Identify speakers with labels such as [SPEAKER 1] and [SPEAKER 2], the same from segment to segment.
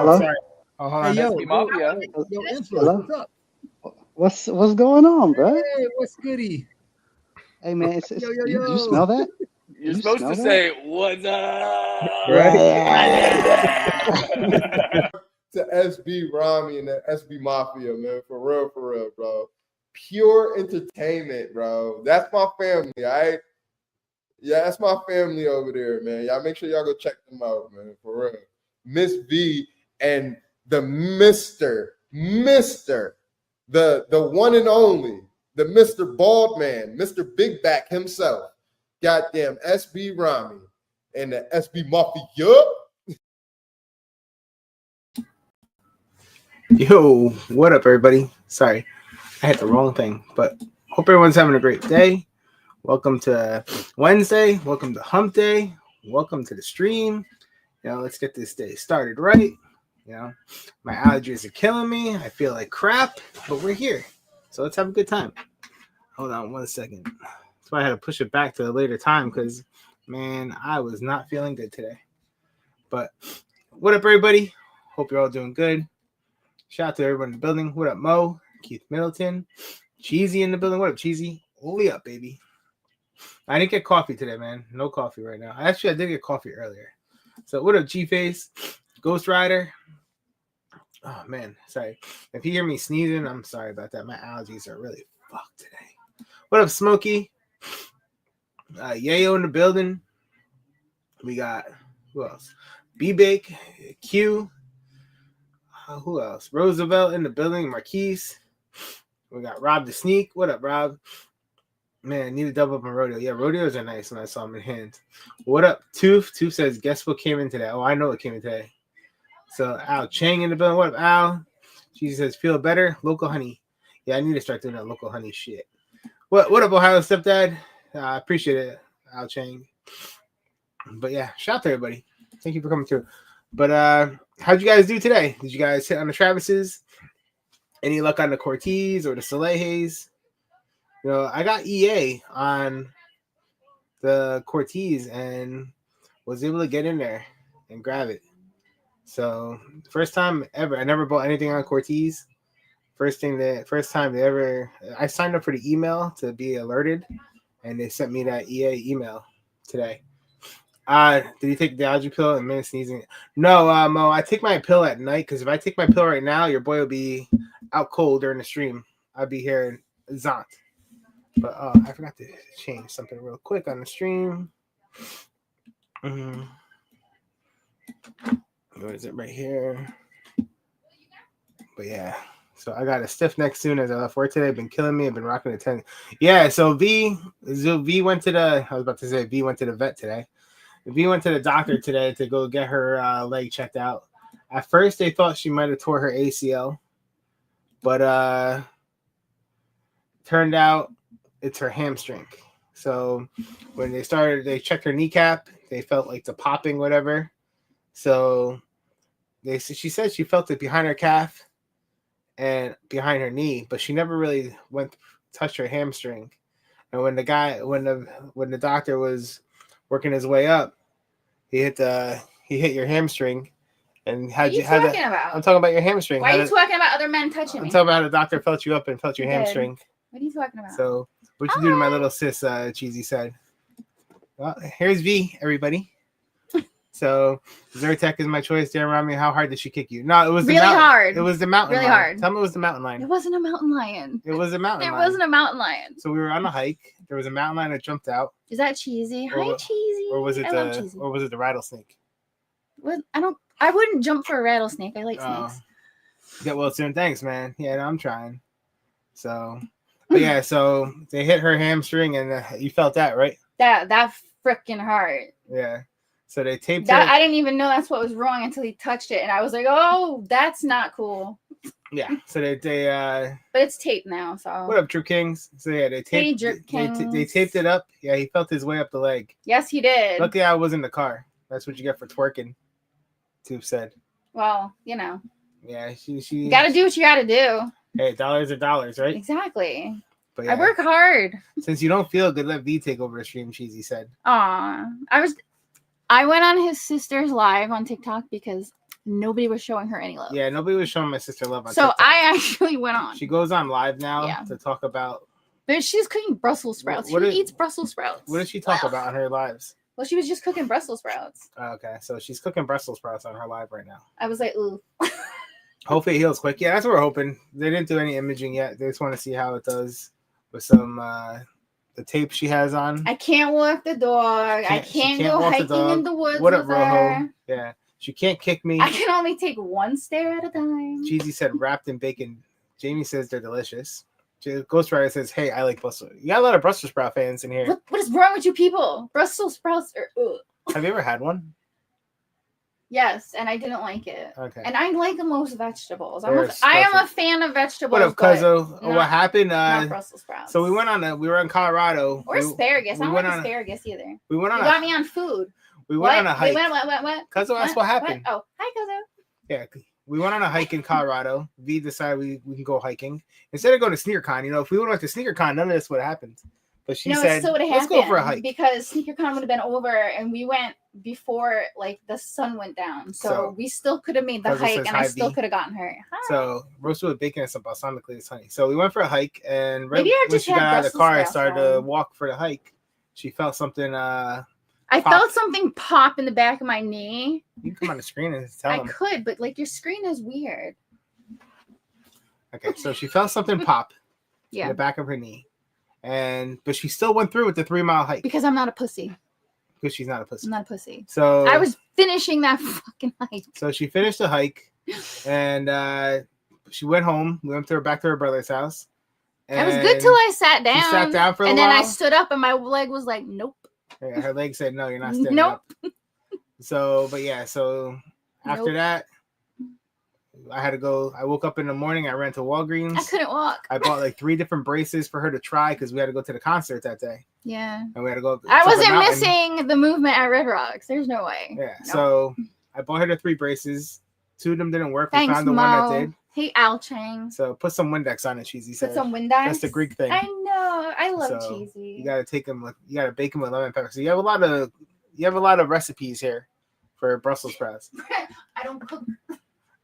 [SPEAKER 1] Hello?
[SPEAKER 2] Sorry. Oh, hold on.
[SPEAKER 3] Hey,
[SPEAKER 2] That's me, Mafia.
[SPEAKER 3] yo, Influence,
[SPEAKER 1] Hello?
[SPEAKER 3] what's up?
[SPEAKER 1] What's going on, bro?
[SPEAKER 3] Hey, what's goody?
[SPEAKER 1] Hey man,
[SPEAKER 3] Yo,
[SPEAKER 1] do you
[SPEAKER 3] yo.
[SPEAKER 1] smell that?
[SPEAKER 2] You're
[SPEAKER 1] You
[SPEAKER 2] supposed
[SPEAKER 1] smell
[SPEAKER 2] to
[SPEAKER 1] that?
[SPEAKER 2] say, "What's up?"
[SPEAKER 1] Right.
[SPEAKER 4] To SB Rami and the SB Mafia, man. For real, bro. Pure entertainment, bro. That's my family, all right? Yeah, that's my family over there, man. Y'all make sure y'all go check them out, man. For real. Miss V and the Mr. The one and only, the Mr. Bald Man, Mr. Big Back himself. Goddamn SB Rami and the SB Mafia.
[SPEAKER 2] Yo, what up, everybody? Sorry, I hit the wrong thing, but hope everyone's having a great day. Welcome to Wednesday. Welcome to Hump Day. Welcome to the stream. Let's get this day started right. My allergies are killing me. I feel like crap, but we're here. So let's have a good time. Hold on 1 second. That's why I had to push it back to a later time because, man, I was not feeling good today. But what up, everybody? Hope you're all doing good. Shout out to everyone in the building. What up, Mo? Keith Middleton. Cheesy in the building. What up, Cheesy? Holy up, baby. I didn't get coffee today, man. No coffee right now. Actually, I did get coffee earlier. So what up, G-Face? Ghost Rider. Oh, man. Sorry. If you hear me sneezing, I'm sorry about that. My allergies are really fucked today. What up, Smokey? Yayo in the building. We got, who else? B-Bake. Q. Who else? Roosevelt in the building. Marquise. We got Rob the Sneak. What up, Rob? Man, I need to double up on rodeo. Yeah, rodeos are nice when I saw them in hand. What up, Toof? Toof says, guess what came in today? Oh, I know what came in today. So, Al Chang in the building. What up, Al? She says, feel better? Local honey. Yeah, I need to start doing that local honey shit. What up, Ohio stepdad? I appreciate it, Al Chang. But yeah, shout out to everybody. Thank you for coming through. But how'd you guys do today? Did you guys hit on the Travises? Any luck on the Cortez or the Soleils? I got EA on the Cortez and was able to get in there and grab it. So first time ever. I never bought anything on Cortez. First time they ever. I signed up for the email to be alerted, and they sent me that EA email today. Did you take the allergy pill and minute sneezing? No, Mo. I take my pill at night because if I take my pill right now, your boy will be out cold during the stream. I'll be here in Zont. But I forgot to change something real quick on the stream. Where is it? Right here. But yeah. So I got a stiff neck soon as I left work today. Been killing me. I've been rocking the 10. Yeah, so V went to the vet today. V went to the doctor today to go get her leg checked out. At first, they thought she might have tore her ACL. But turned out it's her hamstring. So when they checked her kneecap, they felt like the popping, whatever. So she said she felt it behind her calf and behind her knee, but she never really touched her hamstring. And when the doctor was working his way up, he hit your hamstring. And
[SPEAKER 5] what are you talking about?
[SPEAKER 2] I'm talking about your hamstring.
[SPEAKER 5] Why are you talking about other men touching me?
[SPEAKER 2] I'm talking about how the doctor felt you up and felt your hamstring.
[SPEAKER 5] What are you talking about?
[SPEAKER 2] So what you do to my little sis, Cheesy said. Well, here's V, everybody. So Zyrtec is my choice. Darren Rami, how hard did she kick you? No, it was
[SPEAKER 5] really hard.
[SPEAKER 2] It was the mountain
[SPEAKER 5] really
[SPEAKER 2] lion.
[SPEAKER 5] Hard.
[SPEAKER 2] Tell me it was the mountain lion.
[SPEAKER 5] It wasn't a mountain lion.
[SPEAKER 2] It was a mountain lion.
[SPEAKER 5] There wasn't a mountain lion.
[SPEAKER 2] So we were on a hike. There was a mountain lion that jumped out.
[SPEAKER 5] Is that Cheesy? Hi, Cheesy.
[SPEAKER 2] Or was it the rattlesnake?
[SPEAKER 5] I wouldn't jump for a rattlesnake. I like snakes.
[SPEAKER 2] Yeah, well, soon. Thanks, man. Yeah, no, I'm trying. So, but yeah, so they hit her hamstring, and you felt that, right?
[SPEAKER 5] That freaking hard.
[SPEAKER 2] Yeah. So they taped
[SPEAKER 5] that.
[SPEAKER 2] her.
[SPEAKER 5] I didn't even know that's what was wrong until he touched it, and I was like, "Oh, that's not cool."
[SPEAKER 2] Yeah. So they
[SPEAKER 5] But it's taped now. So
[SPEAKER 2] what up, Drew Kings? So yeah, they taped. They taped it up. Yeah, he felt his way up the leg.
[SPEAKER 5] Yes, he did.
[SPEAKER 2] Luckily, I was in the car. That's what you get for twerking. Tube said.
[SPEAKER 5] Well,
[SPEAKER 2] Yeah, she.
[SPEAKER 5] You gotta do what you gotta do.
[SPEAKER 2] Hey, dollars are dollars, right?
[SPEAKER 5] Exactly.
[SPEAKER 2] But yeah,
[SPEAKER 5] I work hard.
[SPEAKER 2] Since you don't feel good, let V take over the stream. Cheesy said.
[SPEAKER 5] I went on his sister's live on TikTok because nobody was showing her any love.
[SPEAKER 2] Yeah, nobody was showing my sister love on
[SPEAKER 5] So
[SPEAKER 2] TikTok.
[SPEAKER 5] I actually went on.
[SPEAKER 2] She goes on live now
[SPEAKER 5] Yeah.
[SPEAKER 2] to talk about.
[SPEAKER 5] But she's cooking Brussels sprouts.
[SPEAKER 2] What
[SPEAKER 5] Who
[SPEAKER 2] is-
[SPEAKER 5] eats Brussels sprouts?
[SPEAKER 2] What did she talk about on her lives?
[SPEAKER 5] Well, she was just cooking Brussels sprouts.
[SPEAKER 2] Okay, so she's cooking Brussels sprouts on her live right now.
[SPEAKER 5] I was like, ooh.
[SPEAKER 2] Hopefully it heals quick. Yeah, that's what we're hoping. They didn't do any imaging yet. They just want to see how it does with some the tape she has on.
[SPEAKER 5] I can't walk the dog. I
[SPEAKER 2] She
[SPEAKER 5] can't
[SPEAKER 2] can't
[SPEAKER 5] go
[SPEAKER 2] walk the
[SPEAKER 5] hiking
[SPEAKER 2] dog.
[SPEAKER 5] in the woods
[SPEAKER 2] What up,
[SPEAKER 5] with her.
[SPEAKER 2] Rojo? Yeah, she can't kick me.
[SPEAKER 5] I can only take one stare at a time.
[SPEAKER 2] Cheesy said wrapped in bacon. Jamie says they're delicious. Ghost Rider says, "Hey, I like Brussels." You got a lot of Brussels sprout fans in here.
[SPEAKER 5] What is wrong with you people? Brussels sprouts are ugh.
[SPEAKER 2] Have you ever had one?
[SPEAKER 5] Yes, and I didn't like it.
[SPEAKER 2] Okay.
[SPEAKER 5] And I like most vegetables.
[SPEAKER 2] They're
[SPEAKER 5] I am a
[SPEAKER 2] disgusting.
[SPEAKER 5] fan of vegetables.
[SPEAKER 2] What up,
[SPEAKER 5] but
[SPEAKER 2] Cuzzo?
[SPEAKER 5] not-
[SPEAKER 2] What happened?
[SPEAKER 5] not Brussels sprouts.
[SPEAKER 2] So we were in Colorado.
[SPEAKER 5] Or asparagus.
[SPEAKER 2] we
[SPEAKER 5] I don't
[SPEAKER 2] went
[SPEAKER 5] like
[SPEAKER 2] on a-
[SPEAKER 5] asparagus either.
[SPEAKER 2] We went
[SPEAKER 5] You
[SPEAKER 2] on
[SPEAKER 5] got
[SPEAKER 2] a
[SPEAKER 5] me on food.
[SPEAKER 2] we went on a hike.
[SPEAKER 5] Wait, what?
[SPEAKER 2] Cuzzo asked what happened.
[SPEAKER 5] Oh, hi, Cuzzo.
[SPEAKER 2] Yeah, we went on a hike in Colorado. V decided we can go hiking instead of going to SneakerCon. You know, if we would have went to SneakerCon, none of this would have happened. But she
[SPEAKER 5] No, it
[SPEAKER 2] said,
[SPEAKER 5] still would have
[SPEAKER 2] "Let's
[SPEAKER 5] happened
[SPEAKER 2] go for a hike."
[SPEAKER 5] because SneakerCon would have been over, and we went before like the sun went down, so we still could have made the
[SPEAKER 2] Cuzzo
[SPEAKER 5] hike,
[SPEAKER 2] says
[SPEAKER 5] and I
[SPEAKER 2] hi,
[SPEAKER 5] still
[SPEAKER 2] V.
[SPEAKER 5] could have gotten her. Hi.
[SPEAKER 2] So roasted with bacon and some balsamically is honey. So we went for a hike, and right
[SPEAKER 5] Maybe I
[SPEAKER 2] when
[SPEAKER 5] just
[SPEAKER 2] she
[SPEAKER 5] had
[SPEAKER 2] got out of the
[SPEAKER 5] Brussels
[SPEAKER 2] car, I
[SPEAKER 5] sprouts
[SPEAKER 2] started to
[SPEAKER 5] wrong.
[SPEAKER 2] walk for the hike. She felt something.
[SPEAKER 5] I
[SPEAKER 2] pop.
[SPEAKER 5] felt something pop in the back of my knee.
[SPEAKER 2] You can come on the screen and tell
[SPEAKER 5] I
[SPEAKER 2] them.
[SPEAKER 5] could, but like your screen is weird.
[SPEAKER 2] Okay, so she felt something pop in
[SPEAKER 5] Yeah,
[SPEAKER 2] the back of her knee, but she still went through with the 3-mile hike
[SPEAKER 5] because I'm not a pussy.
[SPEAKER 2] because she's not a pussy.
[SPEAKER 5] I'm not a pussy.
[SPEAKER 2] So
[SPEAKER 5] I was finishing that fucking hike.
[SPEAKER 2] So she finished the hike, and she went home. We went back to her brother's house.
[SPEAKER 5] I was good till I sat down.
[SPEAKER 2] She sat down for a
[SPEAKER 5] and
[SPEAKER 2] while.
[SPEAKER 5] then I stood up, and my leg was like, nope.
[SPEAKER 2] Yeah, her leg said, "No, you're not standing
[SPEAKER 5] Nope.
[SPEAKER 2] up." So after
[SPEAKER 5] Nope.
[SPEAKER 2] that, I had to go. I woke up in the morning. I ran to Walgreens.
[SPEAKER 5] I couldn't walk.
[SPEAKER 2] I bought like 3 different braces for her to try because we had to go to the concert that day,
[SPEAKER 5] Yeah.
[SPEAKER 2] and we had to go.
[SPEAKER 5] I
[SPEAKER 2] up a
[SPEAKER 5] wasn't
[SPEAKER 2] mountain.
[SPEAKER 5] missing the movement at Red Rocks. There's no way.
[SPEAKER 2] Yeah,
[SPEAKER 5] No.
[SPEAKER 2] so I bought her the 3 braces. 2 of them didn't work. We
[SPEAKER 5] Thanks,
[SPEAKER 2] found the
[SPEAKER 5] Mo.
[SPEAKER 2] one that did.
[SPEAKER 5] Hey, Al Chang.
[SPEAKER 2] So put some Windex on it, Cheesy
[SPEAKER 5] Put
[SPEAKER 2] said.
[SPEAKER 5] some Windex.
[SPEAKER 2] That's the Greek thing.
[SPEAKER 5] I know. I love
[SPEAKER 2] So,
[SPEAKER 5] cheesy.
[SPEAKER 2] You gotta take them with. You gotta bake them with lemon pepper. So you have a lot of recipes here for Brussels sprouts.
[SPEAKER 5] I don't cook.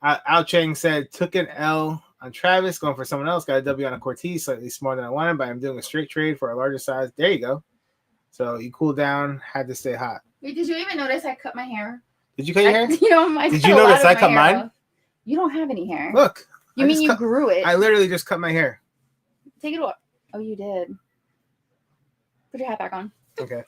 [SPEAKER 2] Al Chang said took an L on Travis, going for someone else. Got a W on a Cortez, slightly smaller than I wanted, but I'm doing a straight trade for a larger size. There you go. So you cooled down, had to stay hot.
[SPEAKER 5] Wait, did you even notice I cut my hair?
[SPEAKER 2] Did you cut your hair?
[SPEAKER 5] You know, I
[SPEAKER 2] Did
[SPEAKER 5] cut
[SPEAKER 2] you
[SPEAKER 5] a lot
[SPEAKER 2] notice
[SPEAKER 5] of
[SPEAKER 2] I
[SPEAKER 5] my
[SPEAKER 2] cut
[SPEAKER 5] hair
[SPEAKER 2] mine?
[SPEAKER 5] off. You don't have any hair.
[SPEAKER 2] Look.
[SPEAKER 5] You
[SPEAKER 2] I
[SPEAKER 5] mean
[SPEAKER 2] just
[SPEAKER 5] you
[SPEAKER 2] cut-
[SPEAKER 5] grew it?
[SPEAKER 2] I literally just cut my hair.
[SPEAKER 5] Take it off. Oh, you did. Put your hat back on.
[SPEAKER 2] Okay.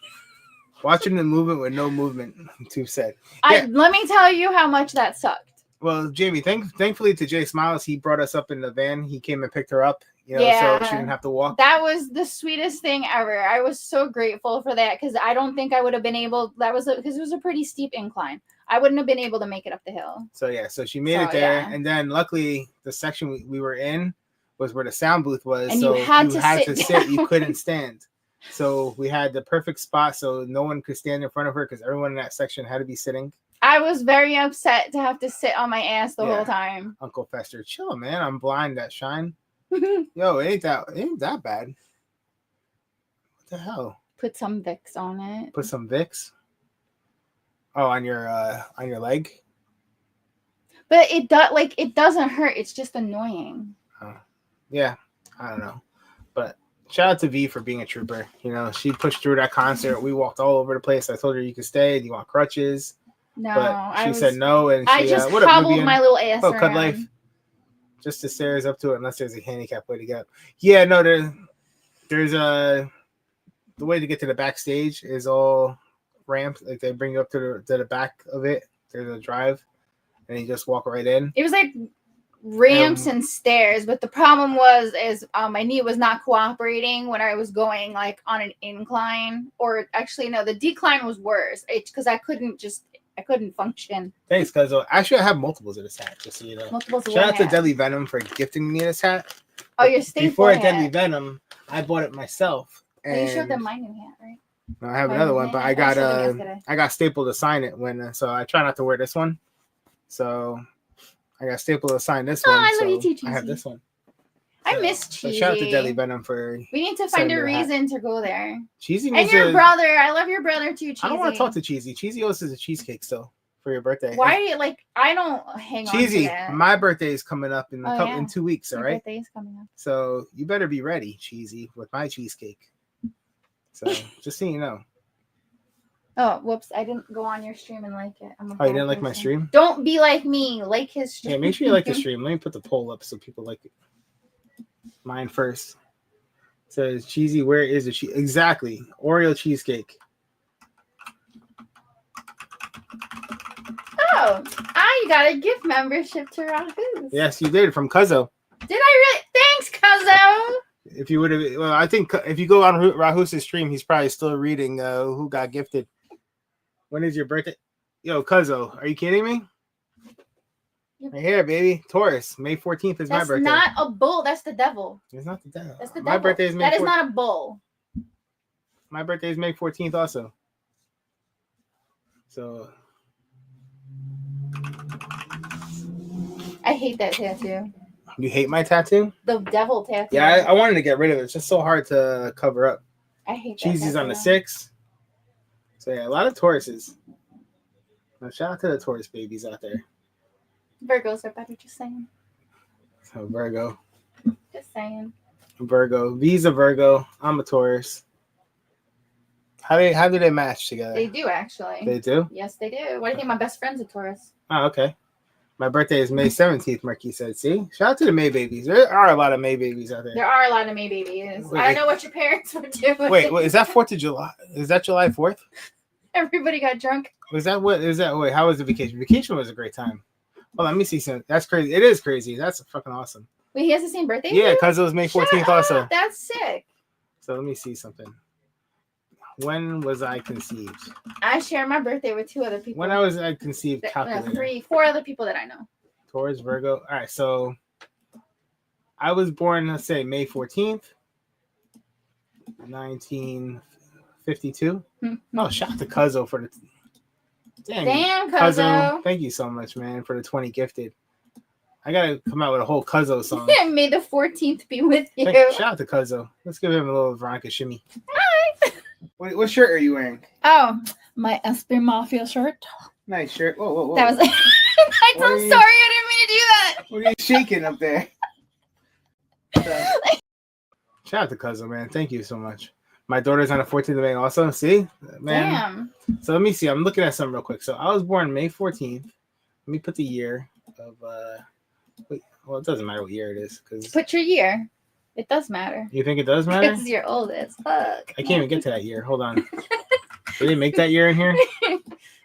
[SPEAKER 2] Watching the movement with no movement, Tube said.
[SPEAKER 5] Let me tell you how much that sucked.
[SPEAKER 2] Well, Jamie, thankfully to Jay Smiles, he brought us up in the van. He came and picked her up, so
[SPEAKER 5] Yeah.
[SPEAKER 2] she didn't have to walk.
[SPEAKER 5] That was the sweetest thing ever. I was so grateful for that because I don't think I would have been able. Because it was a pretty steep incline. I wouldn't have been able to make it up the hill.
[SPEAKER 2] So she made
[SPEAKER 5] So,
[SPEAKER 2] it there,
[SPEAKER 5] yeah.
[SPEAKER 2] and then luckily the section we were in was where the sound booth was.
[SPEAKER 5] And
[SPEAKER 2] so
[SPEAKER 5] you had to sit
[SPEAKER 2] You
[SPEAKER 5] down.
[SPEAKER 2] couldn't stand. So we had the perfect spot, so no one could stand in front of her because everyone in that section had to be sitting.
[SPEAKER 5] I was very upset to have to sit on my ass the
[SPEAKER 2] Yeah.
[SPEAKER 5] whole time.
[SPEAKER 2] Uncle Fester, chill, man. I'm blind. That shine. Yo, it ain't that bad. What the hell?
[SPEAKER 5] Put some Vicks on it.
[SPEAKER 2] Put some Vicks. Oh, on your leg.
[SPEAKER 5] But it doesn't hurt. It's just annoying.
[SPEAKER 2] Yeah, I don't know, but shout out to V for being a trooper. She pushed through that concert. We walked all over the place. I told her you could stay. Do you want crutches?
[SPEAKER 5] No,
[SPEAKER 2] But she said no, and
[SPEAKER 5] I
[SPEAKER 2] she
[SPEAKER 5] just
[SPEAKER 2] what up,
[SPEAKER 5] hobbled
[SPEAKER 2] Nubian?
[SPEAKER 5] my little ass
[SPEAKER 2] Oh,
[SPEAKER 5] around.
[SPEAKER 2] cut life. Just to stairs up to it, unless there's a handicap way to get up. Yeah, no, there's the way to get to the backstage is all ramps. Like they bring you up to the back of it. There's a drive, and you just walk right in.
[SPEAKER 5] It was like ramps and stairs, but the problem is my knee was not cooperating when I was going like on an incline, or actually no, the decline was worse. Because I couldn't function.
[SPEAKER 2] Thanks, cuz actually I have multiples of this hat, just so you know.
[SPEAKER 5] Multiples of
[SPEAKER 2] Shout
[SPEAKER 5] one
[SPEAKER 2] out to
[SPEAKER 5] hat.
[SPEAKER 2] Deadly Venom for gifting me this hat.
[SPEAKER 5] Oh, your staple
[SPEAKER 2] Before
[SPEAKER 5] hat.
[SPEAKER 2] Deadly Venom, I bought it myself.
[SPEAKER 5] Well, you showed
[SPEAKER 2] And
[SPEAKER 5] them my new hat, right?
[SPEAKER 2] no, I have
[SPEAKER 5] my
[SPEAKER 2] another
[SPEAKER 5] new
[SPEAKER 2] one, but
[SPEAKER 5] hat.
[SPEAKER 2] I got
[SPEAKER 5] showed them yesterday.
[SPEAKER 2] I got Staple to sign it so I try not to wear this one. So I got Staple to sign this
[SPEAKER 5] Oh,
[SPEAKER 2] one.
[SPEAKER 5] I love you
[SPEAKER 2] so
[SPEAKER 5] too,
[SPEAKER 2] I have
[SPEAKER 5] Cheesy.
[SPEAKER 2] this one.
[SPEAKER 5] I
[SPEAKER 2] So-
[SPEAKER 5] miss
[SPEAKER 2] so
[SPEAKER 5] Cheesy.
[SPEAKER 2] shout out to Deadly Venom for
[SPEAKER 5] We need to
[SPEAKER 2] Send
[SPEAKER 5] find
[SPEAKER 2] me
[SPEAKER 5] a
[SPEAKER 2] the hat.
[SPEAKER 5] reason to go there.
[SPEAKER 2] Cheesy.
[SPEAKER 5] And
[SPEAKER 2] needs
[SPEAKER 5] your
[SPEAKER 2] to-
[SPEAKER 5] brother. I love your brother too, Cheesy.
[SPEAKER 2] I don't want to talk to Cheesy. Cheesy owes us a cheesecake still. for your birthday.
[SPEAKER 5] Why? Like, I don't hang on to
[SPEAKER 2] Cheesy,
[SPEAKER 5] that.
[SPEAKER 2] my birthday is coming up in
[SPEAKER 5] Oh, yeah.
[SPEAKER 2] in 2 weeks, all
[SPEAKER 5] Your
[SPEAKER 2] right?
[SPEAKER 5] birthday is coming up.
[SPEAKER 2] So you better be ready, Cheesy, with my cheesecake. So just so you know.
[SPEAKER 5] Oh, whoops! I didn't go on your stream and like it.
[SPEAKER 2] Oh, you didn't like my stream?
[SPEAKER 5] Don't be like me. Like his stream.
[SPEAKER 2] Yeah, make sure you like the stream. Let me put the poll up so people like it. Mine first. Says Cheesy, where is the cheese? Exactly. Oreo cheesecake.
[SPEAKER 5] Oh, you got a gift membership to Raffles.
[SPEAKER 2] Yes, you did from Cuzzo.
[SPEAKER 5] Did I really? Thanks, Cuzzo.
[SPEAKER 2] If you would have, well, I think if you go on Rahus's stream, he's probably still reading who got gifted. When is your birthday? Yo, Cuzzo, are you kidding me? Right here, baby. Taurus, May 14th is my birthday.
[SPEAKER 5] That's not a bull. That's the devil.
[SPEAKER 2] It's not the devil.
[SPEAKER 5] That's the devil.
[SPEAKER 2] My birthday is May 14th.
[SPEAKER 5] That is not a bull.
[SPEAKER 2] My birthday is May 14th also. So.
[SPEAKER 5] I hate that tattoo.
[SPEAKER 2] You hate my tattoo?
[SPEAKER 5] The devil tattoo.
[SPEAKER 2] Yeah, I wanted to get rid of it. It's just so hard to cover up.
[SPEAKER 5] I hate that.
[SPEAKER 2] Cheesy's
[SPEAKER 5] tattoo.
[SPEAKER 2] on the 6th. So yeah, a lot of Tauruses. Now, shout out to the Taurus babies out there.
[SPEAKER 5] Virgos are better, just saying.
[SPEAKER 2] So Virgo.
[SPEAKER 5] Just saying.
[SPEAKER 2] Virgo. V's a Virgo. I'm a Taurus. How do they match together?
[SPEAKER 5] They do, actually.
[SPEAKER 2] They do?
[SPEAKER 5] Yes, they do. What do you think? My best friend's a Taurus.
[SPEAKER 2] Oh, okay. My birthday is May 17th, Marquis said. See? Shout out to the May babies. There are a lot of May babies out there.
[SPEAKER 5] There are a lot of May babies.
[SPEAKER 2] Wait,
[SPEAKER 5] I don't know what your parents were doing.
[SPEAKER 2] Wait, is that 4th of July? Is that July 4th?
[SPEAKER 5] Everybody got drunk.
[SPEAKER 2] Was that what is that? Wait, how was the vacation? Vacation was a great time. Well, let me see some. That's crazy. It is crazy. That's fucking awesome.
[SPEAKER 5] Wait, he has the same birthday?
[SPEAKER 2] Yeah, because it was May 14th also.
[SPEAKER 5] That's sick.
[SPEAKER 2] So let me see something. When was I conceived?
[SPEAKER 5] I share my birthday with 2 other people.
[SPEAKER 2] When I was conceived, calculator.
[SPEAKER 5] 4 other people that I know.
[SPEAKER 2] Taurus, Virgo. All right, so I was born, let's say, May 14th, 1952. Oh, shout out to Cuzzo for the...
[SPEAKER 5] Damn, Cuzzo.
[SPEAKER 2] Thank you so much, man, for the 20 gifted. I got to come out with a whole Cuzzo song.
[SPEAKER 5] May the 14th be with you.
[SPEAKER 2] Shout out to Cuzzo. Let's give him a little Veronica shimmy.
[SPEAKER 5] Hi.
[SPEAKER 2] What shirt are you wearing?
[SPEAKER 5] Oh, my SB Mafia shirt.
[SPEAKER 2] Nice shirt. Whoa, whoa, whoa.
[SPEAKER 5] That was... I'm sorry. I didn't mean to do that.
[SPEAKER 2] What are you shaking up there? Shout out to Cuzzo, man. Thank you so much. My daughter's on the 14th of May also. See? Man.
[SPEAKER 5] Damn.
[SPEAKER 2] So let me see. I'm looking at something real quick. So I was born May 14th. Let me put the year of... Wait, well, it doesn't matter what year it is. Cause
[SPEAKER 5] Put your year. It does matter.
[SPEAKER 2] you think it does matter?
[SPEAKER 5] Because you're old as fuck.
[SPEAKER 2] I can't even get to that year. Hold on. Did they make that year in here?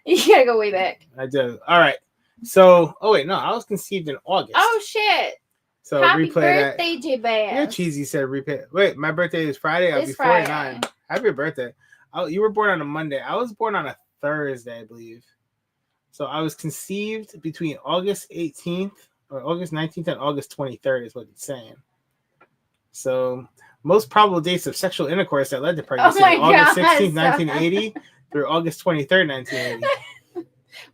[SPEAKER 5] You gotta go way back.
[SPEAKER 2] I do. All right. So, oh wait, no, I was conceived in August.
[SPEAKER 5] Oh shit!
[SPEAKER 2] So
[SPEAKER 5] Happy
[SPEAKER 2] replay
[SPEAKER 5] birthday, J-Bass.
[SPEAKER 2] that. Yeah, Cheesy said replay. Wait, my birthday is Friday. I'll
[SPEAKER 5] It's
[SPEAKER 2] be 49.
[SPEAKER 5] Friday.
[SPEAKER 2] Happy birthday. Oh, you were born on a Monday. I was born on a Thursday, I believe. So I was conceived between August 18th or August 19th and August 23rd is what it's saying. So most probable dates of sexual intercourse that led to pregnancy: August 16th, 1980 through August 23rd, 1980.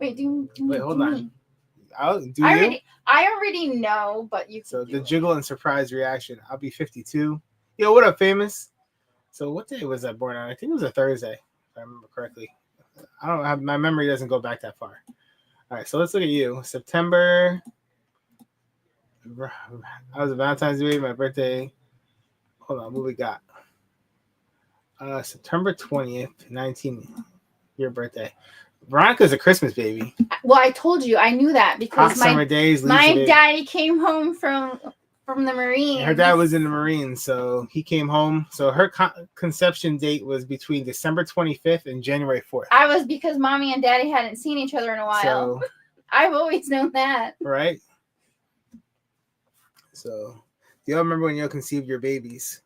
[SPEAKER 5] Wait,
[SPEAKER 2] Wait, hold on.
[SPEAKER 5] I already know, but you.
[SPEAKER 2] So the jiggle and surprise reaction. I'll be 52. Yo, what up, famous? So what day was I born on? I think it was a Thursday, if I remember correctly. I don't have my memory doesn't go back that far. All right, so let's look at you. September. I was a Valentine's Day, my birthday. Hold on, what we got? September 20th, 19. Your birthday. Veronica's a Christmas baby.
[SPEAKER 5] Well, I told you, I knew that because
[SPEAKER 2] Hot summer days.
[SPEAKER 5] My daddy came home from the Marines.
[SPEAKER 2] Her dad was in the Marines, so he came home. So her conception date was between December 25th and January 4th.
[SPEAKER 5] I was because mommy and daddy hadn't seen each other in a while.
[SPEAKER 2] So,
[SPEAKER 5] I've always known that.
[SPEAKER 2] Right? So, do y'all remember when y'all conceived your babies?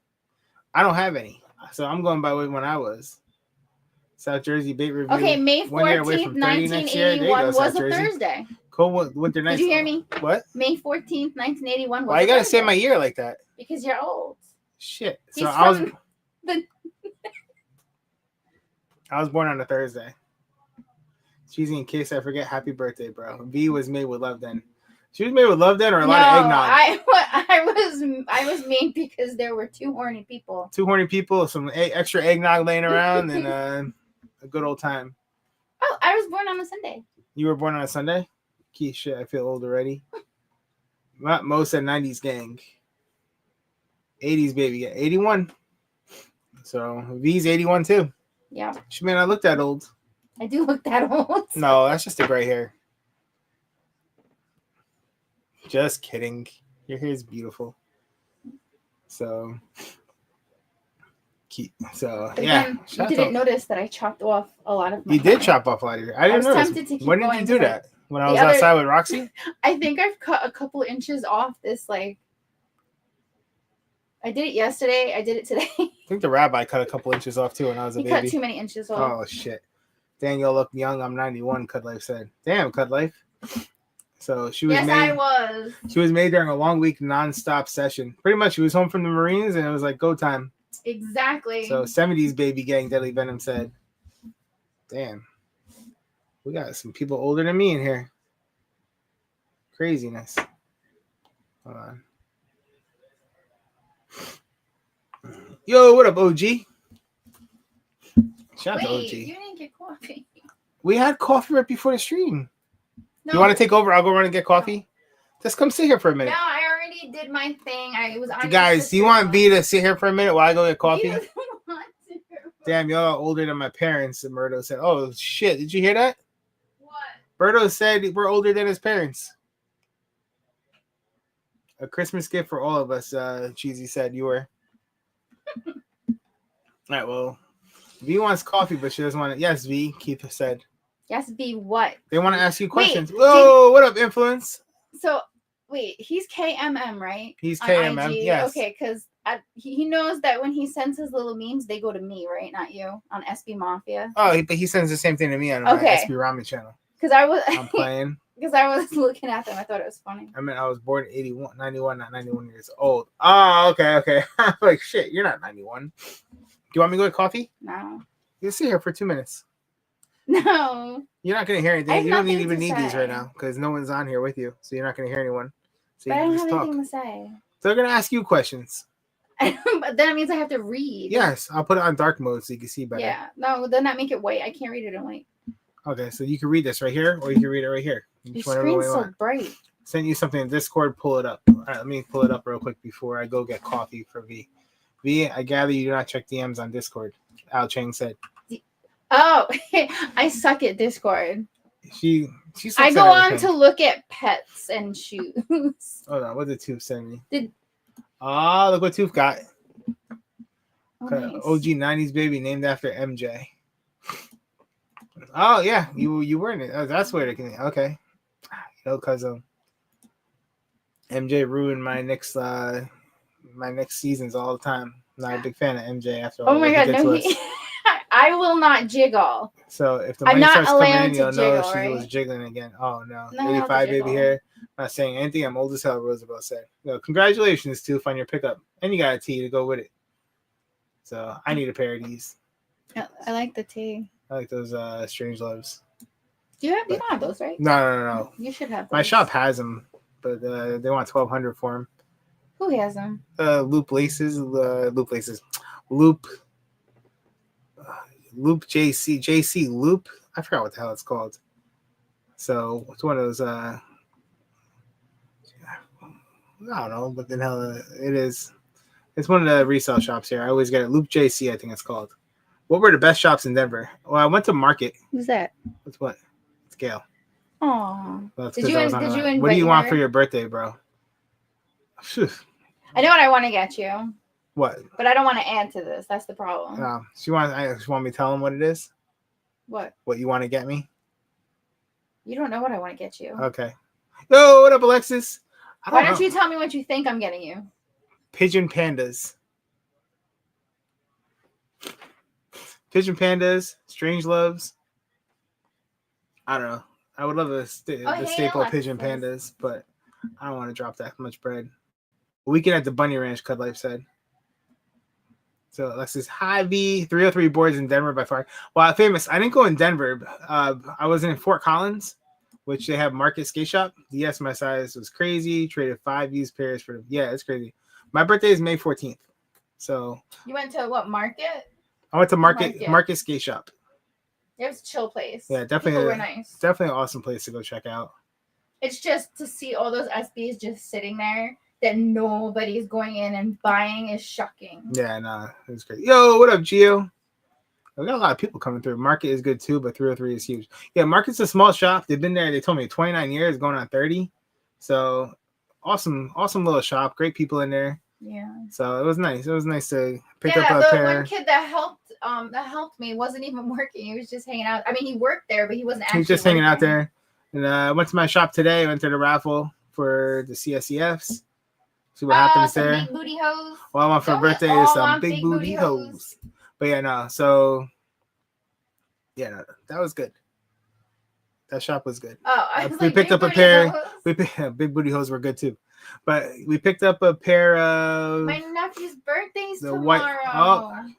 [SPEAKER 2] I don't have any. So I'm going by when I was. South Jersey Bait Review.
[SPEAKER 5] Okay, May 14th, 1981 was a Thursday.
[SPEAKER 2] Cold winter nights.
[SPEAKER 5] Did you hear me?
[SPEAKER 2] What?
[SPEAKER 5] May 14th, 1981 was
[SPEAKER 2] Why you gotta
[SPEAKER 5] Thursday.
[SPEAKER 2] say my year like that?
[SPEAKER 5] Because you're old.
[SPEAKER 2] Shit.
[SPEAKER 5] He's
[SPEAKER 2] So I was
[SPEAKER 5] from
[SPEAKER 2] I was born on a Thursday. Cheesy, in case I forget, happy birthday, bro. V was made with love then. She was made with love then, or a lot of eggnog?
[SPEAKER 5] I was made because there were 2 horny people.
[SPEAKER 2] 2 horny people, some extra eggnog laying around, and a good old time.
[SPEAKER 5] Oh, I was born on a Sunday.
[SPEAKER 2] You were born on a Sunday? Key shit, I feel old already. Mo said 90s gang. 80s baby. Yeah, 81. So V's 81 too.
[SPEAKER 5] Yeah.
[SPEAKER 2] She may not look that old.
[SPEAKER 5] I do look that old.
[SPEAKER 2] No, that's just the gray hair. Just kidding. Your hair is beautiful. So,
[SPEAKER 5] But
[SPEAKER 2] yeah.
[SPEAKER 5] again, you didn't notice that I chopped off a lot of my
[SPEAKER 2] You did
[SPEAKER 5] hair.
[SPEAKER 2] chop off a lot of your hair. I didn't
[SPEAKER 5] was
[SPEAKER 2] notice.
[SPEAKER 5] tempted to keep
[SPEAKER 2] When did
[SPEAKER 5] going
[SPEAKER 2] you do
[SPEAKER 5] because
[SPEAKER 2] that? When I
[SPEAKER 5] the
[SPEAKER 2] was
[SPEAKER 5] other-
[SPEAKER 2] outside with Roxy?
[SPEAKER 5] I think I've cut a couple inches off this, like, I did it yesterday. I did it today.
[SPEAKER 2] I think the rabbi cut a couple inches off too when I was a
[SPEAKER 5] He
[SPEAKER 2] baby.
[SPEAKER 5] cut too many inches off.
[SPEAKER 2] Oh, shit. Daniel look young. I'm 91, Cut Life said. Damn, Cut Life. So she was
[SPEAKER 5] Yes,
[SPEAKER 2] made.
[SPEAKER 5] I was.
[SPEAKER 2] She was made during a long week non-stop session. Pretty much, she was home from the Marines and it was like go time.
[SPEAKER 5] Exactly.
[SPEAKER 2] So 70s baby gang, Deadly Venom said. Damn. We got some people older than me in here. Craziness. Hold on. Yo, what up, OG? Shout out to
[SPEAKER 5] Wait,
[SPEAKER 2] OG.
[SPEAKER 5] you didn't get coffee.
[SPEAKER 2] We had coffee right before the stream.
[SPEAKER 5] No.
[SPEAKER 2] You want to take over? I'll go run and get coffee. Just come sit here for a minute.
[SPEAKER 5] No, I already did my thing. I was on.
[SPEAKER 2] Guys, do you want B to sit here for a minute while I go get coffee?
[SPEAKER 5] He doesn't want to.
[SPEAKER 2] Damn, y'all are older than my parents. And Murdo said, "Oh shit, did you hear that?"
[SPEAKER 5] What?
[SPEAKER 2] Berto said we're older than his parents. A Christmas gift for all of us, Cheesy said you were. All right, well, V wants coffee, but she doesn't want it. Yes, V, Keith said.
[SPEAKER 5] Yes, be what?
[SPEAKER 2] They want to ask you questions.
[SPEAKER 5] Wait,
[SPEAKER 2] Whoa, what up, Influence?
[SPEAKER 5] So, wait, he's KMM, right?
[SPEAKER 2] He's
[SPEAKER 5] On
[SPEAKER 2] KMM,
[SPEAKER 5] IG?
[SPEAKER 2] yes.
[SPEAKER 5] Okay, because he knows that when he sends his little memes, they go to me, right? Not you, on SB Mafia.
[SPEAKER 2] Oh, but he sends the same thing to me on
[SPEAKER 5] Okay.
[SPEAKER 2] my SB Ramen channel.
[SPEAKER 5] Because I was...
[SPEAKER 2] I'm playing.
[SPEAKER 5] Because I was looking at them. I thought it was funny.
[SPEAKER 2] I mean, I was born 81, 91, not 91 years old. Oh, okay. I'm like, shit, you're not 91. Do you want me to go get coffee?
[SPEAKER 5] No.
[SPEAKER 2] You sit here for 2 minutes.
[SPEAKER 5] No.
[SPEAKER 2] You're not going to hear
[SPEAKER 5] I
[SPEAKER 2] anything.
[SPEAKER 5] have
[SPEAKER 2] You don't
[SPEAKER 5] nothing
[SPEAKER 2] even
[SPEAKER 5] to
[SPEAKER 2] need these
[SPEAKER 5] say.
[SPEAKER 2] right now because no one's on here with you. So you're not going to hear anyone. So
[SPEAKER 5] But I
[SPEAKER 2] you
[SPEAKER 5] don't
[SPEAKER 2] can
[SPEAKER 5] have
[SPEAKER 2] just talk.
[SPEAKER 5] anything to say.
[SPEAKER 2] So they're going to ask you questions.
[SPEAKER 5] But then it means I have to read.
[SPEAKER 2] Yes, I'll put it on dark mode so you can see better.
[SPEAKER 5] Yeah. No, then that make it white. I can't read it in white.
[SPEAKER 2] Okay, so you can read this right here or you can read it right here.
[SPEAKER 5] Your
[SPEAKER 2] Whichever
[SPEAKER 5] screen's
[SPEAKER 2] way you
[SPEAKER 5] so
[SPEAKER 2] want.
[SPEAKER 5] bright.
[SPEAKER 2] Send you something in Discord, pull it up. All right, let me pull it up real quick before I go get coffee for V. V, I gather you do not check DMs on Discord. Al Chang said.
[SPEAKER 5] Oh, I suck at Discord.
[SPEAKER 2] She
[SPEAKER 5] I go on to look at pets and shoes.
[SPEAKER 2] Hold on, what did Tooth send me?
[SPEAKER 5] Did-
[SPEAKER 2] Look what Tooth got.
[SPEAKER 5] Oh, nice.
[SPEAKER 2] OG 90s baby named after MJ. Oh yeah, you were in it. Oh, that's where it can. Okay, you know, because MJ ruined my next seasons all the time. Not a big fan of MJ after all.
[SPEAKER 5] Oh my
[SPEAKER 2] what
[SPEAKER 5] god,
[SPEAKER 2] he did
[SPEAKER 5] no,
[SPEAKER 2] to us.
[SPEAKER 5] I will not jiggle.
[SPEAKER 2] So if the
[SPEAKER 5] I'm
[SPEAKER 2] money
[SPEAKER 5] not
[SPEAKER 2] starts coming
[SPEAKER 5] allowed
[SPEAKER 2] in,
[SPEAKER 5] to
[SPEAKER 2] you'll know
[SPEAKER 5] jiggle,
[SPEAKER 2] she
[SPEAKER 5] right?
[SPEAKER 2] was jiggling again. Oh no,
[SPEAKER 5] Not allowed to
[SPEAKER 2] 85 baby
[SPEAKER 5] jiggle.
[SPEAKER 2] hair. Not saying anything. I'm old as hell. Roosevelt said. No, congratulations, Tooth, on your pickup, and you got a tee to go with it. So I need a pair of these.
[SPEAKER 5] I like the tea.
[SPEAKER 2] I like those Strange Loves.
[SPEAKER 5] You don't have those, right?
[SPEAKER 2] No.
[SPEAKER 5] You should have those.
[SPEAKER 2] My shop has them, but they want $1,200 for them.
[SPEAKER 5] Who has them?
[SPEAKER 2] Loop JC Loop. I forgot what the hell it's called. So it's one of those. I don't know, but the hell it is. It's one of the resale shops here. I always get it. Loop JC, I think it's called. What were the best shops in Denver? Well, I went to Market.
[SPEAKER 5] Who's that?
[SPEAKER 2] What's what? It's Gail.
[SPEAKER 5] Oh.
[SPEAKER 2] That's
[SPEAKER 5] Did
[SPEAKER 2] 'cause
[SPEAKER 5] you
[SPEAKER 2] I was on
[SPEAKER 5] did
[SPEAKER 2] the
[SPEAKER 5] you
[SPEAKER 2] line.
[SPEAKER 5] invite
[SPEAKER 2] What do you want
[SPEAKER 5] her?
[SPEAKER 2] for your birthday, bro? Phew.
[SPEAKER 5] I know what I want to get you,
[SPEAKER 2] What?
[SPEAKER 5] but I don't want to add to this. That's the problem.
[SPEAKER 2] She want me to tell him what it is?
[SPEAKER 5] What?
[SPEAKER 2] What you want to get me?
[SPEAKER 5] You don't know what I want to get you.
[SPEAKER 2] Okay. Yo, what up, Alexis?
[SPEAKER 5] Why don't you tell me what you think I'm getting you?
[SPEAKER 2] Pigeon pandas. Pigeon pandas, Strange Loves. I don't know. I would love the
[SPEAKER 5] hey,
[SPEAKER 2] staple
[SPEAKER 5] Alexis.
[SPEAKER 2] pigeon pandas, but I don't want to drop that much bread. Weekend at the Bunny Ranch, Cut Life said. So Alexis, hi V, 303 boards in Denver by far. Well, famous. I didn't go in Denver. I was in Fort Collins, which they have Market Skate Shop. Yes, my size was crazy. Traded 5 used pairs for it's crazy. My birthday is May 14th. So
[SPEAKER 5] You went to what market?
[SPEAKER 2] I went to Market Skate Shop.
[SPEAKER 5] It was a chill place.
[SPEAKER 2] Yeah, definitely.
[SPEAKER 5] People were nice.
[SPEAKER 2] Definitely an awesome place to go check out.
[SPEAKER 5] It's just to see all those SBs just sitting there that nobody's going in and buying is shocking.
[SPEAKER 2] Yeah, nah, it was great. Yo, what up, Gio? We got a lot of people coming through. Market is good too, but 303 is huge. Yeah, Market's a small shop. They've been there. They told me 29 years, going on 30. So awesome little shop. Great people in there.
[SPEAKER 5] Yeah.
[SPEAKER 2] So it was nice. It was nice to pick up
[SPEAKER 5] Yeah,
[SPEAKER 2] a
[SPEAKER 5] the
[SPEAKER 2] pair.
[SPEAKER 5] one kid that helped me wasn't even working. He was just hanging out. I mean, he worked there, but he wasn't actually.
[SPEAKER 2] He was just hanging out
[SPEAKER 5] working.
[SPEAKER 2] there. And I went to my shop today. Went to the raffle for the CSEFs. See what happens
[SPEAKER 5] some
[SPEAKER 2] there.
[SPEAKER 5] Big booty hoes.
[SPEAKER 2] All I want for
[SPEAKER 5] Don't we
[SPEAKER 2] birthday
[SPEAKER 5] all
[SPEAKER 2] is some
[SPEAKER 5] want
[SPEAKER 2] big booty hoes. But yeah, no. So yeah, no, that was good. That shop was good.
[SPEAKER 5] Oh, I was
[SPEAKER 2] we
[SPEAKER 5] like,
[SPEAKER 2] picked
[SPEAKER 5] big
[SPEAKER 2] up a
[SPEAKER 5] booty
[SPEAKER 2] pair.
[SPEAKER 5] hoes?
[SPEAKER 2] Big booty hoes were good too. But we picked up a pair of
[SPEAKER 5] My nephew's birthday's
[SPEAKER 2] the
[SPEAKER 5] tomorrow.
[SPEAKER 2] white.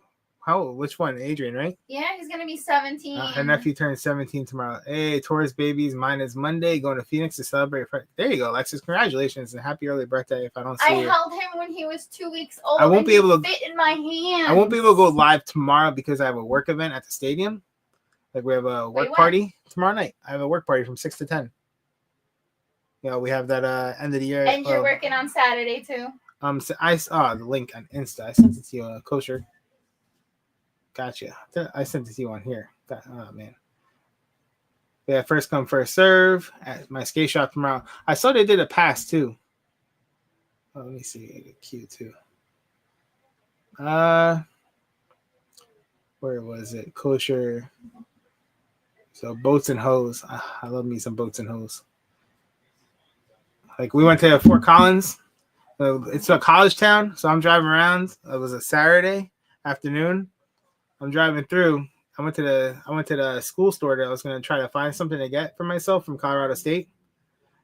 [SPEAKER 2] Oh, which one? Adrian, right?
[SPEAKER 5] Yeah, he's gonna be 17.
[SPEAKER 2] Her nephew turns 17 tomorrow. Hey, Taurus babies. Mine is Monday. Going to Phoenix to celebrate. There you go, Alexis. Congratulations and happy early birthday. If I don't see
[SPEAKER 5] I
[SPEAKER 2] you,
[SPEAKER 5] held him when he was 2 weeks old.
[SPEAKER 2] I won't be able to
[SPEAKER 5] fit in my hand.
[SPEAKER 2] I won't be able to go live tomorrow because I have a work event at the stadium. Like we have a work party tomorrow night. I have a work party from 6 to 10. You know, we have that end of the year.
[SPEAKER 5] And you're working on Saturday too.
[SPEAKER 2] So I saw the link on Insta. I sent it to you on Kosher. Gotcha. I sent it to you on here. Oh man. Yeah, first come, first serve at my skate shop tomorrow. I saw they did a pass too. Oh, let me see. Q too. Where was it? Kosher. So boats and hoes. I love me some boats and hoes. Like we went to Fort Collins. It's a college town, so I'm driving around. It was a Saturday afternoon. I'm driving through. I went to the school store that I was gonna try to find something to get for myself from Colorado State,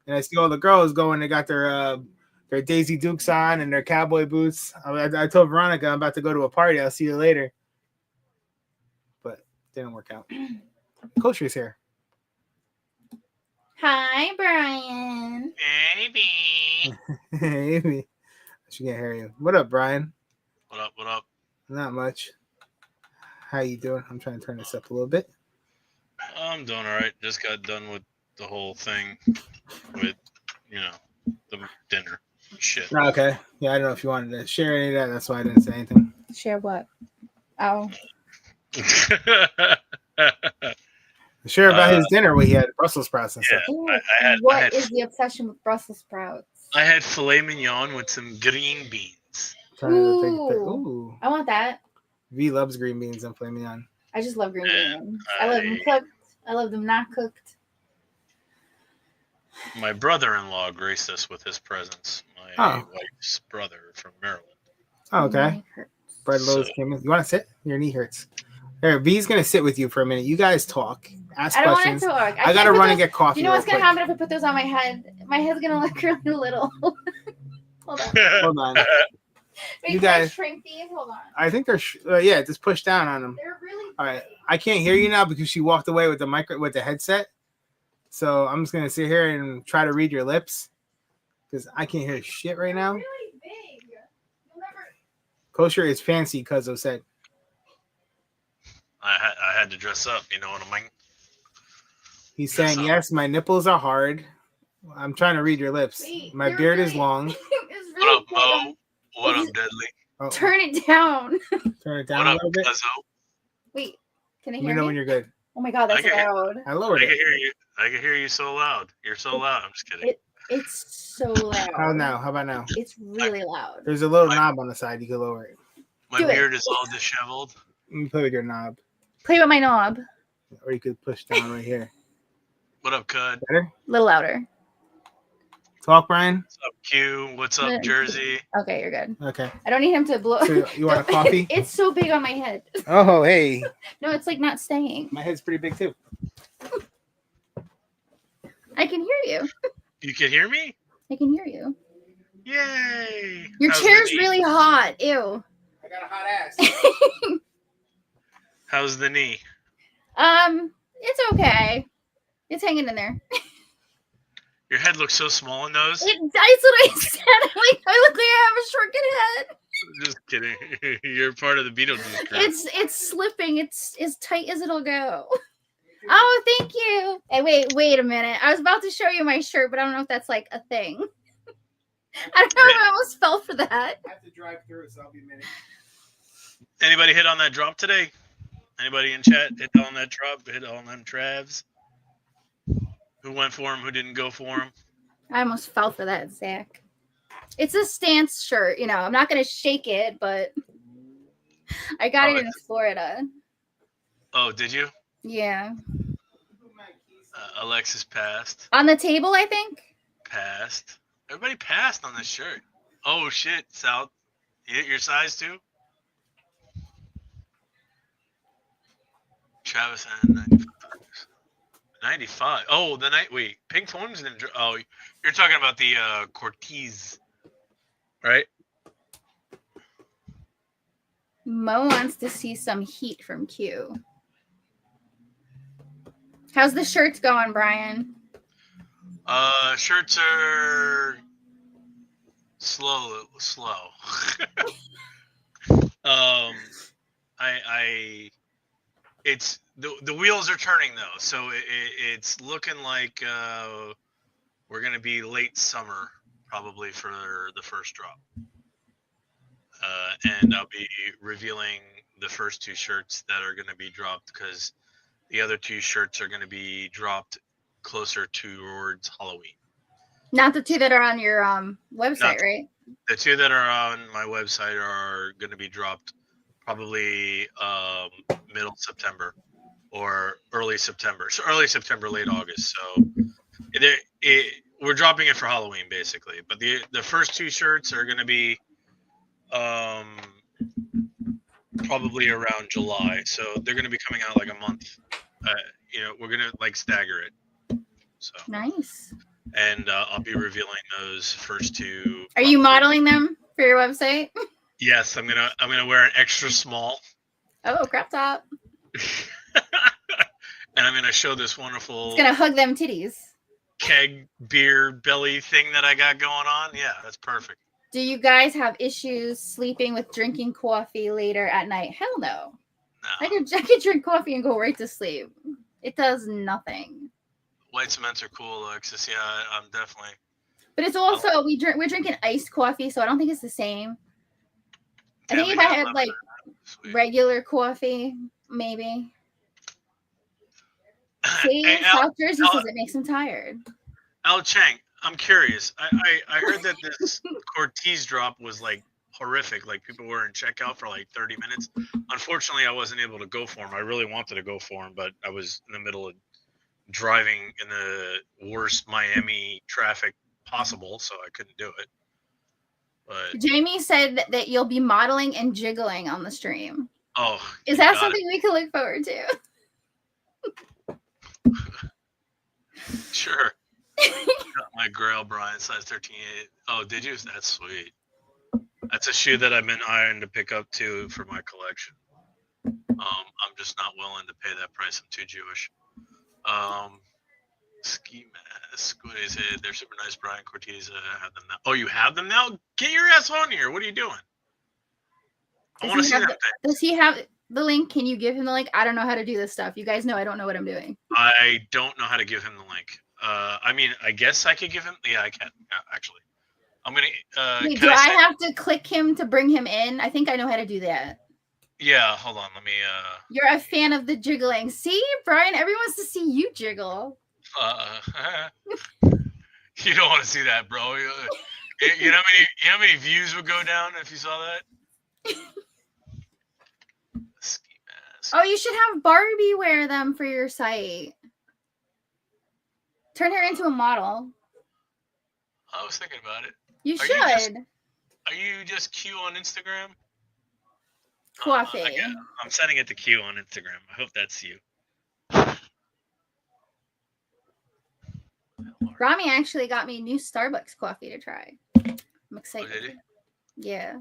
[SPEAKER 2] and I see all the girls going. They got their Daisy Dukes on and their cowboy boots. I told Veronica I'm about to go to a party. I'll see you later, but didn't work out. Kosher's here.
[SPEAKER 5] Hi, Brian.
[SPEAKER 2] Hey, she can't hear you. What up, Brian?
[SPEAKER 3] What up? What up?
[SPEAKER 2] Not much. How you doing? I'm trying to turn this up a little bit.
[SPEAKER 3] I'm doing all right. Just got done with the whole thing with, the dinner shit.
[SPEAKER 2] Okay. Yeah, I don't know if you wanted to share any of that. That's why I didn't say anything.
[SPEAKER 5] Share what? Oh.
[SPEAKER 2] Share about his dinner where he had Brussels sprouts and
[SPEAKER 3] Yeah,
[SPEAKER 2] stuff.
[SPEAKER 5] What is the obsession with Brussels sprouts?
[SPEAKER 3] I had filet mignon with some green beans.
[SPEAKER 2] Ooh.
[SPEAKER 5] I want that.
[SPEAKER 2] V loves green beans and filet mignon.
[SPEAKER 5] I just love green beans. I love them cooked. I love them not cooked.
[SPEAKER 3] My brother-in-law graced us with his presence. My wife's brother from Maryland.
[SPEAKER 2] Oh, okay. Bread loaves came in. You want to sit? Your knee hurts. There, V's gonna sit with you for a minute. You guys talk. Ask questions.
[SPEAKER 5] I don't want to talk.
[SPEAKER 2] I gotta run and get coffee.
[SPEAKER 5] You know what's gonna happen if I put those on my head? My head's gonna look really little. Hold on.
[SPEAKER 2] Hold on.
[SPEAKER 5] Wait,
[SPEAKER 2] You
[SPEAKER 5] can I
[SPEAKER 2] guys
[SPEAKER 5] shrink these? Hold on.
[SPEAKER 2] I think they're just push down on them.
[SPEAKER 5] They're really
[SPEAKER 2] all right. I can't hear you now because she walked away with the headset. So I'm just gonna sit here and try to read your lips because I can't hear shit right now.
[SPEAKER 5] Really big. You'll never...
[SPEAKER 2] Kosher is fancy, Cuzzo said.
[SPEAKER 3] I had to dress up, you know what I mean?
[SPEAKER 2] He's saying, yes, my nipples are hard. I'm trying to read your lips.
[SPEAKER 5] Wait,
[SPEAKER 2] my beard is long.
[SPEAKER 5] It's
[SPEAKER 3] What up,
[SPEAKER 5] really
[SPEAKER 3] Mo? What up, Deadly?
[SPEAKER 2] Oh,
[SPEAKER 5] Turn it down.
[SPEAKER 2] turn it down
[SPEAKER 3] What
[SPEAKER 2] a
[SPEAKER 3] up,
[SPEAKER 2] little bit.
[SPEAKER 3] Cuzzo?
[SPEAKER 5] Wait, can I
[SPEAKER 2] Let
[SPEAKER 5] hear
[SPEAKER 2] me know
[SPEAKER 5] me?
[SPEAKER 2] when you're good.
[SPEAKER 5] Oh my god, that's
[SPEAKER 3] I can-
[SPEAKER 5] loud.
[SPEAKER 2] I
[SPEAKER 3] I
[SPEAKER 2] lowered
[SPEAKER 3] can
[SPEAKER 2] it.
[SPEAKER 3] hear you. I can hear you so loud. You're so loud. I'm just kidding.
[SPEAKER 5] It's so loud.
[SPEAKER 2] How now? How about now?
[SPEAKER 5] It's really loud.
[SPEAKER 2] There's a little knob on the side. You can lower it.
[SPEAKER 3] My
[SPEAKER 5] do it.
[SPEAKER 3] beard is all disheveled.
[SPEAKER 2] You can play with your knob,
[SPEAKER 5] Play with my knob.
[SPEAKER 2] or you could push down right here.
[SPEAKER 3] What up, Cud?
[SPEAKER 2] Better?
[SPEAKER 5] A little louder.
[SPEAKER 2] Talk, Brian.
[SPEAKER 3] What's up, Q? What's up, Jersey?
[SPEAKER 5] Okay, you're good.
[SPEAKER 2] Okay.
[SPEAKER 5] I don't need him to blow.
[SPEAKER 2] So you want a coffee?
[SPEAKER 5] It's so big on my head.
[SPEAKER 2] Oh, hey.
[SPEAKER 5] No, it's like not staying.
[SPEAKER 2] My head's pretty big too.
[SPEAKER 5] I can hear you.
[SPEAKER 3] You can hear me?
[SPEAKER 5] I can hear you.
[SPEAKER 3] Yay!
[SPEAKER 5] Your
[SPEAKER 3] How's the
[SPEAKER 5] chair's
[SPEAKER 3] knee?
[SPEAKER 5] really hot. Ew.
[SPEAKER 2] I got a hot ass.
[SPEAKER 3] How's the knee?
[SPEAKER 5] It's okay. It's hanging in there.
[SPEAKER 3] Your head looks so small in those.
[SPEAKER 5] That's what I said. I look like I have a shrunken head.
[SPEAKER 3] Just kidding. You're part of the Beetlejuice crew.
[SPEAKER 5] It's slipping. It's as tight as it'll go. Oh, thank you. Hey, wait a minute. I was about to show you my shirt, but I don't know if that's like a thing. I don't know if I almost fell for that.
[SPEAKER 2] I have to drive through, so I'll be a minute.
[SPEAKER 3] Anybody hit on that drop today? Anybody in chat hit on that drop? Hit on them Travs? Who went for him? Who didn't go for him?
[SPEAKER 5] I almost fell for that, Zach. It's a stance shirt. You know, I'm not going to shake it, but I got it in Florida.
[SPEAKER 3] Oh, did you?
[SPEAKER 5] Yeah.
[SPEAKER 3] Alexis passed.
[SPEAKER 5] On the table, I think.
[SPEAKER 3] Passed. Everybody passed on this shirt. Oh, shit, Sal. You hit your size, too? Travis and 95. 95. Oh, the night. Wait, Pink Thorns didn't. Oh, you're talking about the Cortez, right?
[SPEAKER 5] Mo wants to see some heat from Q. How's the shirts going, Brian?
[SPEAKER 3] Shirts are slow. It's the wheels are turning though, so it's looking like we're gonna be late summer probably for the first drop. And I'll be revealing the first two shirts that are gonna be dropped because the other two shirts are gonna be dropped closer towards Halloween.
[SPEAKER 5] Not the two that are on your website, right?
[SPEAKER 3] The two that are on my website are going to be dropped probably middle September or early September. So early September, late August. So we're dropping it for Halloween basically. But the first two shirts are going to be probably around July. So they're going to be coming out like a month. We're going to like stagger it. So
[SPEAKER 5] nice.
[SPEAKER 3] And I'll be revealing those first two.
[SPEAKER 5] Are you modeling them for your website?
[SPEAKER 3] Yes, I'm gonna wear an extra small.
[SPEAKER 5] Oh, crop top.
[SPEAKER 3] And I'm gonna show this wonderful.
[SPEAKER 5] It's gonna hug them titties.
[SPEAKER 3] Keg beer belly thing that I got going on. Yeah, that's perfect.
[SPEAKER 5] Do you guys have issues sleeping with drinking coffee later at night? Hell no. I could drink coffee and go right to sleep. It does nothing.
[SPEAKER 3] White cements are cool, Alexis. Yeah, I'm definitely.
[SPEAKER 5] But it's also we're drinking iced coffee, so I don't think it's the same. I think if I had like regular coffee, maybe. See, South Jersey says it makes him tired.
[SPEAKER 3] Al Chang, I'm curious. I heard that this Cortez drop was like horrific. Like people were in checkout for like 30 minutes. Unfortunately, I wasn't able to go for him. I really wanted to go for him, but I was in the middle of driving in the worst Miami traffic possible, so I couldn't do it. But
[SPEAKER 5] Jamie said that you'll be modeling and jiggling on the stream.
[SPEAKER 3] Oh,
[SPEAKER 5] is that something we can look forward to?
[SPEAKER 3] Sure. Got my Grail Brian size 13.8. Oh, did you? That's sweet. That's a shoe that I've been eyeing to pick up too for my collection. I'm just not willing to pay that price. I'm too Jewish. Ski mask. What is it? They're super nice. Brian Cortez. I have them now. Oh, you have them now? Get your ass on here. What are you doing? I want to see that.
[SPEAKER 5] Does he have the link? Can you give him the link? I don't know how to do this stuff. You guys know I don't know what I'm doing.
[SPEAKER 3] I don't know how to give him the link. I mean, I guess I could give him. Yeah, I can. Actually, I'm gonna.
[SPEAKER 5] Wait, do I have to click him to bring him in? I think I know how to do that.
[SPEAKER 3] Yeah, hold on. Let me.
[SPEAKER 5] You're a fan of the jiggling. See, Brian, everyone wants to see you jiggle.
[SPEAKER 3] You don't want to see that, bro. You know how many views would go down if you saw that? Ski mask.
[SPEAKER 5] Oh, you should have Barbie wear them for your site. Turn her into a model.
[SPEAKER 3] I was thinking about it.
[SPEAKER 5] You should.
[SPEAKER 3] Are you just Q on Instagram?
[SPEAKER 5] Coffee.
[SPEAKER 3] I'm sending it to Q on Instagram. I hope that's you.
[SPEAKER 5] Rami actually got me new Starbucks coffee to try. I'm excited.
[SPEAKER 3] Oh, did he?
[SPEAKER 5] Yeah.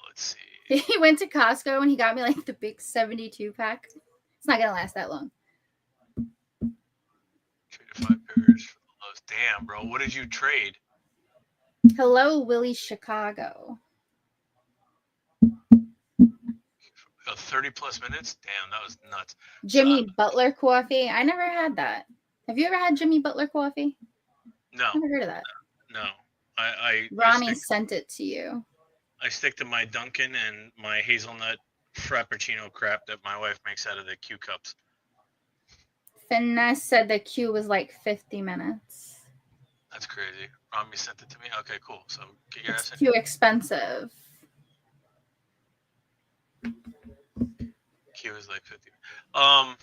[SPEAKER 3] Let's see.
[SPEAKER 5] He went to Costco and he got me like the big 72 pack. It's not gonna last that long.
[SPEAKER 3] 3 to 5 pairs for the lows. Damn, bro. What did you trade?
[SPEAKER 5] Hello, Willie Chicago.
[SPEAKER 3] 30 plus minutes. Damn, that was nuts.
[SPEAKER 5] Jimmy Butler coffee. I never had that. Have you ever had Jimmy Butler coffee?
[SPEAKER 3] No,
[SPEAKER 5] Never heard of that.
[SPEAKER 3] no. I
[SPEAKER 5] Ronnie
[SPEAKER 3] stick,
[SPEAKER 5] sent it to you.
[SPEAKER 3] I stick to my Dunkin' and my hazelnut frappuccino crap that my wife makes out of the Q cups.
[SPEAKER 5] Finesse said the queue was like 50 minutes.
[SPEAKER 3] That's crazy. Rami sent it to me. Okay, cool. So get your
[SPEAKER 5] It's
[SPEAKER 3] ass
[SPEAKER 5] too expensive.
[SPEAKER 3] Q is like 50. What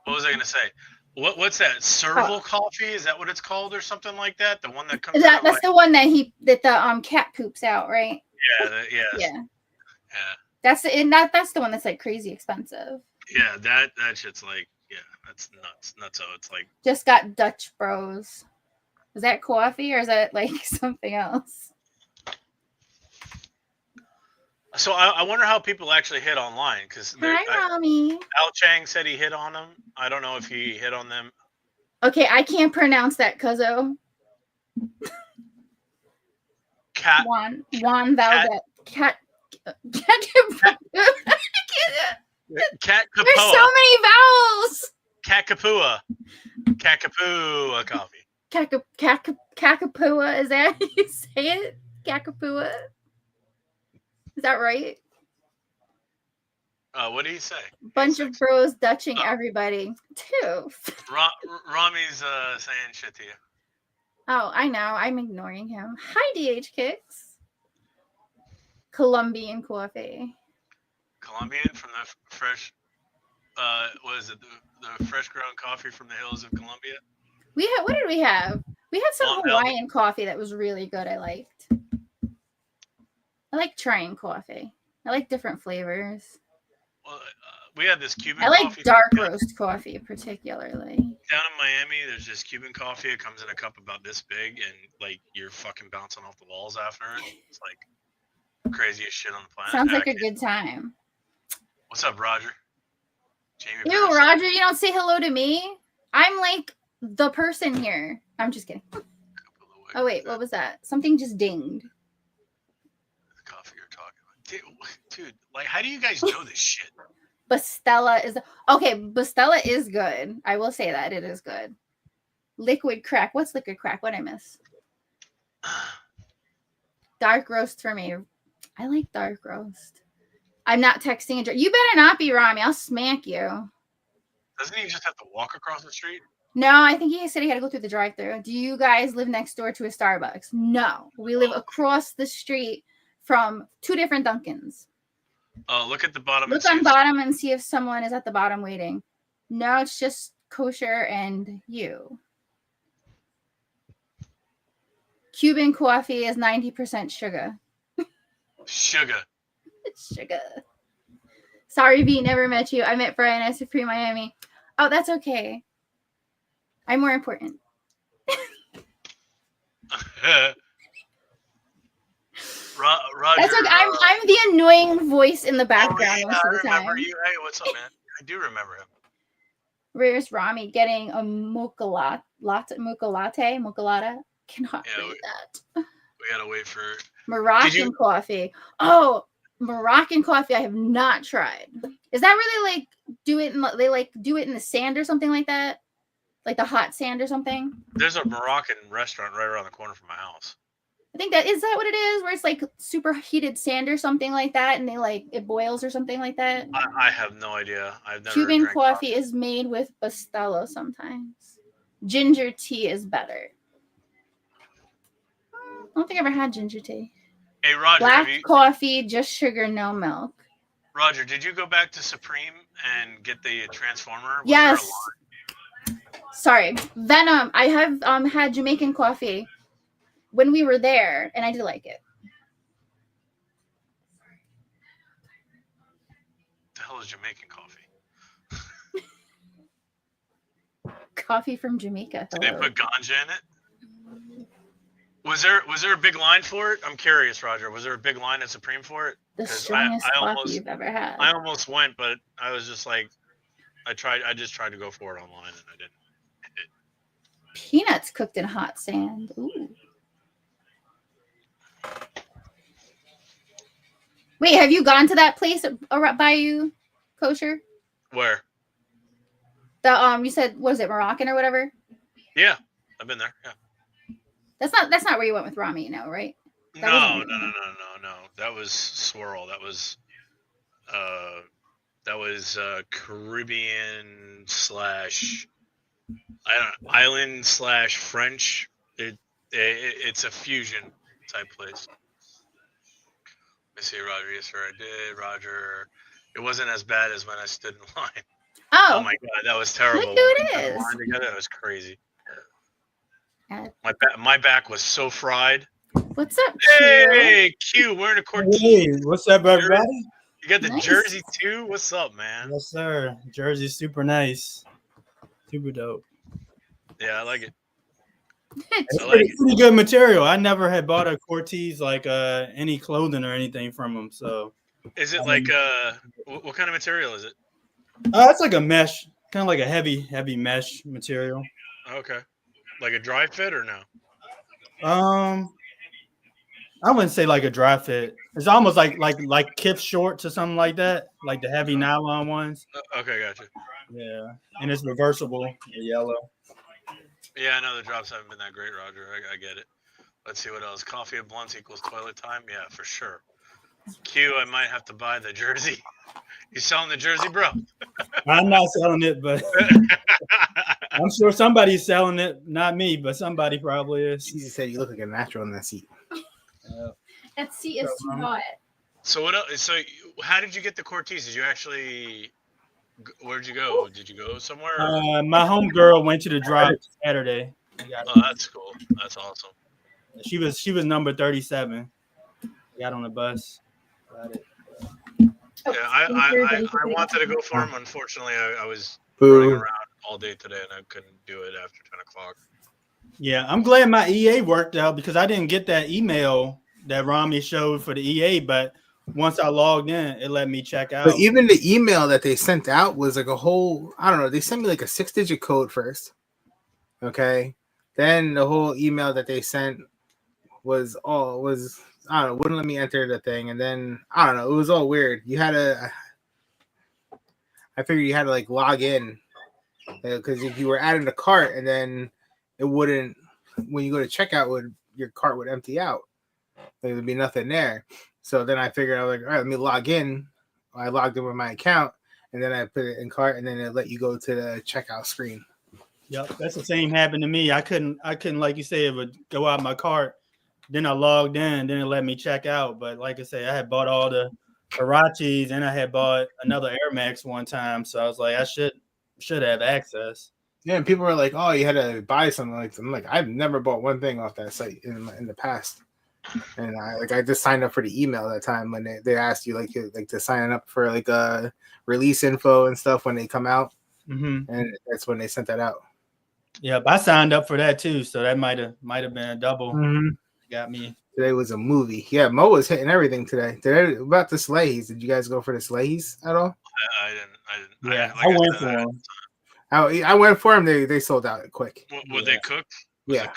[SPEAKER 3] was I gonna say? What's that? Serval coffee? Is that what it's called or something like that? The one that comes out
[SPEAKER 5] That's the one that the cat poops out, right?
[SPEAKER 3] Yeah,
[SPEAKER 5] Yeah.
[SPEAKER 3] Yeah.
[SPEAKER 5] That's the one that's like crazy expensive.
[SPEAKER 3] Yeah, that shit's like, yeah, that's nuts. So it's like
[SPEAKER 5] Just got Dutch Bros. Is that coffee or is that like something else?
[SPEAKER 3] so I wonder how people actually hit online because
[SPEAKER 5] Hi, Rami.
[SPEAKER 3] Al Chang said he hit on them. I don't know if he hit on them.
[SPEAKER 5] Okay, I can't pronounce that, cuzzo.
[SPEAKER 3] Cat
[SPEAKER 5] Juan Valga. Cat.
[SPEAKER 3] Cat
[SPEAKER 5] There's
[SPEAKER 3] Kapoa.
[SPEAKER 5] so many vowels.
[SPEAKER 3] Cat Kapua coffee.
[SPEAKER 5] Kakapua, is that how you say it? Kakapua? Is that right?
[SPEAKER 3] What did he say?
[SPEAKER 5] Bunch of bros Dutching everybody. Too.
[SPEAKER 3] Rami's saying shit to you.
[SPEAKER 5] Oh, I know. I'm ignoring him. Hi, DH Kicks. Colombian coffee.
[SPEAKER 3] Colombian from the fresh, what is it? The fresh ground coffee from the hills of Colombia.
[SPEAKER 5] What did we have? We had some
[SPEAKER 3] Mont
[SPEAKER 5] Hawaiian coffee that was really good. I liked. I like trying coffee. I like different flavors.
[SPEAKER 3] Well, we had this Cuban.
[SPEAKER 5] I like
[SPEAKER 3] coffee
[SPEAKER 5] dark roast coffee particularly.
[SPEAKER 3] Down in Miami, there's this Cuban coffee. It comes in a cup about this big, and like you're fucking bouncing off the walls after it. It's like craziest shit on the planet.
[SPEAKER 5] Sounds like a good time.
[SPEAKER 3] What's up, Roger? Jamie.
[SPEAKER 5] Ew, Roger, you don't say hello to me. I'm like the person here. I'm just kidding. Oh wait, what was that? Something just dinged.
[SPEAKER 3] The coffee you're talking about, dude. Like, how do you guys know this shit?
[SPEAKER 5] Bustela is okay. Bustela is good. I will say that it is good. Liquid crack. What's liquid crack? What I miss? Dark roast for me. I like dark roast. I'm not texting. You better not be, Rami. I'll smack you.
[SPEAKER 3] Doesn't he just have to walk across the street?
[SPEAKER 5] No, I think he said he had to go through the drive-thru. Do you guys live next door to a Starbucks? No, we live across the street from two different Dunkins.
[SPEAKER 3] Oh, look at the bottom.
[SPEAKER 5] Look on bottom and see if someone is at the bottom waiting. No, it's just kosher and you. Cuban coffee is 90% sugar.
[SPEAKER 3] Sugar.
[SPEAKER 5] Sugar. Sorry, V, never met you. I met Brian at Supreme Miami. Oh, that's okay. I'm more important.
[SPEAKER 3] Roger,
[SPEAKER 5] that's okay. I'm the annoying voice in the background most of the time.
[SPEAKER 3] I remember you. Hey, what's up, man? I do remember him.
[SPEAKER 5] Where's Rami getting a mocha latte? Cannot read that.
[SPEAKER 3] We gotta wait for
[SPEAKER 5] Moroccan coffee. Oh, Moroccan coffee I have not tried. Is that really like do it in the sand or something like that? Like the hot sand or something?
[SPEAKER 3] There's a Moroccan restaurant right around the corner from my house.
[SPEAKER 5] I think that is what it is, where it's like super heated sand or something like that, and they like it boils or something like that.
[SPEAKER 3] I have no idea. I've never.
[SPEAKER 5] Cuban coffee is made with Bustelo sometimes. Ginger tea is better. I don't think I ever had ginger tea.
[SPEAKER 3] Hey, Roger.
[SPEAKER 5] Black coffee, just sugar, no milk.
[SPEAKER 3] Roger, did you go back to Supreme and get the Transformer?
[SPEAKER 5] Yes. Sorry, Venom. I have had Jamaican coffee when we were there, and I did like it.
[SPEAKER 3] The hell is Jamaican coffee?
[SPEAKER 5] Coffee from Jamaica.
[SPEAKER 3] Did they put ganja in it? Was there a big line for it? I'm curious, Roger. Was there a big line at Supreme for it?
[SPEAKER 5] The strongest coffee you've ever had.
[SPEAKER 3] I almost went, but I was just like, I just tried to go for it online, and I didn't.
[SPEAKER 5] Peanuts cooked in hot sand. Ooh. Wait, have you gone to that place by you, Kosher?
[SPEAKER 3] Where?
[SPEAKER 5] The you said was it Moroccan or whatever?
[SPEAKER 3] Yeah, I've been there. Yeah.
[SPEAKER 5] That's not where you went with Rami, right? That
[SPEAKER 3] No,
[SPEAKER 5] wasn't
[SPEAKER 3] no, no,
[SPEAKER 5] Rami.
[SPEAKER 3] no, no, no. That was Swirl. That was Caribbean slash I don't know, island slash French. It's a fusion type place. Let me see, Roger. Yes, sir, I did. Roger. It wasn't as bad as when I stood in line. Oh
[SPEAKER 5] Oh,
[SPEAKER 3] my god, that was terrible.
[SPEAKER 5] look
[SPEAKER 3] When
[SPEAKER 5] who
[SPEAKER 3] we
[SPEAKER 5] it
[SPEAKER 3] stood in
[SPEAKER 5] is.
[SPEAKER 3] line together, that was crazy.
[SPEAKER 5] Uh,
[SPEAKER 3] My back was so fried.
[SPEAKER 5] What's up, Q?
[SPEAKER 3] Hey, Q, wearing a Cortez.
[SPEAKER 6] Hey, what's up, everybody?
[SPEAKER 3] You got the
[SPEAKER 5] Nice.
[SPEAKER 3] jersey too? What's up, man?
[SPEAKER 6] Yes, sir. Jersey's super nice. Super dope.
[SPEAKER 3] Yeah, I like it.
[SPEAKER 6] It's
[SPEAKER 3] I like it.
[SPEAKER 6] pretty good material. I never had bought a Cortez like any clothing or anything from them. So
[SPEAKER 3] Is it like what kind of material is it?
[SPEAKER 6] it's like a mesh, kind of like a heavy mesh material.
[SPEAKER 3] Okay. Like a dry fit or no?
[SPEAKER 6] I wouldn't say like a dry fit. It's almost like Kith shorts or something like that, like the heavy nylon ones.
[SPEAKER 3] Okay, gotcha.
[SPEAKER 6] Yeah, and it's reversible, yellow.
[SPEAKER 3] Yeah, I know the drops haven't been that great, Roger. I get it. Let's see what else. Coffee and blunts equals toilet time? Yeah, for sure. Q, I might have to buy the jersey. You selling the jersey, bro?
[SPEAKER 6] I'm not selling it, but I'm sure somebody's selling it. Not me, but somebody probably is.
[SPEAKER 2] She said you look like a natural in that seat.
[SPEAKER 5] That seat is too hot.
[SPEAKER 3] So what else? So how did you get the Cortez? Did you actually? Where'd you go? Did you go somewhere?
[SPEAKER 6] My homegirl went to the drop Saturday.
[SPEAKER 3] Oh, that's cool. That's awesome.
[SPEAKER 6] She was number 37. Got on the bus. Got it.
[SPEAKER 3] Yeah, I wanted to go for him. Unfortunately, I was running around all day today, and I couldn't do it after 10 o'clock.
[SPEAKER 6] Yeah, I'm glad my EA worked out because I didn't get that email that Rami showed for the EA, but once I logged in, it let me check out.
[SPEAKER 2] But even the email that they sent out was like a whole, I don't know, they sent me like a 6-digit code first. Okay. Then the whole email that they sent was I don't know, wouldn't let me enter the thing. And then, I don't know, it was all weird. I figured you had to like log in because if you were adding a cart and then it wouldn't, when you go to checkout, your cart would empty out. There would be nothing there. So then I figured, I was like, all right, let me log in. I logged in with my account and then I put it in cart and then it let you go to the checkout screen.
[SPEAKER 6] Yep, that's the same happened to me. I couldn't, like you say, it would go out my cart. Then I logged in, then it let me check out. But like I say, I had bought all the Hirachis and I had bought another Air Max one time. So I was like, I should have access.
[SPEAKER 2] Yeah, and people were like, "Oh, you had to buy something." I'm like, I've never bought one thing off that site in the past. And I just signed up for the email that time when they asked you like to sign up for like release info and stuff when they come out, and that's when they sent that out.
[SPEAKER 6] Yep, I signed up for that too, so that might have been a double. Got me.
[SPEAKER 2] Today was a movie. Yeah, Mo was hitting everything today. About the Slays, did you guys go for the Slays at all?
[SPEAKER 3] I didn't.
[SPEAKER 6] Yeah, I went for them.
[SPEAKER 2] I went for them. They sold out quick.
[SPEAKER 3] Were they cooked?
[SPEAKER 2] Yeah.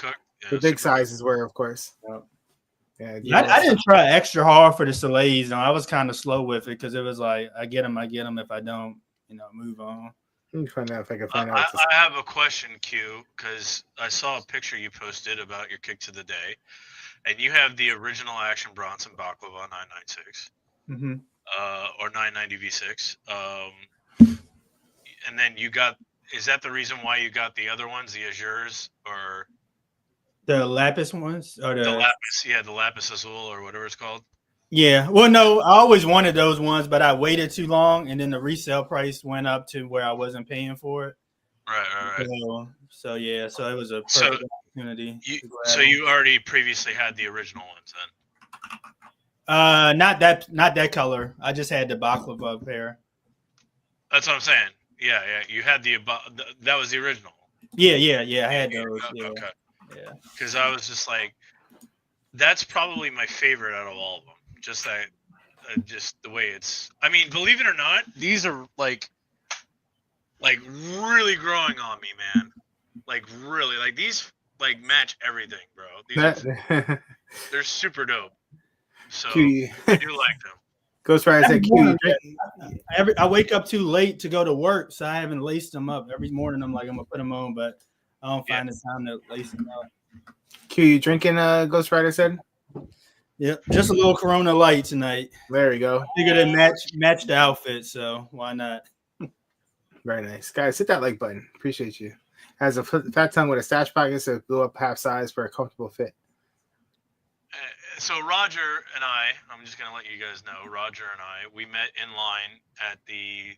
[SPEAKER 2] The big sizes were, of course. Yeah,
[SPEAKER 6] I didn't try extra hard for the Soleils. No, I was kind of slow with it because it was like I get them. If I don't, move on.
[SPEAKER 2] Let me find out if I can find out.
[SPEAKER 3] I have a question, Q, because I saw a picture you posted about your kick to the day, and you have the original Action Bronson Baklava 996, or 990 V6, and then you got. Is that the reason why you got the other ones, the Azures, or
[SPEAKER 6] the Lapis ones, or
[SPEAKER 3] the Lapis? Yeah, the Lapis Azul, or whatever it's called.
[SPEAKER 6] Yeah, well, no, I always wanted those ones, but I waited too long, and then the resale price went up to where I wasn't paying for it.
[SPEAKER 3] Right.
[SPEAKER 6] So yeah, so it was a perfect opportunity.
[SPEAKER 3] So you already previously had the original ones then?
[SPEAKER 6] Not that color. I just had the baklava pair.
[SPEAKER 3] That's what I'm saying. Yeah. You had that was the original.
[SPEAKER 6] Yeah. I had those. Yeah.
[SPEAKER 3] Okay.
[SPEAKER 6] Yeah.
[SPEAKER 3] Because I was just like, that's probably my favorite out of all of them. Just that, just the way it's. I mean, believe it or not, these are like really growing on me, man. Like really, like these like match everything, bro. They're super dope. So I do like them.
[SPEAKER 2] Ghost Rider said, Q, you drink.
[SPEAKER 6] I wake up too late to go to work, so I haven't laced them up. Every morning I'm like, I'm gonna put them on, but I don't find the time to lace them up.
[SPEAKER 2] Q, you drinking? Ghost Rider said.
[SPEAKER 6] Yeah, just a little Corona Light tonight.
[SPEAKER 2] There we go.
[SPEAKER 6] Figured it match the outfit, so why not?
[SPEAKER 2] Very nice, guys. Hit that like button. Appreciate you. Has a fat tongue with a stash pocket, so go up half size for a comfortable fit.
[SPEAKER 3] So Roger and I'm just gonna let you guys know. Roger and I, we met in line at the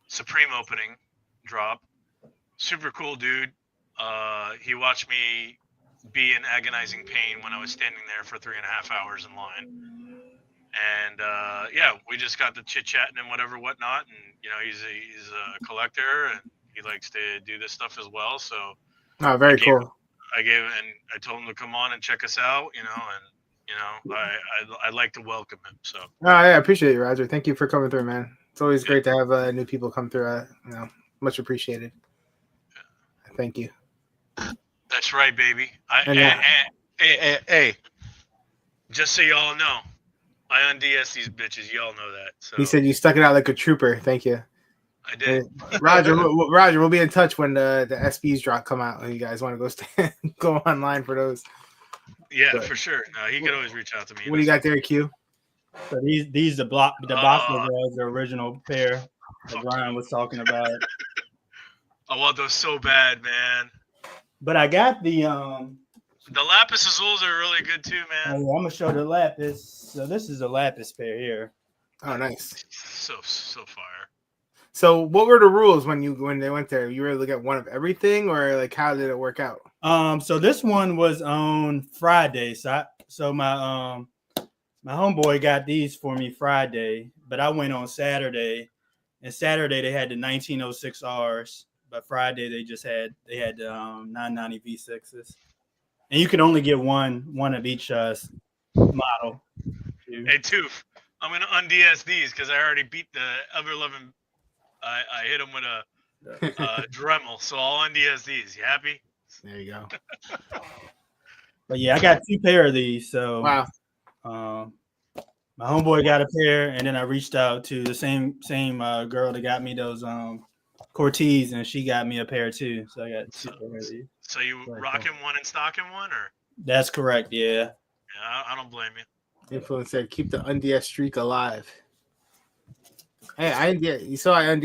[SPEAKER 3] Supreme opening drop. Super cool dude. He watched me be in agonizing pain when I was standing there for 3.5 hours in line. And we just got to chit chatting and whatnot. And he's a collector and he likes to do this stuff as well. So
[SPEAKER 2] very cool.
[SPEAKER 3] I told him to come on and check us out. I'd like to welcome him. So
[SPEAKER 2] I appreciate you, Roger. Thank you for coming through, man. It's always great to have new people come through. Much appreciated. Thank you.
[SPEAKER 3] That's right, baby. Hey, just so y'all know, I unds these bitches. Y'all know that. So
[SPEAKER 2] he said you stuck it out like a trooper. Thank you.
[SPEAKER 3] I did.
[SPEAKER 2] Roger, we'll be in touch when the SBs drop come out. And you guys want to go online for those?
[SPEAKER 3] Yeah, for sure. No, he could always reach out to me.
[SPEAKER 2] What do you got there, Q?
[SPEAKER 6] So these the box was the original pair that Brian was talking about.
[SPEAKER 3] I want those so bad, man.
[SPEAKER 6] But I got the
[SPEAKER 3] Lapis Azules are really good too, man.
[SPEAKER 6] I'm gonna show the Lapis. So this is a Lapis pair here.
[SPEAKER 2] Oh, nice.
[SPEAKER 3] So fire.
[SPEAKER 2] So what were the rules when they went there? You were able to get one of everything, or like how did it work out?
[SPEAKER 6] So this one was on Friday. So my homeboy got these for me Friday, but I went on Saturday, and Saturday they had the 1906 Rs, but Friday they had the 990 V6s, and you can only get one of each model.
[SPEAKER 3] Hey Toof, I'm gonna unds these because I already beat the Ever 11. I hit him with a Dremel, so I'll unds these. You happy?
[SPEAKER 2] There you go.
[SPEAKER 6] But yeah, I got 2 pair of these. So
[SPEAKER 2] wow.
[SPEAKER 6] My homeboy got a pair, and then I reached out to the same girl that got me those Cortez, and she got me a pair too. So I got 2 pair of these.
[SPEAKER 3] So you rocking one and stocking one, or?
[SPEAKER 6] That's correct. Yeah.
[SPEAKER 3] Yeah, I don't blame you.
[SPEAKER 2] Influence said, "Keep the unds streak alive." Hey, you saw I unds.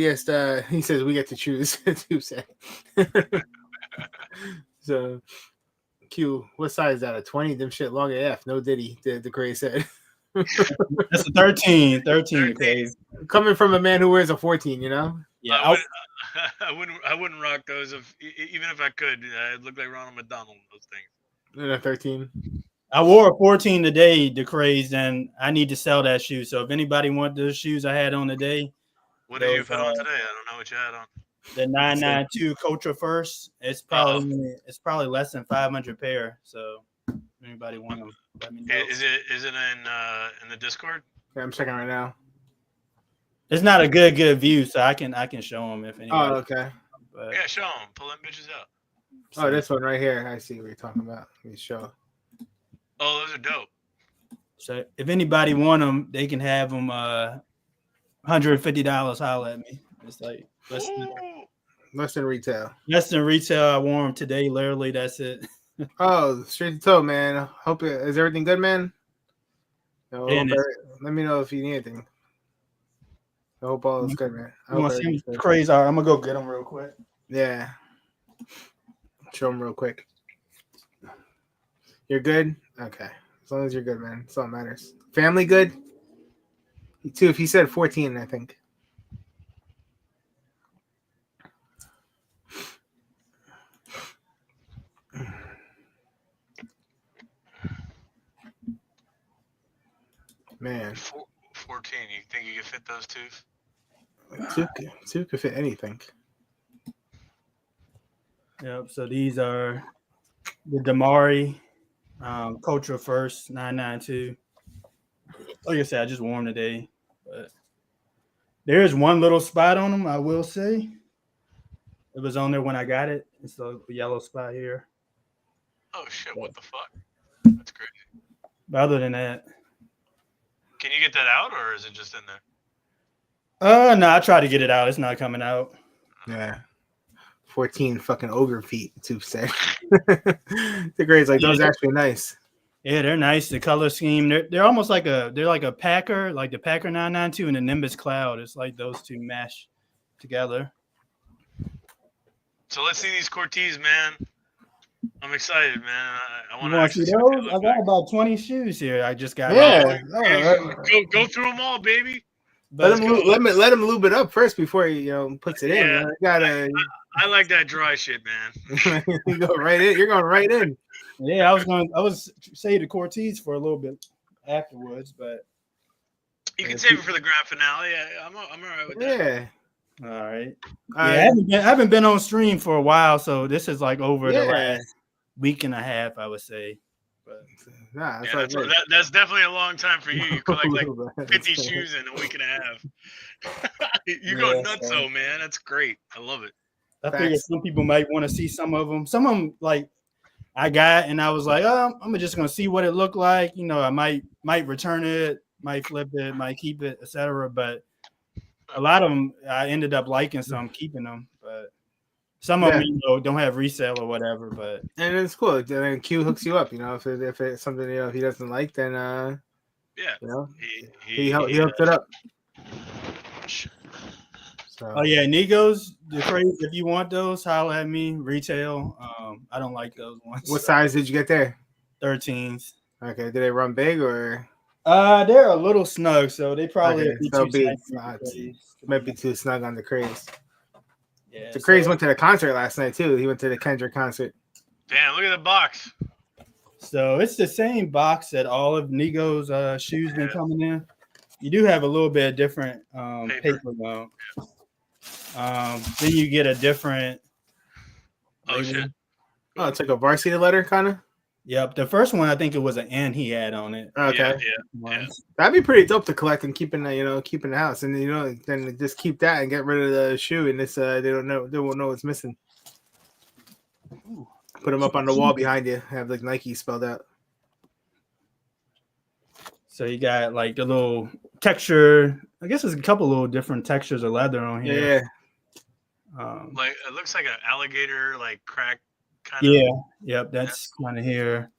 [SPEAKER 2] He says we get to choose. Tuesday. So, Q, what size is that? A 20? Them shit long AF. No Diddy. The Gray said.
[SPEAKER 6] That's a 13. 13.
[SPEAKER 2] Coming from a man who wears a 14, you know.
[SPEAKER 3] Yeah, I wouldn't rock those even if I could. It looked like Ronald McDonald. Those things.
[SPEAKER 2] And a 13.
[SPEAKER 6] I wore a 14 today, the craze, and I need to sell that shoe. So if anybody wants those shoes I had on today,
[SPEAKER 3] what did you put on today? I don't know what you had on.
[SPEAKER 6] The 992 Culture First. It's probably less than 500 pair. So if anybody want them, let me know.
[SPEAKER 3] Is it in the Discord?
[SPEAKER 2] Yeah, I'm checking right now.
[SPEAKER 6] It's not a good view, so I can show them if anybody.
[SPEAKER 2] Oh, okay.
[SPEAKER 3] But, yeah, show them. Pull them bitches out.
[SPEAKER 2] Oh, this one right here. I see what you're talking about. Let me show.
[SPEAKER 3] Oh, those are dope.
[SPEAKER 6] So if anybody want them, they can have them. $150. Holler at me. It's like
[SPEAKER 2] less than retail.
[SPEAKER 6] Less than retail. I wore them today. Literally, that's it.
[SPEAKER 2] Oh, straight to toe, man. Hope is everything good, man? No, let me know if you need anything. I hope all is good, man.
[SPEAKER 6] You want to see me crazy? All right, I'm gonna go get them real quick.
[SPEAKER 2] Yeah. Show them real quick. You're good? Okay. As long as you're good, man. That's all that matters. Family good? Too, if he said 14, I think. Man.
[SPEAKER 3] 14. You think you can fit those two?
[SPEAKER 2] Two could fit anything.
[SPEAKER 6] Yep. So these are the Damari Culture First 992. Like I said, I just wore them today, but there is one little spot on them. I will say it was on there when I got it. It's a yellow spot here.
[SPEAKER 3] Oh shit! What the fuck? That's crazy.
[SPEAKER 6] But other than that,
[SPEAKER 3] Can you get that out, or is it just in there?
[SPEAKER 6] No, I tried to get it out. It's not coming out.
[SPEAKER 2] Yeah. 14 fucking ogre feet, Tube said. The grades like those are actually nice.
[SPEAKER 6] Yeah, they're nice. The color scheme, they're almost like a Packer, like the Packer 992 and the Nimbus Cloud. It's like those two mesh together.
[SPEAKER 3] So let's see these Cortez, man. I'm excited, man. I want
[SPEAKER 6] You
[SPEAKER 3] to
[SPEAKER 6] want to
[SPEAKER 3] actually
[SPEAKER 6] see
[SPEAKER 3] see what they
[SPEAKER 6] those?
[SPEAKER 3] look
[SPEAKER 6] I got
[SPEAKER 3] like.
[SPEAKER 6] about 20 shoes here. I just got.
[SPEAKER 2] Yeah.
[SPEAKER 3] Go through them all, baby.
[SPEAKER 2] Let him lube it up first before he puts it in.
[SPEAKER 3] Yeah.
[SPEAKER 2] You gotta
[SPEAKER 3] I like that dry shit, man.
[SPEAKER 2] you go right in. You're going right in.
[SPEAKER 6] Yeah, I was say the Cortez for a little bit afterwards, but
[SPEAKER 3] You can save it for the grand finale. I'm all right with that.
[SPEAKER 2] Yeah.
[SPEAKER 6] all right.
[SPEAKER 2] All
[SPEAKER 6] Yeah,
[SPEAKER 2] right.
[SPEAKER 6] I haven't been on stream for a while, so this is like over the
[SPEAKER 2] Yeah.
[SPEAKER 6] last week and a half, I would say. But
[SPEAKER 2] Nah,
[SPEAKER 3] Yeah, that's definitely a long time for you. You collect like 50
[SPEAKER 2] That's
[SPEAKER 3] shoes in a week and a half. You
[SPEAKER 6] Yeah,
[SPEAKER 3] go nuts,
[SPEAKER 6] so-
[SPEAKER 3] though, man. That's great. I love it.
[SPEAKER 6] I figured
[SPEAKER 2] Facts.
[SPEAKER 6] some people might want to see some of them. Some of them, like I got, and I was like, oh, I'm just gonna see what it looked like. I might return it, might flip it, might keep it, etc. But a lot of them, I ended up liking, so I'm keeping them. But some of them, don't have resale or whatever. But
[SPEAKER 2] And it's cool. Then Q hooks you up. If it's something if he doesn't like, then
[SPEAKER 3] Yeah.
[SPEAKER 2] he hooked it up. So
[SPEAKER 6] oh yeah, Negos, the craze. If you want those, holler at me. Retail. I don't like those ones.
[SPEAKER 2] what size did you get there?
[SPEAKER 6] 13s.
[SPEAKER 2] Okay, did they run big or
[SPEAKER 6] They're a little snug, so they probably
[SPEAKER 2] Okay,
[SPEAKER 6] be
[SPEAKER 2] so
[SPEAKER 6] too
[SPEAKER 2] big.
[SPEAKER 6] tight for the craze.
[SPEAKER 2] might be too snug on the craze?
[SPEAKER 6] Yeah,
[SPEAKER 2] The craze
[SPEAKER 6] so-
[SPEAKER 2] went to the concert last night too. He went to the Kendrick concert.
[SPEAKER 3] Damn, look at the box.
[SPEAKER 6] So it's the same box that all of Nigo's shoes been coming in. You do have a little bit different paper though. Then you get a different.
[SPEAKER 3] Oh,
[SPEAKER 6] label.
[SPEAKER 3] shit.
[SPEAKER 2] Oh, it's like a varsity letter kind of.
[SPEAKER 6] Yep, the first one I think it was an N he had on it.
[SPEAKER 2] Okay,
[SPEAKER 3] Yeah.
[SPEAKER 2] that'd be pretty dope to collect and keep in the house, and then just keep that and get rid of the shoe, and this they won't know what's missing. Put them up on the wall behind you. Have like Nike spelled out.
[SPEAKER 6] So you got like the little texture. I guess there's a couple little different textures of leather on
[SPEAKER 2] Yeah,
[SPEAKER 6] here.
[SPEAKER 3] Like it looks like an alligator, like crack kind of.
[SPEAKER 6] Yeah. Yep. That's kind of here.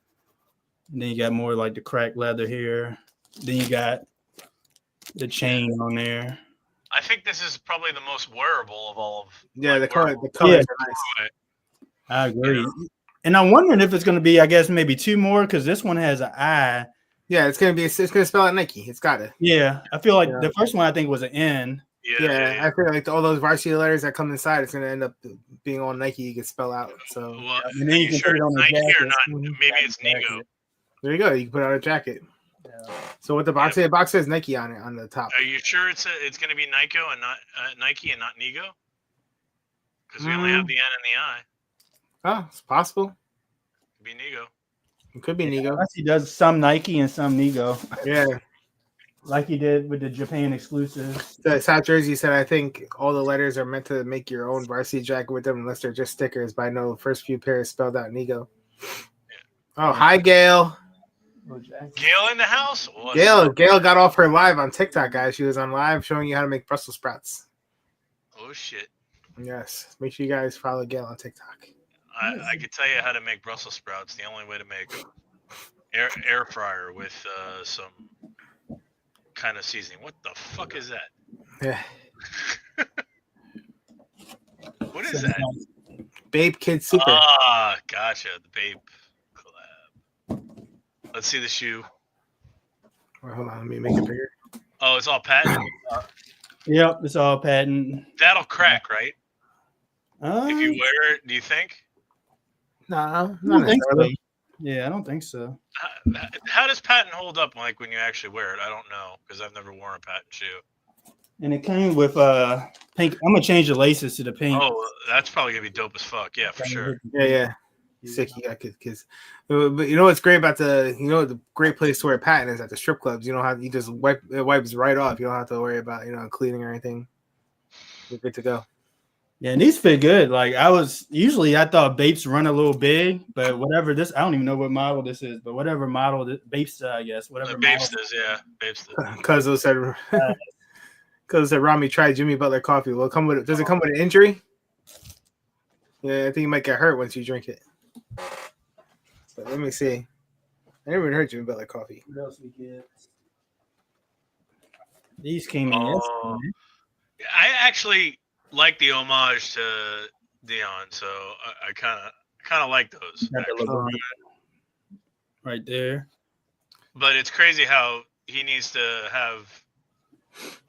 [SPEAKER 6] And then you got more like the cracked leather here. Then you got the chain on there.
[SPEAKER 3] I think this is probably the most wearable of all of.
[SPEAKER 2] yeah.
[SPEAKER 3] like,
[SPEAKER 2] The color,
[SPEAKER 3] wearable.
[SPEAKER 2] the colors
[SPEAKER 6] Yeah.
[SPEAKER 2] are nice.
[SPEAKER 6] I agree. And I'm wondering if it's going to be, I guess, maybe two more because this one has an I.
[SPEAKER 2] Yeah, it's gonna spell out Nike. It's got it.
[SPEAKER 6] Yeah. I feel like
[SPEAKER 2] Yeah.
[SPEAKER 6] the first one I think was an N.
[SPEAKER 2] Yeah, I feel like all those varsity letters that come inside, it's gonna end up being all Nike. You can spell out. So
[SPEAKER 3] Well,
[SPEAKER 6] And then
[SPEAKER 3] are
[SPEAKER 6] you
[SPEAKER 3] you
[SPEAKER 6] can
[SPEAKER 3] sure
[SPEAKER 6] put it on
[SPEAKER 3] it's
[SPEAKER 6] the
[SPEAKER 3] Nike or
[SPEAKER 6] jacket.
[SPEAKER 3] not? Maybe it's Nigo.
[SPEAKER 2] there you go. You can put it on a jacket.
[SPEAKER 6] Yeah.
[SPEAKER 2] So what the box says, the box says Nike on it on the top.
[SPEAKER 3] Are you sure it's going to be Nigo and not Nike and not Nigo? Because we only have the N and the I.
[SPEAKER 2] Oh, it's possible.
[SPEAKER 3] Could be Nigo.
[SPEAKER 2] It could be Nigo.
[SPEAKER 6] Unless he does some Nike and some Nigo,
[SPEAKER 2] Yeah.
[SPEAKER 6] like he did with the Japan exclusive.
[SPEAKER 2] The South Jersey said, I think all the letters are meant to make your own varsity jacket with them unless they're just stickers. But I know the first few pairs spelled out Nigo. Oh, hi, Gail.
[SPEAKER 3] Gail in the house? What's
[SPEAKER 2] Gail
[SPEAKER 3] up?
[SPEAKER 2] got off her live on TikTok, guys. She was on live showing you how to make Brussels sprouts.
[SPEAKER 3] Oh, shit.
[SPEAKER 2] Yes. Make sure you guys follow Gail on TikTok.
[SPEAKER 3] I could tell you how to make Brussels sprouts. The only way to make air fryer with some kind of seasoning. What the fuck is that?
[SPEAKER 2] Yeah.
[SPEAKER 3] What is that?
[SPEAKER 2] Babe Kid Super.
[SPEAKER 3] Ah, gotcha. The Babe collab. Let's see the shoe.
[SPEAKER 2] Wait, hold on, let me make it bigger.
[SPEAKER 3] Oh, it's all patent.
[SPEAKER 6] Yep, it's all patent.
[SPEAKER 3] That'll crack, right? If you
[SPEAKER 6] I
[SPEAKER 3] wear it, do you think?
[SPEAKER 2] No,
[SPEAKER 6] don't
[SPEAKER 2] not
[SPEAKER 6] think so.
[SPEAKER 2] necessarily.
[SPEAKER 6] Yeah, I don't think so.
[SPEAKER 3] How does patent hold up like when you actually wear it? I don't know because I've never worn a patent shoe.
[SPEAKER 6] And it came with pink. I'm gonna change the laces to the pink.
[SPEAKER 3] Oh, that's probably gonna be dope as fuck. Yeah, for sure.
[SPEAKER 2] Yeah. Sick, you got kids. But you know what's great about the great place to wear patent is at the strip clubs. You don't have you just it wipes right off. You don't have to worry about cleaning or anything. You're good to go.
[SPEAKER 6] Yeah, and these fit good. Like I thought Bapes run a little big, but whatever this, I don't even know what model this is, but whatever model Bapes, I guess, whatever model.
[SPEAKER 3] Bapes does, yeah. Bapes does.
[SPEAKER 2] Cuzzo said Rami tried Jimmy Butler coffee. Well, does it come with an injury? Yeah, I think you might get hurt once you drink it. So let me see. I never even heard Jimmy Butler coffee.
[SPEAKER 6] What else we get? These came in
[SPEAKER 3] Oh.
[SPEAKER 6] yesterday.
[SPEAKER 3] I actually like the homage to Dion, so I kind of like those.
[SPEAKER 6] Got the
[SPEAKER 3] actually.
[SPEAKER 6] LeBron right there.
[SPEAKER 3] But it's crazy how he needs to have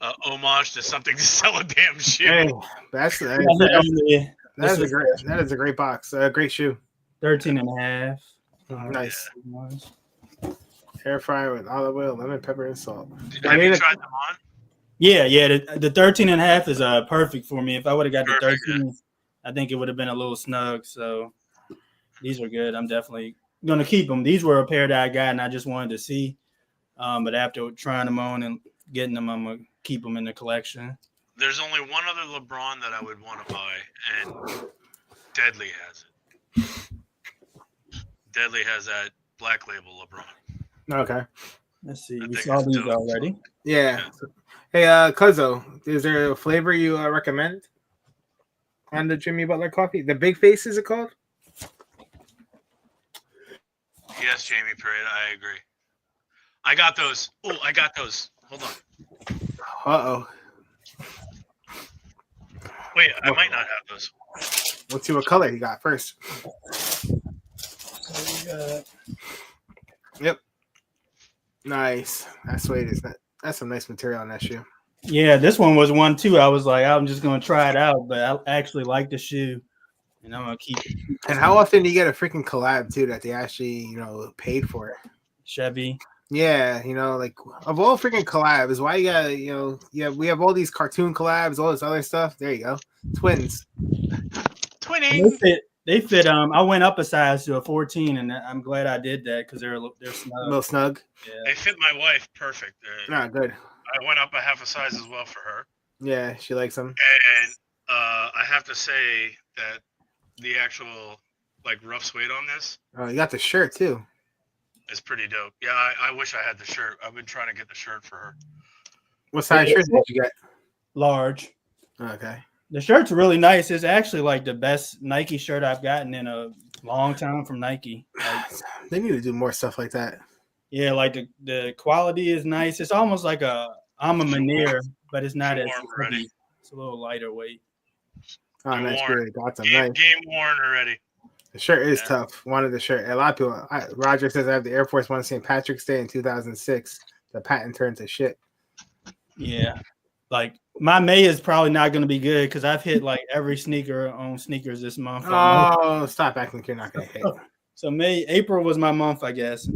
[SPEAKER 3] homage to something to sell a damn shoe.
[SPEAKER 2] Hey, that is a great box. Great shoe.
[SPEAKER 6] 13 and a half.
[SPEAKER 2] Nice. Air fryer with olive oil, lemon, pepper, and salt.
[SPEAKER 3] Have you tried them on?
[SPEAKER 6] Yeah. The 13 and a half is perfect for me. If I would have got the 13,
[SPEAKER 3] yeah.
[SPEAKER 6] I think it would have been a little snug. So these are good. I'm definitely going to keep them. These were a pair that I got and I just wanted to see. But after trying them on and getting them, I'm going to keep them in the collection.
[SPEAKER 3] There's only one other LeBron that I would want to buy, and Deadly has it. Deadly has that black label LeBron.
[SPEAKER 2] Okay.
[SPEAKER 6] Let's see.
[SPEAKER 3] I
[SPEAKER 6] We
[SPEAKER 3] think
[SPEAKER 6] saw
[SPEAKER 3] it's
[SPEAKER 6] these
[SPEAKER 3] dope.
[SPEAKER 6] already.
[SPEAKER 2] Yeah. Hey, Cuzzo, is there a flavor you recommend on the Jimmy Butler coffee? The Big Face, is it called?
[SPEAKER 3] Yes, Jamie Parade, I agree. I got those. Oh, I got those. Hold on.
[SPEAKER 2] Uh-oh.
[SPEAKER 3] Wait, I might not have those.
[SPEAKER 2] Let's see what color you got first. Yep. Nice. That's what it is. That's some nice material on that shoe.
[SPEAKER 6] Yeah, this one was one too. I was like, I'm just gonna try it out, but I actually like the shoe, and I'm gonna keep it.
[SPEAKER 2] And how often do you get a freaking collab too that they actually, paid for?
[SPEAKER 6] Chevy.
[SPEAKER 2] Yeah, like of all freaking collabs, why you gotta, we have all these cartoon collabs, all this other stuff. There you go, twins.
[SPEAKER 3] Twinning.
[SPEAKER 6] They fit. I went up a size to a 14, and I'm glad I did that because they're snug.
[SPEAKER 2] A little snug.
[SPEAKER 6] Yeah.
[SPEAKER 3] They fit my wife perfect.
[SPEAKER 2] Good.
[SPEAKER 3] I went up a half a size as well for her.
[SPEAKER 2] Yeah, she likes them.
[SPEAKER 3] And I have to say that the actual rough suede on this
[SPEAKER 2] Oh, you got the shirt too.
[SPEAKER 3] is pretty dope. Yeah, I wish I had the shirt. I've been trying to get the shirt for her.
[SPEAKER 2] What size shirt did you get?
[SPEAKER 6] Large.
[SPEAKER 2] Okay.
[SPEAKER 6] The shirt's really nice. It's actually like the best Nike shirt I've gotten in a long time from Nike.
[SPEAKER 2] They need to do more stuff like that.
[SPEAKER 6] Yeah, like the quality is nice. It's almost like I'm a Manier, but it's not as heavy. It's a little lighter weight.
[SPEAKER 2] Oh, nice. Really got them.
[SPEAKER 3] Game,
[SPEAKER 2] Nice.
[SPEAKER 3] game worn already.
[SPEAKER 2] The shirt is tough. Wanted the shirt. A lot of people. Roger says I have the Air Force One St. Patrick's Day in 2006. The patent turned to shit.
[SPEAKER 6] Yeah. Like my May is probably not going to be good because I've hit like every sneaker on sneakers this month.
[SPEAKER 2] Oh, stop acting like you're not going to hit.
[SPEAKER 6] So April was my month, I guess.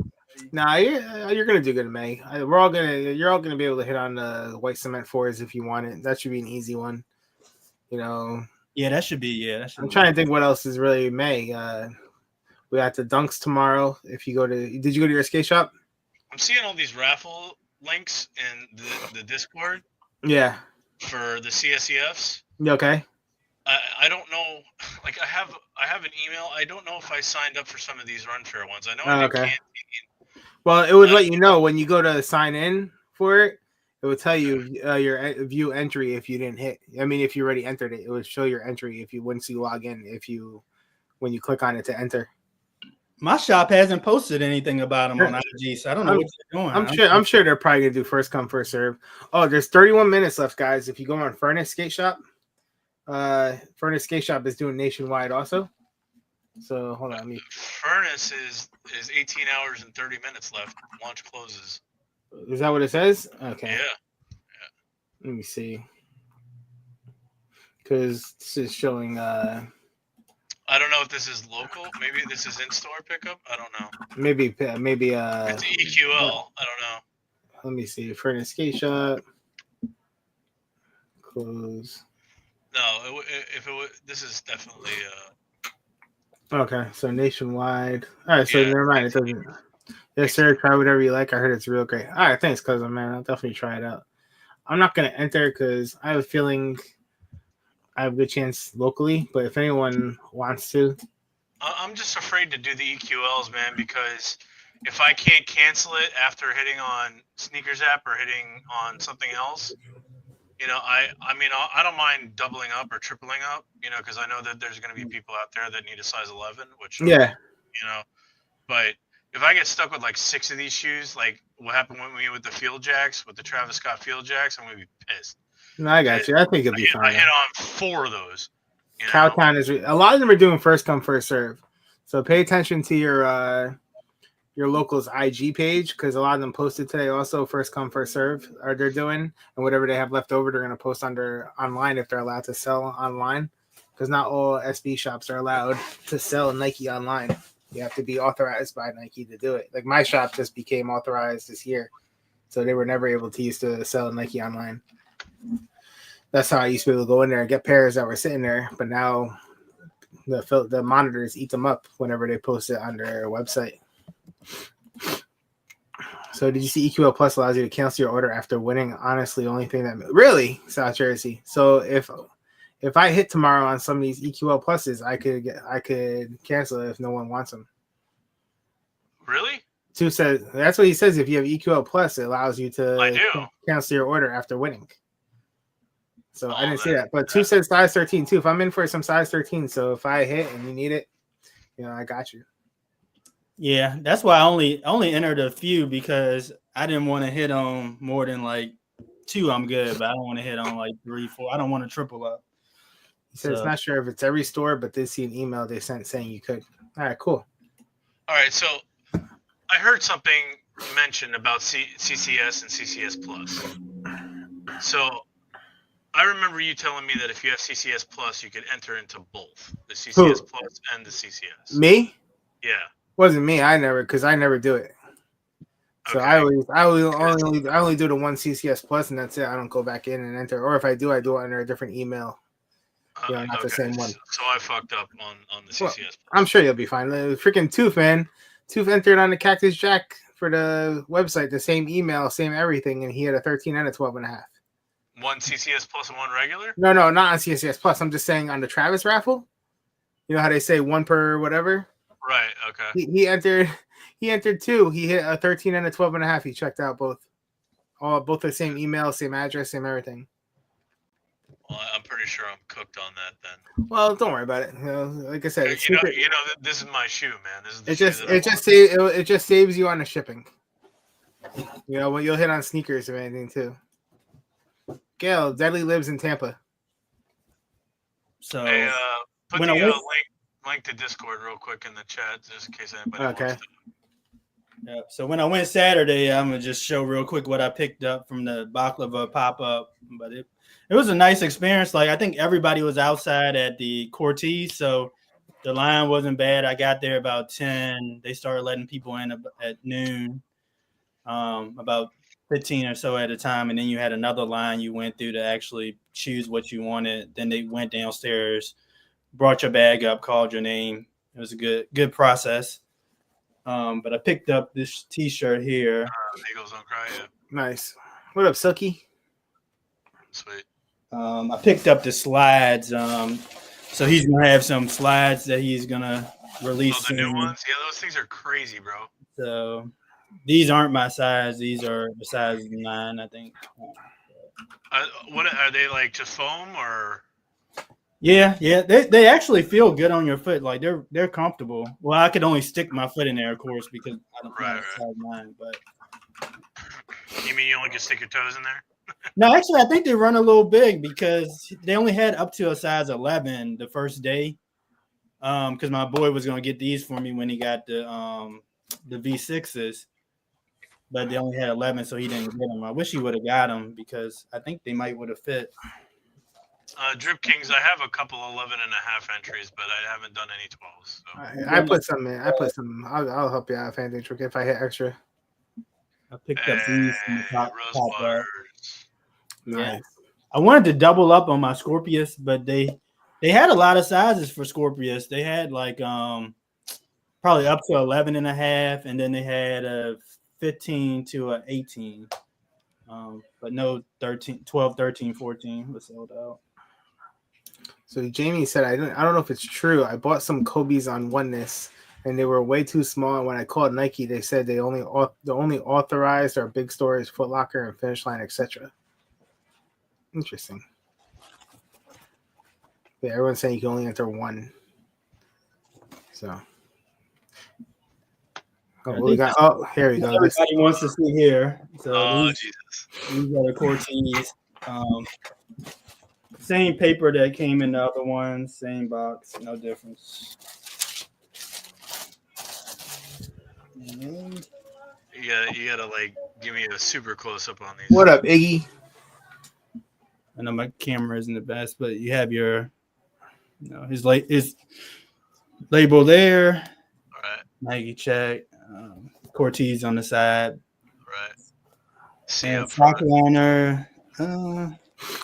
[SPEAKER 2] Nah, you're going to do good in May. You're all going to be able to hit on the white cement 4s if you want it. That should be an easy one.
[SPEAKER 6] Yeah, that should be. Yeah,
[SPEAKER 2] I'm trying to think what else is really May. We got the Dunks tomorrow. Did you go to your skate shop?
[SPEAKER 3] I'm seeing all these raffle links in the Discord.
[SPEAKER 2] Yeah.
[SPEAKER 3] For the CSEFs.
[SPEAKER 2] Okay.
[SPEAKER 3] I don't know. Like I have an email. I don't know if I signed up for some of these Run Fair ones. I know I did Canteen.
[SPEAKER 2] Well, it would let you know when you go to sign in for it. It would tell you your view entry if you didn't hit. I mean, if you already entered it, it would show your entry once you log in. When you click on it to enter.
[SPEAKER 6] My shop hasn't posted anything about them on IG, so I don't know what they're doing.
[SPEAKER 2] I'm sure they're probably gonna do first come first serve. Oh, there's 31 minutes left, guys. If you go on Furnace Skate Shop, Furnace Skate Shop is doing nationwide also. So hold on,
[SPEAKER 3] Furnace is 18 hours and 30 minutes left. Launch closes.
[SPEAKER 2] Is that what it says? Okay.
[SPEAKER 3] Yeah.
[SPEAKER 2] Let me see. Because this is showing.
[SPEAKER 3] I don't know if this is local. Maybe this is in-store pickup. I don't know.
[SPEAKER 2] Maybe.
[SPEAKER 3] It's EQL. I don't know.
[SPEAKER 2] Let me see. Furnace Skate Shop. Close.
[SPEAKER 3] No, this is definitely.
[SPEAKER 2] Okay, so nationwide. All right, so never mind. It doesn't. Yes, sir. Try whatever you like. I heard it's real great. All right, thanks, cousin, man. I'll definitely try it out. I'm not gonna enter because I have a feeling I have a good chance locally. But if anyone wants to,
[SPEAKER 3] I'm just afraid to do the EQLs, man, because if I can't cancel it after hitting on Sneakers app or hitting on something else, I mean, I don't mind doubling up or tripling up, because I know that there's going to be people out there that need a size 11, which
[SPEAKER 2] yeah,
[SPEAKER 3] but if I get stuck with like 6 of these shoes, like what happened with the Field Jacks, with the Travis Scott Field Jacks, I'm going to be pissed.
[SPEAKER 2] no, I got you. I think it'll be
[SPEAKER 3] I
[SPEAKER 2] fine.
[SPEAKER 3] hit on 4 of those.
[SPEAKER 2] Cowtown is a lot of them are doing first come first serve, so pay attention to your local's IG page because a lot of them posted today also first come first serve are they're doing, and whatever they have left over they're going to post under online if they're allowed to sell online, because not all SB shops are allowed to sell Nike online. You have to be authorized by Nike to do it. Like my shop just became authorized this year, so they were never able to use to sell Nike online. That's how I used to be able to go in there and get pairs that were sitting there, but now the monitors eat them up whenever they post it on their website. So did you see EQL Plus allows you to cancel your order after winning? Honestly, only thing that really South Jersey. So if I hit tomorrow on some of these EQL Pluses, I could cancel it if no one wants them.
[SPEAKER 3] Really?
[SPEAKER 2] Two says that's what he says. If you have EQL Plus, it allows you to cancel your order after winning. So I didn't see that. But Two says size 13 too. If I'm in for some size 13, so if I hit and you need it, I got you.
[SPEAKER 6] Yeah, that's why I only entered a few because I didn't want to hit on more than like 2. I'm good, but I don't want to hit on like 3, 4. I don't want to triple up.
[SPEAKER 2] He says not sure if it's every store, but they see an email they sent saying you could. All right, cool.
[SPEAKER 3] All right, so I heard something mentioned about CCS and CCS Plus. So I remember you telling me that if you have CCS Plus, you could enter into both the CCS Plus and the CCS.
[SPEAKER 2] Me?
[SPEAKER 3] Yeah.
[SPEAKER 2] Wasn't me. I never do it. So okay. I only do the one CCS Plus and that's it. I don't go back in and enter. Or if I do it under a different email. Not the same one.
[SPEAKER 3] So I fucked up on the CCS. Well,
[SPEAKER 2] I'm sure you'll be fine. Freaking Tooth, man. Tooth entered on the Cactus Jack for the website, the same email, same everything, and he had a 13 and a 12.5.
[SPEAKER 3] One CCS Plus and one regular?
[SPEAKER 2] No, not on CCS Plus. I'm just saying on the Travis raffle. You know how they say 1 per whatever?
[SPEAKER 3] Right, okay.
[SPEAKER 2] He entered 2. He hit a 13 and a 12.5. He checked out both the same email, same address, same everything.
[SPEAKER 3] Well, I'm pretty sure I'm cooked on that then.
[SPEAKER 2] Well, don't worry about it. Like I said,
[SPEAKER 3] this is my shoe, man. This is
[SPEAKER 2] it just saves you on the shipping. Well, you'll hit on sneakers or anything too. Gail, Deadly lives in Tampa.
[SPEAKER 6] So
[SPEAKER 3] hey, put the link to Discord real quick in the chat just in case anybody wants to.
[SPEAKER 6] Yeah. So when I went Saturday, I'm gonna just show real quick what I picked up from the baklava pop-up, but it was a nice experience. Like I think everybody was outside at the Cortez, so the line wasn't bad. I got there about 10. They started letting people in at noon, about 15 or so at a time, and then you had another line you went through to actually choose what you wanted. Then they went downstairs, brought your bag up, called your name. It was a good process. But I picked up this T-shirt here.
[SPEAKER 3] Eagles don't cry yet.
[SPEAKER 2] Nice. What up, Suki?
[SPEAKER 3] Sweet.
[SPEAKER 6] I picked up the slides. So he's gonna have some slides that he's gonna release.
[SPEAKER 3] Oh, the new ones? Yeah, those things are crazy, bro.
[SPEAKER 6] So these aren't my size. These are the size 9, I think.
[SPEAKER 3] What are they like? Just foam or?
[SPEAKER 6] Yeah. They actually feel good on your foot. Like they're comfortable. Well, I could only stick my foot in there, of course, because I don't have size 9. But
[SPEAKER 3] you mean you only can stick your toes in there?
[SPEAKER 6] No, actually, I think they run a little big because they only had up to a size 11 the first day. Because my boy was gonna get these for me when he got the V6s, but they only had 11, so he didn't get them. I wish he would have got them because I think they might would have fit.
[SPEAKER 3] Drip Kings, I have a couple 11.5 entries, but I haven't done any 12s. So.
[SPEAKER 2] I put some in. I'll help you out if anything tricky if I hit extra.
[SPEAKER 6] I picked up these from the top bar.
[SPEAKER 2] Nice.
[SPEAKER 6] Yeah. I wanted to double up on my Scorpius, but they had a lot of sizes for Scorpius. They had like probably up to 11.5, and then they had a 15 to a 18. But no 13, 12, 13, 14 was sold out.
[SPEAKER 2] So Jamie said, I don't know if it's true. I bought some Kobe's on Oneness, and they were way too small. And when I called Nike, they said the only authorized are big stores, Foot Locker and Finish Line, etc. Interesting. Yeah, everyone's saying you can only enter one. So, what we got? Oh, here we go.
[SPEAKER 6] Everybody wants to see here. So
[SPEAKER 3] Oh Jesus!
[SPEAKER 6] these are the Cortez. Same paper that came in the other one, same box, no difference. And
[SPEAKER 3] You gotta like give me a super close up on these.
[SPEAKER 2] What up, Iggy?
[SPEAKER 6] I know my camera isn't the best, but you have your, his label there.
[SPEAKER 3] All right.
[SPEAKER 6] Nike check. Cortez on the side.
[SPEAKER 3] Right. See
[SPEAKER 6] And
[SPEAKER 3] up front.
[SPEAKER 6] sock liner.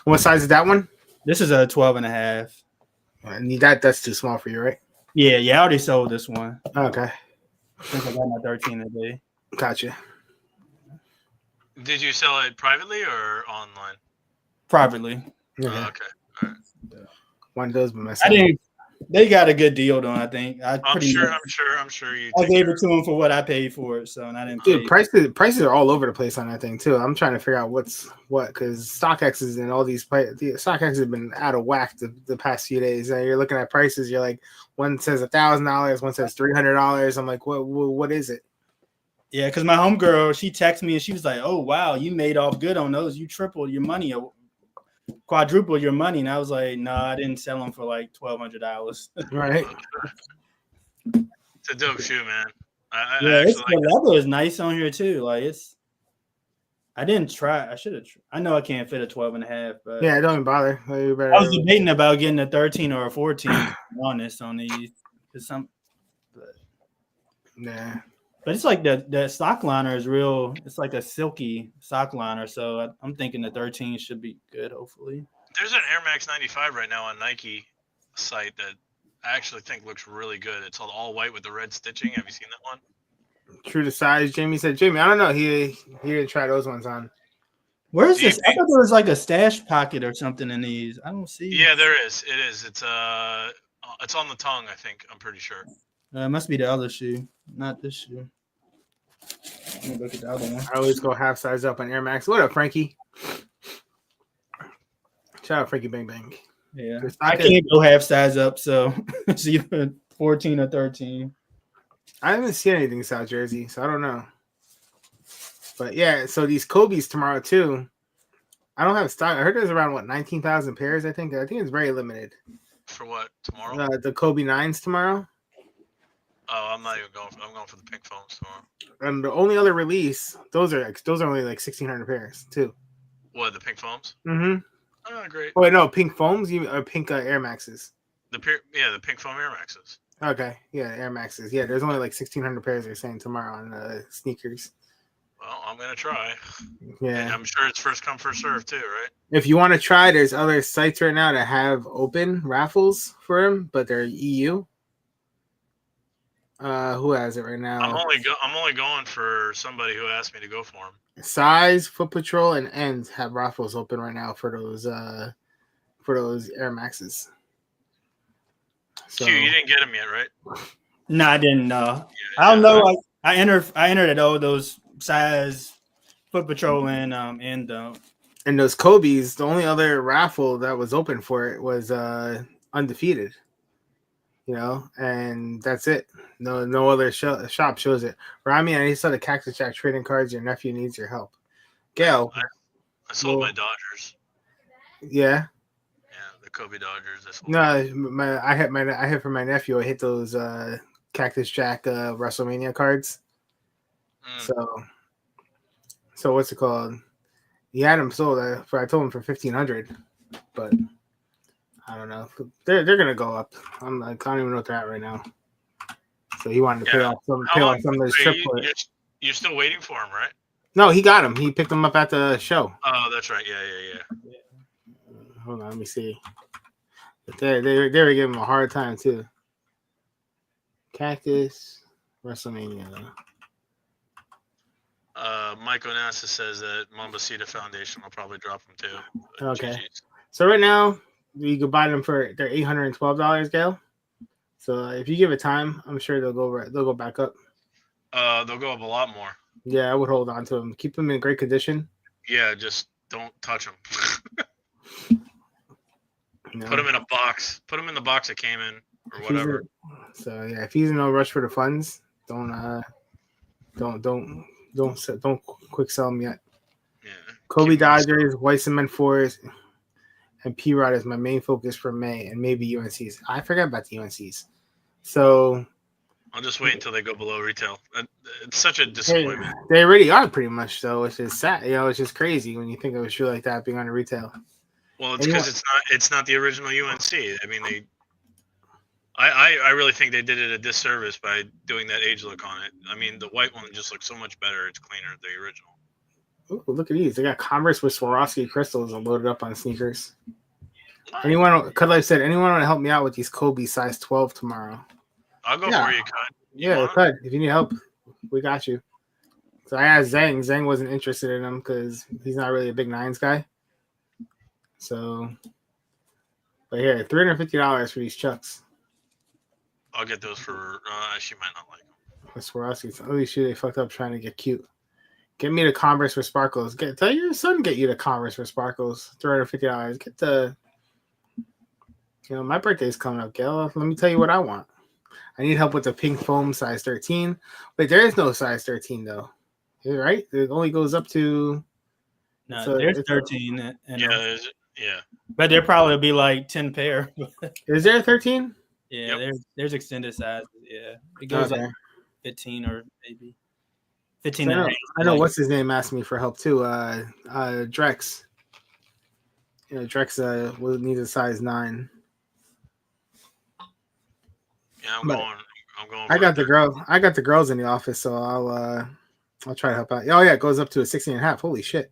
[SPEAKER 2] What size is that one?
[SPEAKER 6] This is a 12.5.
[SPEAKER 2] That's too small for you, right?
[SPEAKER 6] Yeah, I already sold this one.
[SPEAKER 2] Okay,
[SPEAKER 6] I think I got my 13 today.
[SPEAKER 2] gotcha.
[SPEAKER 3] Did you sell it privately or online?
[SPEAKER 6] Privately.
[SPEAKER 2] Okay.
[SPEAKER 3] Oh, okay. All right.
[SPEAKER 2] One does, but
[SPEAKER 6] I
[SPEAKER 2] myself.
[SPEAKER 6] didn't. They got a good deal though. I think.
[SPEAKER 3] I'm sure you.
[SPEAKER 6] I
[SPEAKER 3] take
[SPEAKER 6] gave
[SPEAKER 3] care
[SPEAKER 6] it to him for what I paid for it, so and I didn't
[SPEAKER 2] Dude,
[SPEAKER 6] pay.
[SPEAKER 2] prices are all over the place on that thing too. I'm trying to figure out what's what because StockX's and all these StockX have been out of whack the past few days. And you're looking at prices. You're like, one says $1,000, one says $300. I'm like, what is it?
[SPEAKER 6] Yeah, because my homegirl, she texted me and she was like, "Oh wow, you made off good on those. You tripled your money, or quadrupled your money." And I was like, "No, I didn't sell them for like $1,200."
[SPEAKER 2] Right?
[SPEAKER 3] It's a dope shoe, man. I
[SPEAKER 6] Yeah,
[SPEAKER 3] actually
[SPEAKER 6] the leather is nice on here too. Like it's. I didn't try. I should have. I know I can't fit a 12.5, but
[SPEAKER 2] Yeah, don't even bother. You better,
[SPEAKER 6] I was debating about getting a 13 or a 14. To be honest, on these,
[SPEAKER 2] yeah.
[SPEAKER 6] But it's like the sock liner is real. It's like a silky sock liner, so I'm thinking the 13 should be good. Hopefully,
[SPEAKER 3] There's an Air Max 95 right now on Nike site that I actually think looks really good. It's all white with the red stitching. Have you seen that one?
[SPEAKER 2] True to size, Jamie said. Jamie, I don't know. He didn't try those ones on.
[SPEAKER 6] where's this? I thought there was like a stash pocket or something in these. I don't see.
[SPEAKER 3] Yeah, there is. It is. It's on the tongue. I think. I'm pretty sure.
[SPEAKER 6] It must be the other shoe, not this shoe. Let me look at the other one.
[SPEAKER 2] I always go half size up on Air Max. What up, Frankie? Shout out Frankie Bang Bang.
[SPEAKER 6] Yeah, I can't go half size up, so it's either 14 or 13.
[SPEAKER 2] I haven't seen anything in South Jersey, so I don't know. But yeah, so these Kobe's tomorrow too. I don't have stock. I heard there's around 19,000 pairs. I think it's very limited.
[SPEAKER 3] For what tomorrow?
[SPEAKER 2] The Kobe 9s tomorrow.
[SPEAKER 3] Oh, I'm not even going. I'm going for the pink foams tomorrow.
[SPEAKER 2] And the only other release, those are only like 1,600 pairs too.
[SPEAKER 3] What, the pink foams?
[SPEAKER 2] Mm-hmm.
[SPEAKER 3] Oh, great.
[SPEAKER 2] Oh wait, no, pink foams. Or pink Air Maxes.
[SPEAKER 3] The pink foam Air Maxes.
[SPEAKER 2] Okay, yeah, Air Maxes. Yeah, there's only like 1,600 pairs. They're saying tomorrow on sneakers.
[SPEAKER 3] Well, I'm gonna try.
[SPEAKER 2] Yeah,
[SPEAKER 3] And I'm sure it's first come first serve too, right?
[SPEAKER 2] If you want to try, there's other sites right now that have open raffles for them, but they're EU. Who has it right now?
[SPEAKER 3] I'm only going for somebody who asked me to go for them.
[SPEAKER 2] Size, Foot Patrol, and Ends have raffles open right now for those Air Maxes.
[SPEAKER 3] So you didn't get them yet, right?
[SPEAKER 6] No, I didn't know.
[SPEAKER 3] Yeah,
[SPEAKER 6] I don't know. I entered at all those size, Foot Patrol, and
[SPEAKER 2] And those Kobe's, the only other raffle that was open for it was Undefeated. And that's it. No other shop shows it. Rami, I saw the Cactus Jack trading cards. Your nephew needs your help. Gail,
[SPEAKER 3] I sold my Dodgers.
[SPEAKER 2] Yeah.
[SPEAKER 3] Yeah, the Kobe Dodgers.
[SPEAKER 2] No, I hit for my nephew. I hit those Cactus Jack WrestleMania cards. So what's it called? He had them sold. I told him for 1,500, but I don't know. They're gonna go up. I don't even know what they're at right now. So he wanted to pay off some of his trip for it.
[SPEAKER 3] You're still waiting for him, right?
[SPEAKER 2] No, he got him. He picked them up at the show.
[SPEAKER 3] Oh, that's right. Yeah.
[SPEAKER 2] Hold on, let me see. But they were giving him a hard time too. Cactus WrestleMania.
[SPEAKER 3] Mike Onassa says that Mambasita Foundation will probably drop them too.
[SPEAKER 2] Okay. So right now, You could buy them for they're $812, Gail. So if you give it time, I'm sure they'll go back up.
[SPEAKER 3] They'll go up a lot more.
[SPEAKER 2] Yeah, I would hold on to them. Keep them in great condition.
[SPEAKER 3] Yeah, just don't touch them.
[SPEAKER 2] You know?
[SPEAKER 3] Put them in a box. Put them in the box it came in, or whatever.
[SPEAKER 2] So yeah, if he's in no rush for the funds, don't quick sell them yet.
[SPEAKER 3] Yeah.
[SPEAKER 2] Kobe
[SPEAKER 3] Keep 'em in
[SPEAKER 2] Dodgers, White Cement Forest, and P Rod is my main focus for May, and maybe UNC's. I forgot about the UNC's. So
[SPEAKER 3] I'll just wait until they go below retail. It's such a disappointment.
[SPEAKER 2] they already are pretty much, though, which is sad. You know, it's just crazy when you think of a shoe like that being on a retail.
[SPEAKER 3] Well, it's because it's not the original UNC. I mean, I really think they did it a disservice by doing that age look on it. I mean, the white one just looks so much better. It's cleaner than the original.
[SPEAKER 2] Ooh, look at these. They got Converse with Swarovski crystals and loaded up on sneakers. Cudlife said, anyone want to help me out with these Kobe size 12 tomorrow?
[SPEAKER 3] I'll go for you, Cut.
[SPEAKER 2] Yeah, Cut. If you need help, we got you. So I asked Zhang. Zhang wasn't interested in them because he's not really a big nines guy. So, but here, $350 for these Chucks.
[SPEAKER 3] I'll get those for. She might not like them.
[SPEAKER 2] The Swarovski's. Holy shit, they fucked up trying to get cute. Get me the Converse with sparkles. Tell your son get you the Converse with sparkles. $350. Get the. You know, my birthday's coming up, Gail. Let me tell you what I want. I need help with the pink foam size 13. Wait, there is no size 13 though. Right? It only goes up to.
[SPEAKER 6] No, there's 13.
[SPEAKER 3] Yeah.
[SPEAKER 6] But there probably be like 10 pair.
[SPEAKER 2] Is there a 13?
[SPEAKER 6] Yeah,
[SPEAKER 3] Yep.
[SPEAKER 6] there's extended sizes. Yeah, it goes
[SPEAKER 2] Okay.
[SPEAKER 6] like 15 or maybe 15.
[SPEAKER 2] So I know
[SPEAKER 6] like,
[SPEAKER 2] what's his name asked me for help too. Drex. You know, Drex will need a size 9.
[SPEAKER 3] Yeah, I'm
[SPEAKER 2] But
[SPEAKER 3] going.
[SPEAKER 2] I got the girls in the office, so I'll try to help out. Oh yeah, it goes up to a 16.5. Holy shit.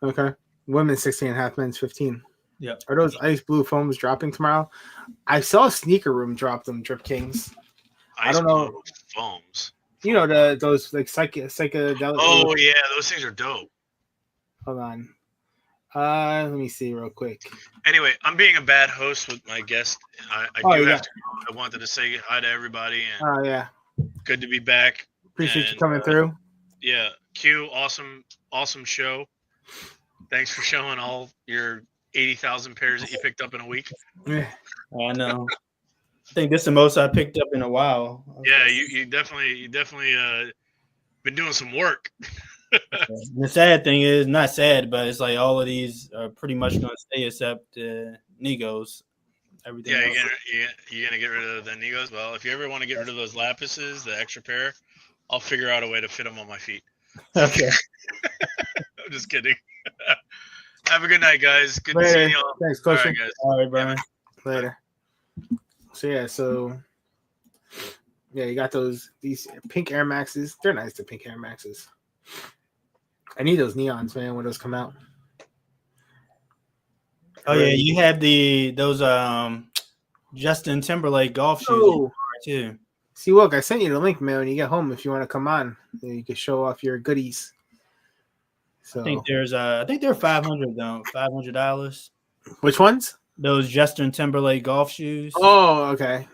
[SPEAKER 2] Okay. Women's 16.5, men's 15.
[SPEAKER 6] Yeah.
[SPEAKER 2] Are those ice blue foams dropping tomorrow? I saw Sneaker Room drop them, Drip Kings. I don't know.
[SPEAKER 3] Blue foams.
[SPEAKER 2] You know those like psychedelic.
[SPEAKER 3] Oh yeah, those things are dope.
[SPEAKER 2] Hold on. Let me see real quick.
[SPEAKER 3] Anyway, I'm being a bad host with my guest. I have to. I wanted to say hi to everybody and
[SPEAKER 2] Oh yeah.
[SPEAKER 3] good to be back.
[SPEAKER 2] Appreciate you coming through.
[SPEAKER 3] Yeah, Q, awesome show. Thanks for showing all your 80,000 pairs that you picked up in a week.
[SPEAKER 2] Yeah.
[SPEAKER 6] I know. I think this is the most I picked up in a while.
[SPEAKER 3] Yeah, you definitely been doing some work.
[SPEAKER 6] The sad thing is, not sad, but it's like all of these are pretty much going to stay except Negos. Everything.
[SPEAKER 3] Yeah,
[SPEAKER 6] else.
[SPEAKER 3] you're gonna get rid of the Negos. Well, if you ever want to get rid of those Lapises, the extra pair, I'll figure out a way to fit them on my feet.
[SPEAKER 6] Okay.
[SPEAKER 3] I'm just kidding. Have a good night, guys. Good
[SPEAKER 2] Later.
[SPEAKER 3] to see y'all.
[SPEAKER 2] Thanks,
[SPEAKER 3] All
[SPEAKER 2] Coach.
[SPEAKER 3] right, guys.
[SPEAKER 6] All right, Brian.
[SPEAKER 2] Later. So you got these pink Air Maxes. They're nice, the pink Air Maxes. I need those neons, man, when those come out.
[SPEAKER 6] Oh yeah, you have those Justin Timberlake golf shoes
[SPEAKER 2] Oh.
[SPEAKER 6] too.
[SPEAKER 2] See, look, I sent you the link, man. When you get home, if you want to come on, you can show off your goodies. So
[SPEAKER 6] I think they're $500 though. $500.
[SPEAKER 2] Which ones?
[SPEAKER 6] Those Justin Timberlake golf shoes.
[SPEAKER 2] Oh, okay.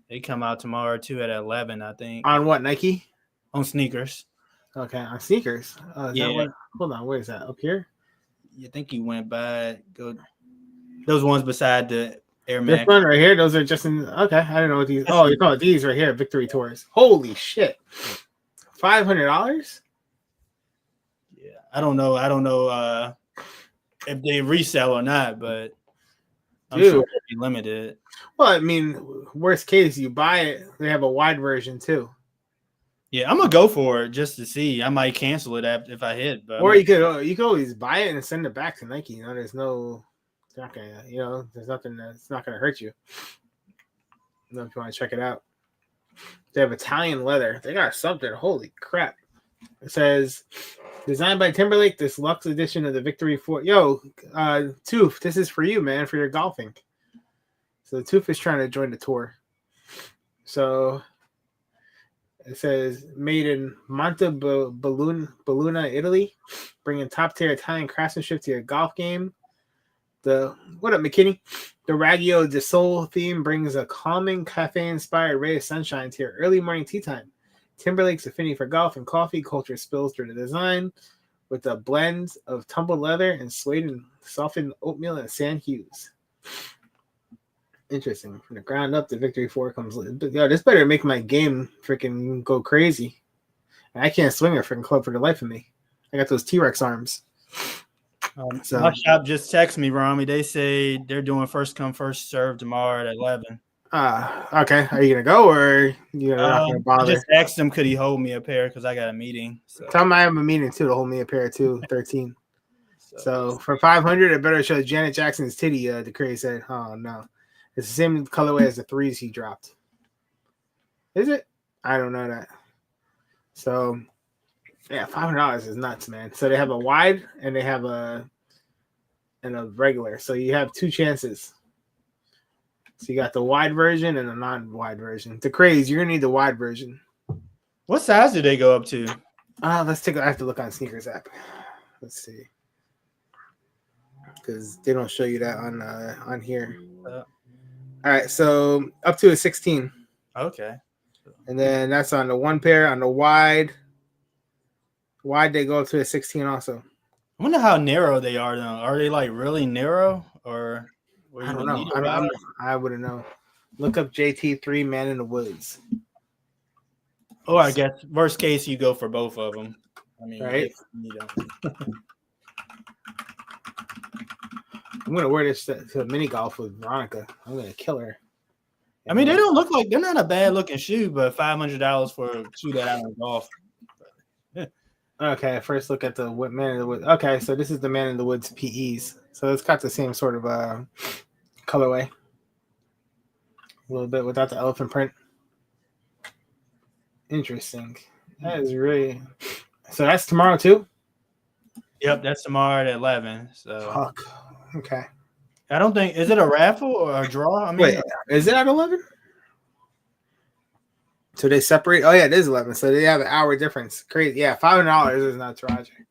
[SPEAKER 6] They come out tomorrow too at 11, I think.
[SPEAKER 2] On what, Nike?
[SPEAKER 6] On sneakers.
[SPEAKER 2] Okay, on sneakers.
[SPEAKER 6] Yeah.
[SPEAKER 2] Hold on, where is that? Up here?
[SPEAKER 6] You think you went by those ones beside the Air
[SPEAKER 2] This
[SPEAKER 6] Max.
[SPEAKER 2] one right here. Those are just in. Okay, I don't know what these. Oh, you call it these right here, Victory Tours. Holy shit! $500.
[SPEAKER 6] Yeah, I don't know if they resell or not, but I'm
[SPEAKER 2] Dude.
[SPEAKER 6] sure it'll be limited.
[SPEAKER 2] Well, I mean, worst case, you buy it. They have a wide version too.
[SPEAKER 6] Yeah, I'm gonna go for it just to see. I might cancel it if I hit, but
[SPEAKER 2] Or you could always buy it and send it back to Nike. You know, there's no, it's not gonna, there's nothing that's not gonna hurt you. You know, if you want to check it out, they have Italian leather. They got something. Holy crap! It says designed by Timberlake, this luxe edition of the Victory 4. Toof, this is for you, man, for your golfing. So Toof is trying to join the tour. So it says made in Montebelluna, Italy, bringing top tier Italian craftsmanship to your golf game. What up, McKinney? The Raggio de Sol theme brings a calming cafe-inspired ray of sunshine to your early morning tea time. Timberlake's affinity for golf and coffee culture spills through the design with a blend of tumbled leather and suede and softened oatmeal and sand hues. Interesting. From the ground up, the Victory 4 comes. Yo, this better make my game freaking go crazy. And I can't swing a freaking club for the life of me. I got those T-Rex arms. So
[SPEAKER 6] my shop just texted me, Rami. They say they're doing first come, first serve tomorrow at 11.
[SPEAKER 2] Okay. Are you gonna go or you're not gonna
[SPEAKER 6] I
[SPEAKER 2] bother?
[SPEAKER 6] just asked him, could he hold me a pair because I got a meeting. So.
[SPEAKER 2] Tell him I have a meeting too to hold me a pair too. 13. So for 500, it better show Janet Jackson's titty. The Crazy said, "Oh no, it's the same colorway as the threes he dropped." Is it? I don't know that. So yeah, $500 is nuts, man. So they have a wide and they have a regular. So you have two chances. So you got the wide version and the non-wide version. The Crazy, you're gonna need the wide version.
[SPEAKER 6] What size do they go up to?
[SPEAKER 2] Let's take. I have to look on Sneakers app. Let's see, because they don't show you that on here. All right, so up to a 16.
[SPEAKER 6] Okay.
[SPEAKER 2] And then that's on the one pair. On the wide, they go up to a 16 also.
[SPEAKER 6] I wonder how narrow they are though. Are they like really narrow or?
[SPEAKER 2] I don't know. I wouldn't know. Look up JT3 Man in the Woods.
[SPEAKER 6] Oh, I guess worst case you go for both of them. I mean,
[SPEAKER 2] right?
[SPEAKER 6] You know.
[SPEAKER 2] I'm gonna wear this to mini golf with Veronica. I'm gonna kill her.
[SPEAKER 6] I mean, they don't look like they're not a bad looking shoe, but $500 for a shoe that I don't golf.
[SPEAKER 2] Okay, first look at the Man in the Woods. Okay, so this is the Man in the Woods PEs. So it's got the same sort of colorway. A little bit without the elephant print. Interesting. That is really. So that's tomorrow too?
[SPEAKER 6] Yep, that's tomorrow at 11. So.
[SPEAKER 2] Fuck. Okay.
[SPEAKER 6] I don't think is it a raffle or a draw? I mean,
[SPEAKER 2] wait, is it at 11? So they separate. Oh yeah, it is 11. So they have an hour difference. Crazy. Yeah, $500 is not Roger.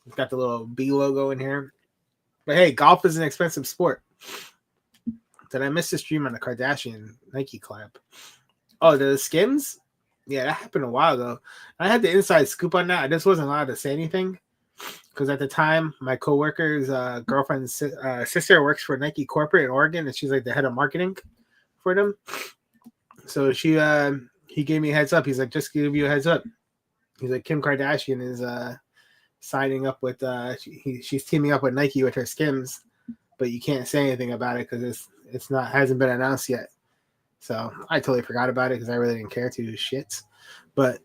[SPEAKER 2] It's got the little B logo in here. But hey, golf is an expensive sport. Did I miss the stream on the Kardashian Nike collab? Oh, the Skims? Yeah, that happened a while ago. I had the inside scoop on that. I just wasn't allowed to say anything because at the time, my coworker's girlfriend's sister works for Nike corporate in Oregon, and she's like the head of marketing for them. So he gave me a heads up. He's like, just give you a heads up. He's like, Kim Kardashian is signing up with she's teaming up with Nike with her Skims, but you can't say anything about it because it's not hasn't been announced yet. So I totally forgot about it because I really didn't care to shits. But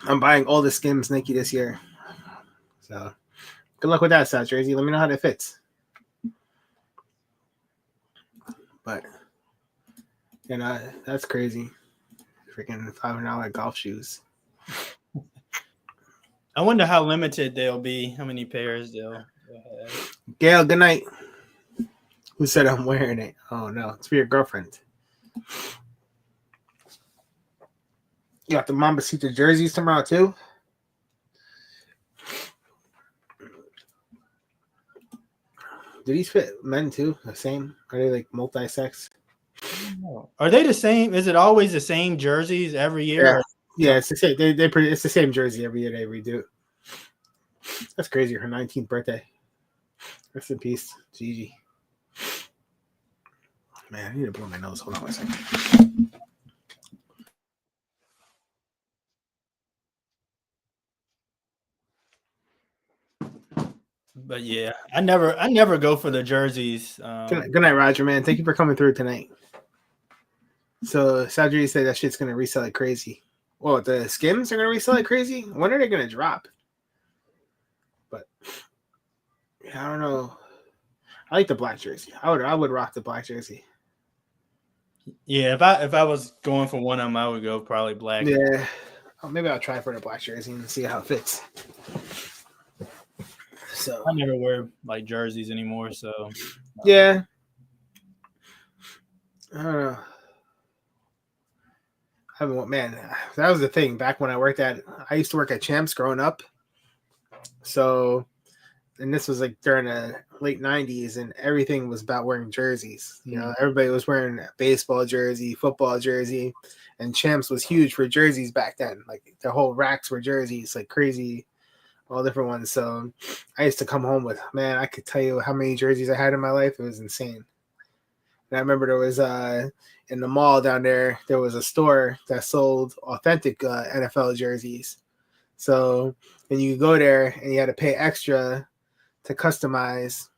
[SPEAKER 2] I'm buying all the Skims Nike this year. So good luck with that, South Jersey. Let me know how that fits. But you know, that's crazy. Freaking $500 golf shoes.
[SPEAKER 6] I wonder how limited they'll be, how many pairs they'll have.
[SPEAKER 2] Gail, good night. Who said I'm wearing it? Oh no, it's for your girlfriend. You got the Mambasita jerseys tomorrow too? Do these fit men too? The same? Are they like multi-sex?
[SPEAKER 6] Are they the same? Is it always the same jerseys every year?
[SPEAKER 2] Yeah, it's the same. It's the same jersey every year they redo. That's crazy. Her 19th birthday. Rest in peace, Gigi. Man, I need to blow my nose. Hold on a second.
[SPEAKER 6] But yeah, I never go for the jerseys.
[SPEAKER 2] Good night, Roger, man. Thank you for coming through tonight. So Sadri said that shit's gonna resell like crazy. Well, the Skims are gonna resell like crazy. When are they gonna drop? But yeah, I don't know. I like the black jersey. I would rock the black jersey.
[SPEAKER 6] Yeah, if I was going for one of them, I would go probably black.
[SPEAKER 2] Yeah, maybe I'll try for the black jersey and see how it fits. So
[SPEAKER 6] I never wear like jerseys anymore. So
[SPEAKER 2] yeah, I don't know. Man, that was the thing back when I used to work at Champs growing up. So and this was like during the late 90s, and everything was about wearing jerseys. You know, everybody was wearing a baseball jersey, football jersey, and Champs was huge for jerseys back then. Like the whole racks were jerseys, like crazy, all different ones. So I used to come home with, man, I could tell you how many jerseys I had in my life. It was insane. And I remember there was in the mall down there was a store that sold authentic NFL jerseys. So then you go there and you had to pay extra to customize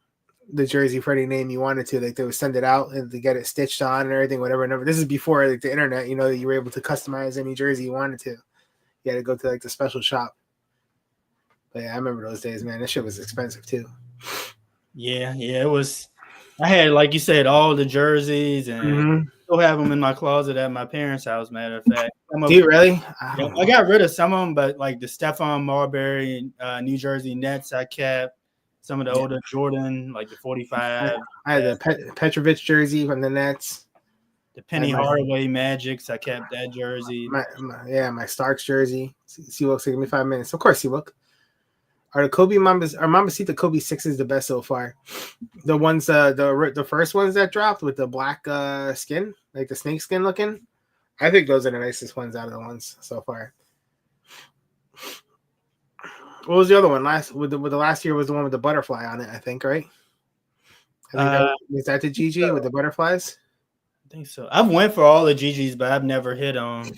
[SPEAKER 2] the jersey for any name you wanted to. Like they would send it out and to get it stitched on and everything, whatever. This is before like the internet, you know, you were able to customize any jersey you wanted to. You had to go to like the special shop. But yeah, I remember those days, man. That shit was expensive too.
[SPEAKER 6] Yeah, it was. I had, like you said, all the jerseys, and still have them in my closet at my parents' house. Matter of fact,
[SPEAKER 2] do you really?
[SPEAKER 6] I got rid of some of them, but like the Stephon Marbury, New Jersey Nets, I kept. Some of the older Jordan, like the 45.
[SPEAKER 2] I had the Petrovic jersey from the Nets.
[SPEAKER 6] The Penny Hardaway Magics, I kept that jersey.
[SPEAKER 2] My Starks jersey. Seawolk, give me 5 minutes. Of course, Seawolk. Are the Kobe Mambas? Are Mambasita Kobe 6s the best so far? The ones, the first ones that dropped with the black skin, like the snake skin looking. I think those are the nicest ones out of the ones so far. What was the other one? With the last year was the one with the butterfly on it. I think, right? Is that the GG with the butterflies?
[SPEAKER 6] I think so. I've went for all the GGs, but I've never hit on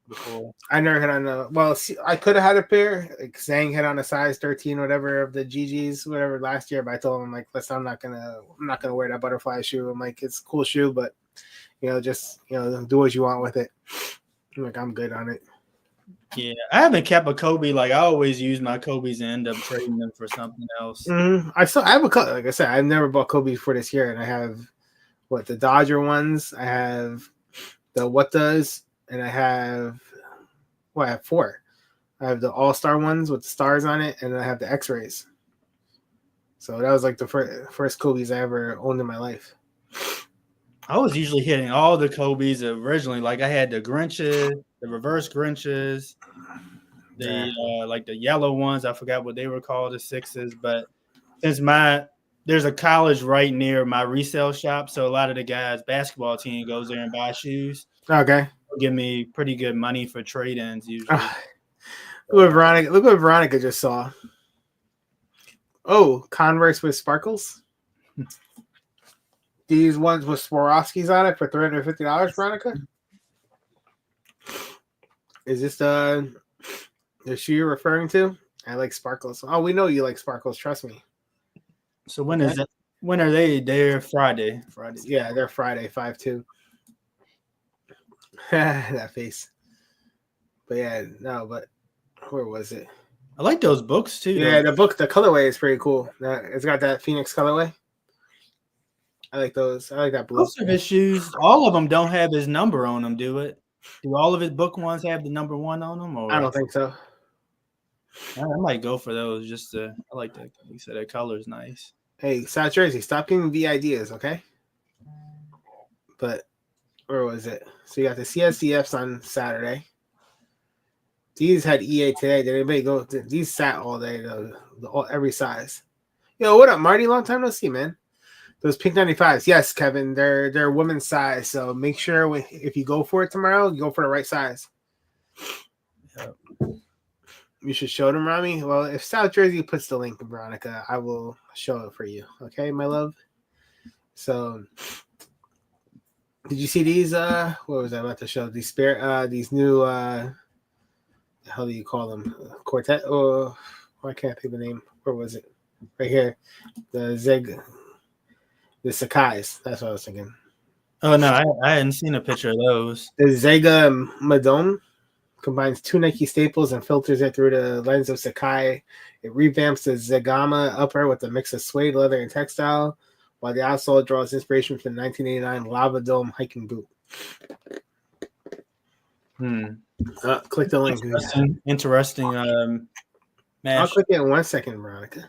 [SPEAKER 6] before.
[SPEAKER 2] I never hit on the. Well, see, I could have had a pair. Like Zhang hit on a size 13, whatever of the GGs, whatever last year. But I told him like, listen, I'm not gonna wear that butterfly shoe. I'm like, it's a cool shoe, but just do what you want with it. I'm like, I'm good on it.
[SPEAKER 6] Yeah, I haven't kept a Kobe. Like I always use my Kobe's and end up trading them for something else.
[SPEAKER 2] I have a couple. Like I said, I've never bought Kobe for this year, and I have the Dodger ones. I have the What Does, and I have I have 4. I have the All-Star ones with the stars on it, and I have the X-rays. So that was like the first Kobe's I ever owned in my life.
[SPEAKER 6] I was usually hitting all the Kobe's originally. Like I had the Grinches, the reverse Grinches, like the yellow ones. I forgot what they were called, the 6s. But since there's a college right near my resale shop, so a lot of the guys' basketball team goes there and buy shoes.
[SPEAKER 2] Okay,
[SPEAKER 6] they'll give me pretty good money for trade-ins usually.
[SPEAKER 2] Look what Veronica just saw. Oh, Converse with sparkles. These ones with Swarovskis on it for $350, Veronica. Is this the shoe you're referring to? I like sparkles. Oh, we know you like sparkles. Trust me.
[SPEAKER 6] So when is that? When are they? They're Friday.
[SPEAKER 2] Yeah, they're Friday, 5/2. That face. But yeah, no, but where was it?
[SPEAKER 6] I like those books too.
[SPEAKER 2] Yeah, the colorway is pretty cool. It's got that Phoenix colorway. I like those. I like that blue.
[SPEAKER 6] Most of his shoes, all of them don't have his number on them, do it? Do all of his book ones have the number 1 on them? Or
[SPEAKER 2] I don't think so.
[SPEAKER 6] I might go for those. I like that. Like you said, that color is nice.
[SPEAKER 2] Hey, South Jersey, stop giving me ideas, okay? But where was it? So you got the CSDFs on Saturday. These had EA today. Did anybody go? These sat all day, every size. Yo, what up, Marty? Long time no see, man. Those pink 95s. Yes, Kevin. They're women's size. So make sure if you go for it tomorrow, you go for the right size.
[SPEAKER 6] Yep.
[SPEAKER 2] You should show them, Rami. Well, if South Jersey puts the link, Veronica, I will show it for you. Okay, my love? So did you see these? What was I about to show? These new how do you call them? Quartet? Oh, I can't think of the name. Where was it? Right here. The Sakai's. That's what I was thinking.
[SPEAKER 6] Oh no, I hadn't seen a picture of those.
[SPEAKER 2] The Zega Madone combines 2 Nike staples and filters it through the lens of Sakai. It revamps the Zegama upper with a mix of suede, leather, and textile, while the outsole draws inspiration from the 1989 Lava Dome hiking boot. Click the link.
[SPEAKER 6] Interesting.
[SPEAKER 2] I'll click it in 1 second, Veronica.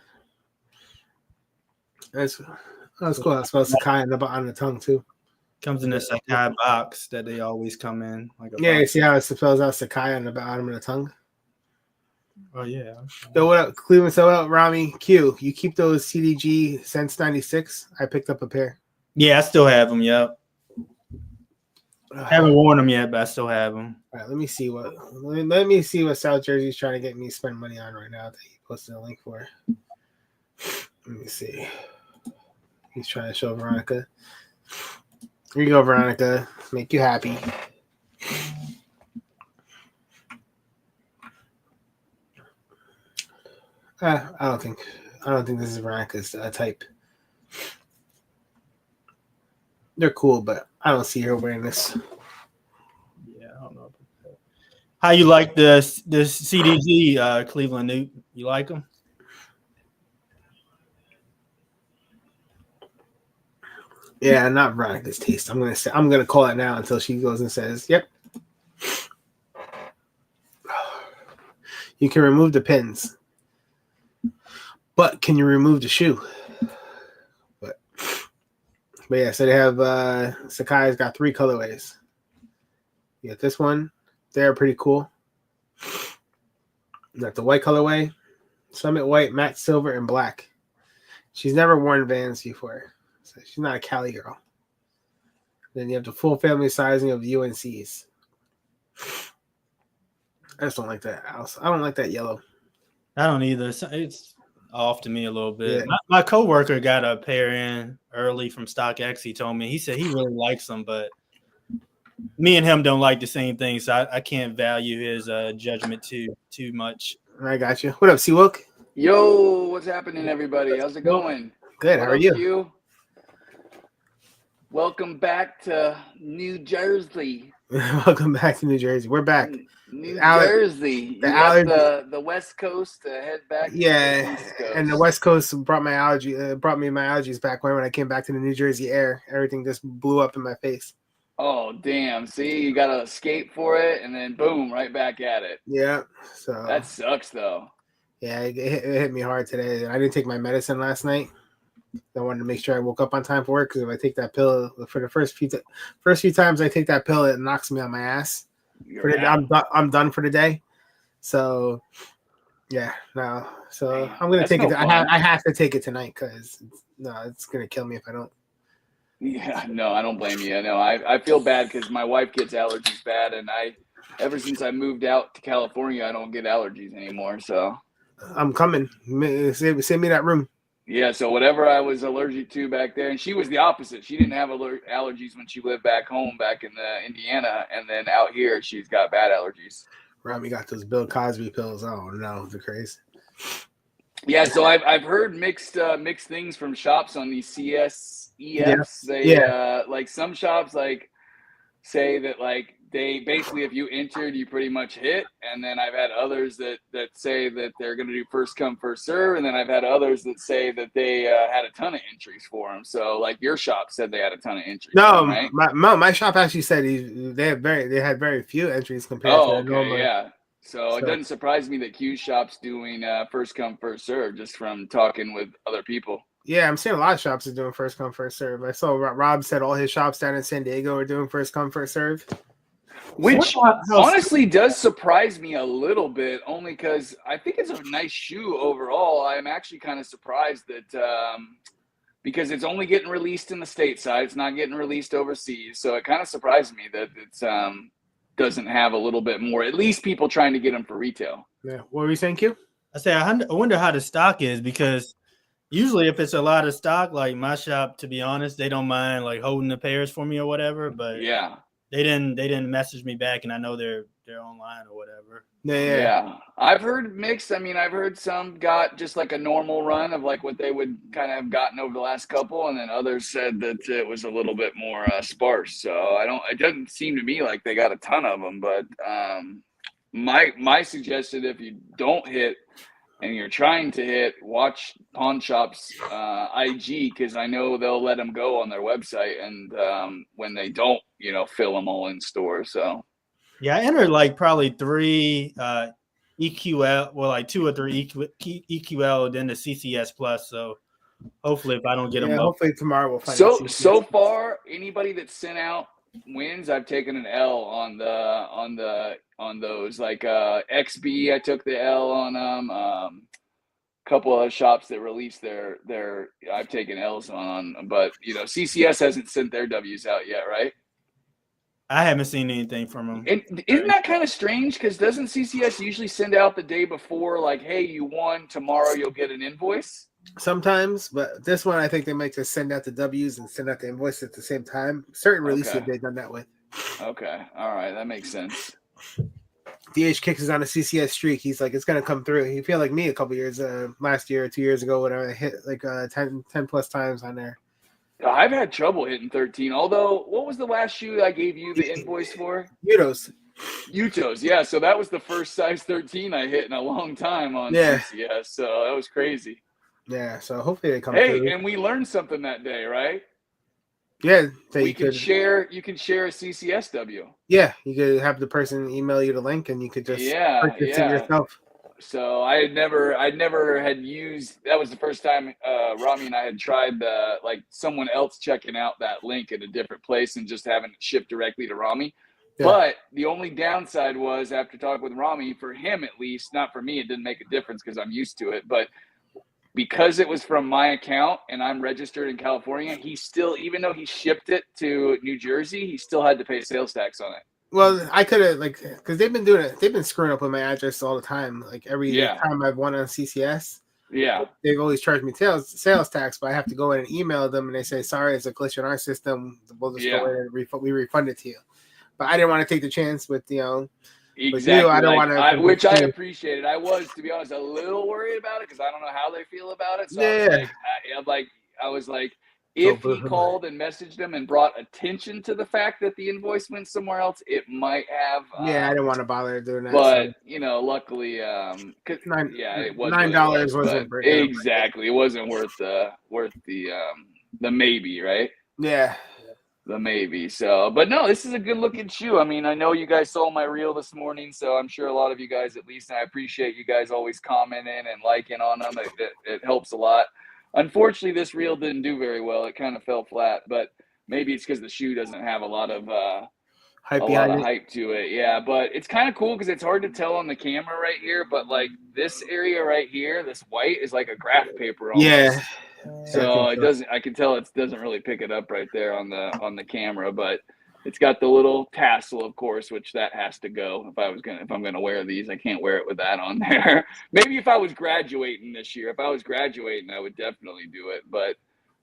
[SPEAKER 2] That's cool. I spelled Sakai on the tongue too.
[SPEAKER 6] Comes in a Sakai box that they always come in.
[SPEAKER 2] You see how it spells out Sakai on the bottom of the tongue?
[SPEAKER 6] Oh yeah.
[SPEAKER 2] So what up, Cleveland? So what up, Rami? Q, you keep those CDG since '96? I picked up a pair.
[SPEAKER 6] Yeah, I still have them. Yep. Haven't worn them yet, but I still have them.
[SPEAKER 2] All right, let me see what South Jersey's trying to get me to spend money on right now that he posted a link for. Let me see. He's trying to show Veronica. Here you go, Veronica. Make you happy. I don't think this is Veronica's type. They're cool, but I don't see her wearing this.
[SPEAKER 6] Yeah, I don't know about that. How you like the CDG Cleveland Newt? You like them?
[SPEAKER 2] Yeah, not Veronica's taste. I'm gonna call it now until she goes and says, "Yep." You can remove the pins, but can you remove the shoe? But yeah, so they have Sakai's got 3 colorways. You got this one. They're pretty cool. You got the white colorway, Summit White, Matte Silver, and Black. She's never worn Vans before. So she's not a Cali girl. Then you have the full family sizing of the UNCs. I just don't like that. I don't like that yellow.
[SPEAKER 6] I don't either. It's off to me a little bit.
[SPEAKER 2] Yeah.
[SPEAKER 6] My coworker got a pair in early from StockX. He told me, he said he really likes them, but me and him don't like the same thing, so I can't value his judgment too much.
[SPEAKER 2] I got you. What up, Seawook?
[SPEAKER 7] Yo, what's happening, everybody? How's it going?
[SPEAKER 2] Good. How are you?
[SPEAKER 7] Q? Welcome back to New Jersey.
[SPEAKER 2] Welcome back to New Jersey. We're back.
[SPEAKER 7] New Jersey. You left the West Coast to head back.
[SPEAKER 2] Yeah,
[SPEAKER 7] to the East Coast.
[SPEAKER 2] and the West Coast brought me my allergies back when I came back to the New Jersey air. Everything just blew up in my face.
[SPEAKER 7] Oh, damn. See, you got to escape for it, and then boom, right back at it.
[SPEAKER 2] Yeah. So
[SPEAKER 7] that sucks, though.
[SPEAKER 2] Yeah, it hit me hard today. I didn't take my medicine last night. I wanted to make sure I woke up on time for work, because if I take that pill for the first few times I take that pill, it knocks me on my ass. I'm done for the day. So yeah, no. So I'm gonna take it. I have to take it tonight, because it's gonna kill me if I don't.
[SPEAKER 7] Yeah, no, I don't blame you. No, I feel bad because my wife gets allergies bad, and ever since I moved out to California, I don't get allergies anymore. So
[SPEAKER 2] I'm coming. Send me that room.
[SPEAKER 7] Yeah, so whatever I was allergic to back there, and she was the opposite. She didn't have allergies when she lived back home, back in Indiana, and then out here, she's got bad allergies.
[SPEAKER 2] Rami got those Bill Cosby pills. Oh no, the crazy.
[SPEAKER 7] Yeah, so I've heard mixed things from shops on these CSEFs.
[SPEAKER 2] Yeah.
[SPEAKER 7] Like some shops say that they basically, if you entered, you pretty much hit. And then I've had others that say that they're going to do first come, first serve. And then I've had others that say that they had a ton of entries for them. So your shop said they had a ton of entries.
[SPEAKER 2] No,
[SPEAKER 7] right?
[SPEAKER 2] my shop actually said they had very few entries compared to normal.
[SPEAKER 7] Yeah. So it doesn't surprise me that Q's shop's doing first come, first serve, just from talking with other people.
[SPEAKER 2] Yeah, I'm seeing a lot of shops are doing first come, first serve. I saw Rob said all his shops down in San Diego are doing first come, first serve.
[SPEAKER 7] Which honestly does surprise me a little bit, only because I think it's a nice shoe overall. I'm actually kind of surprised that because it's only getting released in the stateside, it's not getting released overseas. So it kind of surprised me that it's doesn't have a little bit more, at least people trying to get them for retail.
[SPEAKER 2] Yeah. What were you saying, Q?
[SPEAKER 6] I wonder how the stock is, because usually if it's a lot of stock, like my shop, to be honest, they don't mind holding the pairs for me or whatever. But
[SPEAKER 7] yeah,
[SPEAKER 6] they didn't message me back, and I know they're online or whatever.
[SPEAKER 7] Yeah. I've heard mixed. I mean, I've heard some got just a normal run of what they would kind of have gotten over the last couple, and then others said that it was a little bit more sparse. So it doesn't seem to me like they got a ton of them. But my suggestion, if you don't hit and you're trying to hit, watch Pawn Shop's IG, because I know they'll let them go on their website, and when they don't, fill them all in store. So
[SPEAKER 6] yeah, I entered probably 3 EQL, well, 2 or 3 EQL, then the CCS Plus. So hopefully, if I don't get them,
[SPEAKER 2] hopefully tomorrow we'll find
[SPEAKER 7] out. So far, anybody that's sent out wins, I've taken an L on those. Like XB, I took the L on them. Couple of shops that released their I've taken L's on, but CCS hasn't sent their W's out yet, right?
[SPEAKER 6] I haven't seen anything from them.
[SPEAKER 7] And isn't that kind of strange? Because doesn't CCS usually send out the day before, like, hey, you won, tomorrow you'll get an invoice?
[SPEAKER 2] Sometimes, but this one I think they might just send out the W's and send out the invoice at the same time. Certain releases they've done that with.
[SPEAKER 7] Okay, all right, that makes sense.
[SPEAKER 2] DH Kicks is on a CCS streak. He's like, it's gonna come through. He feel like me a couple years, last year or 2 years ago, when I hit like 10 plus times on there.
[SPEAKER 7] I've had trouble hitting 13. Although, what was the last shoe I gave you the invoice for? Utos, yeah. So that was the first size 13 I hit in a long time on CCS. So that was crazy.
[SPEAKER 2] Yeah. So hopefully they come through.
[SPEAKER 7] Hey, and we learned something that day, right?
[SPEAKER 2] Yeah.
[SPEAKER 7] You can share a CCSW.
[SPEAKER 2] Yeah, you could have the person email you the link, and you could just purchase it yourself.
[SPEAKER 7] So I'd never had used. That was the first time Rami and I had tried someone else checking out that link at a different place and just having it shipped directly to Rami. Yeah. But the only downside was, after talking with Rami, for him at least, not for me, it didn't make a difference because I'm used to it. But because it was from my account and I'm registered in California, he still, even though he shipped it to New Jersey, he still had to pay sales tax on it.
[SPEAKER 2] Well, I could have, because they've been doing it. They've been screwing up with my address all the time. Like every time I've won on CCS, they've always charged me sales tax, but I have to go in and email them, and they say, sorry, it's a glitch in our system. We'll just go in and we refund it to you. But I didn't want to take the chance with,
[SPEAKER 7] Exactly.
[SPEAKER 2] With you. I don't want to.
[SPEAKER 7] Which I appreciated. I was, to be honest, a little worried about it because I don't know how they feel about it. So I was like, if he called and messaged them and brought attention to the fact that the invoice went somewhere else, it might have.
[SPEAKER 2] I didn't want to bother doing that.
[SPEAKER 7] But luckily, it was
[SPEAKER 2] $9 wasn't worth it.
[SPEAKER 7] Exactly, it wasn't worth the maybe, right?
[SPEAKER 2] Yeah,
[SPEAKER 7] the maybe. So, but no, this is a good looking shoe. I mean, I know you guys saw my reel this morning, so I'm sure a lot of you guys, at least, and I appreciate you guys always commenting and liking on them. It helps a lot. Unfortunately, this reel didn't do very well. It kind of fell flat, but maybe it's because the shoe doesn't have a lot of hype to it. Yeah, but it's kind of cool because it's hard to tell on the camera right here, but like this area right here, this white is like a graph paper almost.
[SPEAKER 2] Yeah.
[SPEAKER 7] So it doesn't. I can tell it doesn't really pick it up right there on the camera, but it's got the little tassel, of course, which that has to go. If I'm gonna wear these, I can't wear it with that on there. Maybe if I was graduating this year, I would definitely do it. But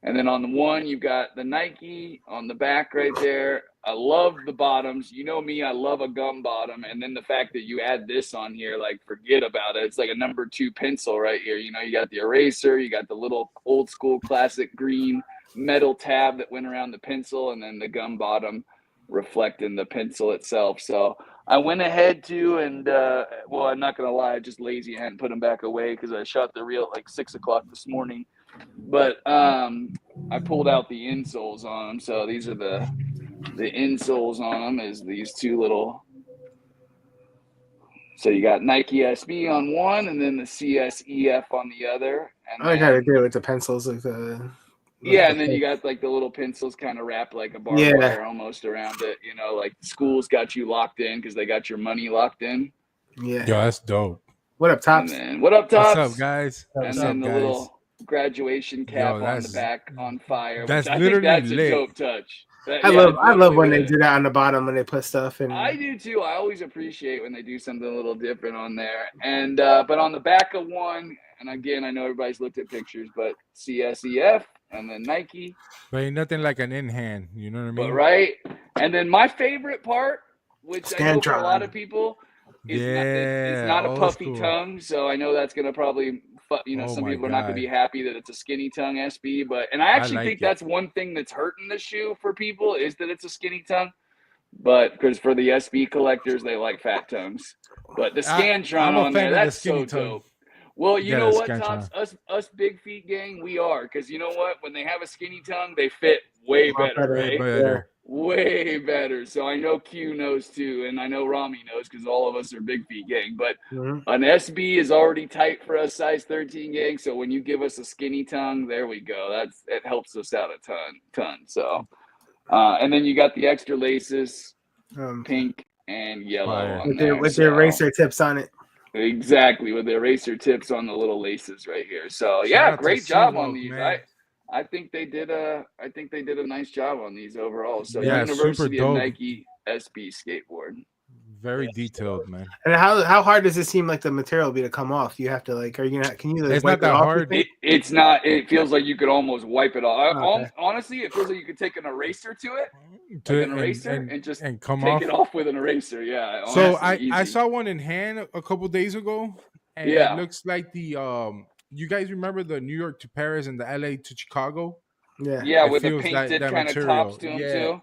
[SPEAKER 7] and then on the one, you've got the Nike on the back right there. I love the bottoms. You know me, I love a gum bottom. And then the fact that you add this on here, like, forget about it. It's like a number 2 pencil right here. You know, you got the eraser, you got the little old school classic green metal tab that went around the pencil, and then the gum bottom reflecting the pencil itself. So I went ahead to, and I'm not gonna lie, I just lazy. I hadn't put them back away because I shot the reel at like 6 o'clock this morning. But I pulled out the insoles on them. So these are the insoles on them, is these two little. So you got Nike SB on one, and then the CSEF on the other. And
[SPEAKER 2] I gotta do with the pencils, and
[SPEAKER 7] then you got like the little pencils kind of wrapped like a barbed wire almost around it. You know, like the schools got you locked in because they got your money locked in.
[SPEAKER 8] Yeah, yo, that's dope.
[SPEAKER 2] What up, Tops?
[SPEAKER 7] What up, Tops?
[SPEAKER 8] What's up, guys?
[SPEAKER 7] What's up, guys? Little graduation cap on the back on fire.
[SPEAKER 8] That's
[SPEAKER 7] literally
[SPEAKER 8] that's
[SPEAKER 7] a dope touch.
[SPEAKER 2] I love when they do that on the bottom when they put stuff in.
[SPEAKER 7] I do too. I always appreciate when they do something a little different on there. And but on the back of one, and again, I know everybody's looked at pictures, but CSEF and then Nike.
[SPEAKER 8] But ain't nothing like an in hand, you know what I mean?
[SPEAKER 7] But right. And then my favorite part, which I know for a lot of people, is it's not a puffy tongue. So I know that's gonna probably, some people are not going to be happy that it's a skinny tongue SB, and I actually think that's one thing that's hurting the shoe for people, is that it's a skinny tongue. But because for the SB collectors, they like fat tongues. But the Scantron on there, that's so dope. Well, you know what, Tops? Us big feet gang, we are. Because you know what? When they have a skinny tongue, they fit way better, right? Way better. So I know Q knows too, and I know Rami knows because all of us are big feet gang. But an SB is already tight for us size 13 gang. So when you give us a skinny tongue, there we go. It helps us out a ton. So And then you got the extra laces,
[SPEAKER 2] Um,
[SPEAKER 7] pink and yellow
[SPEAKER 8] Fire.
[SPEAKER 7] on
[SPEAKER 2] with
[SPEAKER 7] there.
[SPEAKER 2] the eraser tips on it.
[SPEAKER 7] Exactly, with the eraser tips on the little laces right here. So
[SPEAKER 8] Shout
[SPEAKER 7] yeah,
[SPEAKER 8] out to
[SPEAKER 7] great job on
[SPEAKER 8] Seawalk,
[SPEAKER 7] these.
[SPEAKER 8] man.
[SPEAKER 7] I think they did a nice job on these overall. So
[SPEAKER 8] Yeah, super
[SPEAKER 7] University of
[SPEAKER 8] dope.
[SPEAKER 7] Nike SB skateboard.
[SPEAKER 8] Very detailed, man.
[SPEAKER 2] And how hard does it seem like the material be to come off? You have to like, are you gonna? Can you like
[SPEAKER 8] It's
[SPEAKER 2] wipe
[SPEAKER 8] not
[SPEAKER 2] it
[SPEAKER 8] that
[SPEAKER 2] off?
[SPEAKER 8] hard.
[SPEAKER 7] It's not. It feels like you could almost wipe it off.
[SPEAKER 2] Okay.
[SPEAKER 7] Honestly, it feels like you could take an eraser to it,
[SPEAKER 8] To
[SPEAKER 7] like an eraser, and just
[SPEAKER 8] come
[SPEAKER 7] take
[SPEAKER 8] off.
[SPEAKER 7] it off with an eraser. Yeah.
[SPEAKER 8] So
[SPEAKER 7] honestly,
[SPEAKER 8] I
[SPEAKER 7] easy.
[SPEAKER 8] saw one in hand a couple days ago, and
[SPEAKER 7] Yeah.
[SPEAKER 8] it looks like the You guys remember the New York to Paris and the LA to Chicago?
[SPEAKER 2] Yeah.
[SPEAKER 7] Yeah,
[SPEAKER 8] It
[SPEAKER 7] with the
[SPEAKER 8] feels
[SPEAKER 7] painted
[SPEAKER 8] that
[SPEAKER 7] kind of
[SPEAKER 8] material.
[SPEAKER 7] tops to them
[SPEAKER 8] Yeah.
[SPEAKER 7] too.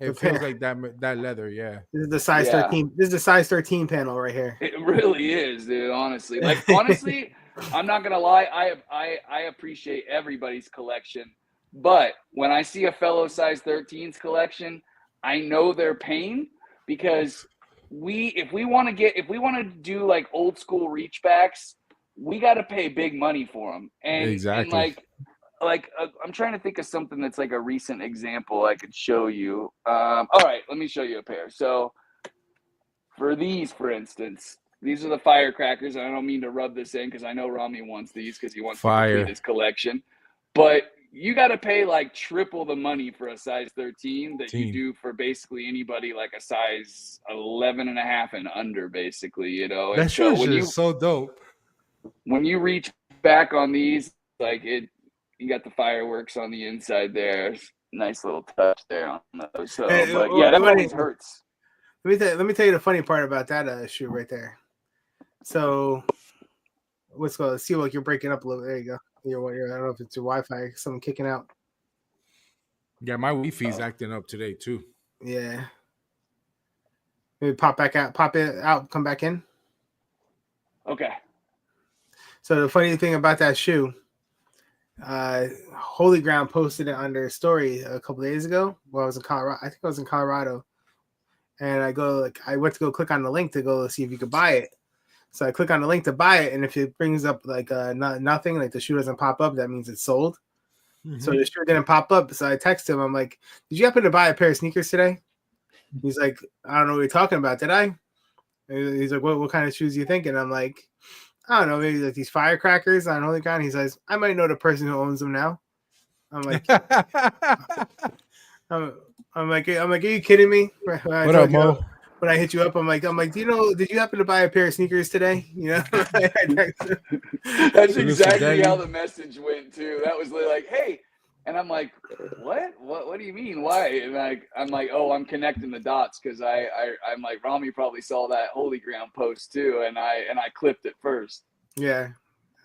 [SPEAKER 8] It feels like that leather. Yeah.
[SPEAKER 2] This is the size
[SPEAKER 7] Yeah.
[SPEAKER 2] 13. This is the size 13 panel right here.
[SPEAKER 7] It really is, dude. Honestly, honestly, I'm not gonna lie. I appreciate everybody's collection, but when I see a fellow size 13's collection, I know their pain because if we want to do like old school reachbacks, we got to pay big money for them. And
[SPEAKER 8] Exactly.
[SPEAKER 7] I'm trying to think of something that's like a recent example I could show you. All right, let me show you a pair. So for these, for instance, these are the firecrackers. And I don't mean to rub this in because I know Rami wants these because he wants to complete his collection. But you got to pay like triple the money for a size 13 that you do for basically anybody like a size 11 and a half and under, basically, you know. And
[SPEAKER 8] That
[SPEAKER 7] so
[SPEAKER 8] shoe is so dope.
[SPEAKER 7] When you reach back on these, like you got the fireworks on the inside there. Nice little touch there on those. So, but yeah, that always hurts.
[SPEAKER 2] Let me tell you the funny part about that shoe right there. So, what's called? See, like you're breaking up a little. There you go. I don't know if it's your Wi-Fi. Something kicking out.
[SPEAKER 8] Yeah, my Wi-Fi's acting up today too.
[SPEAKER 2] Yeah. Maybe pop it out, come back in.
[SPEAKER 7] Okay.
[SPEAKER 2] So the funny thing about that shoe, Holy Ground posted it on their story a couple days ago. Well, I was in Colorado. I think I was in Colorado, and I went to go click on the link to go see if you could buy it. So I click on the link to buy it, and if it brings up like nothing, like the shoe doesn't pop up, that means it's sold. Mm-hmm. So the shoe didn't pop up. So I texted him. I'm like, "Did you happen to buy a pair of sneakers today?" He's like, "I don't know what you're talking about. Did I?" And he's like, "What kind of shoes are you thinking?" I'm like, "I don't know, maybe like these firecrackers on Holy Ground." He says, "I might know the person who owns them now." I'm like, I'm like, are you kidding me?
[SPEAKER 8] What up, Mo?
[SPEAKER 2] When I hit you up, I'm like, did you happen to buy a pair of sneakers today? You know,
[SPEAKER 7] that's exactly how the message went too. That was like, hey, and I'm like, what do you mean? Why? And I'm like, oh, I'm connecting the dots because I'm like, Rami probably saw that Holy Ground post too, and I clipped it first.
[SPEAKER 2] Yeah.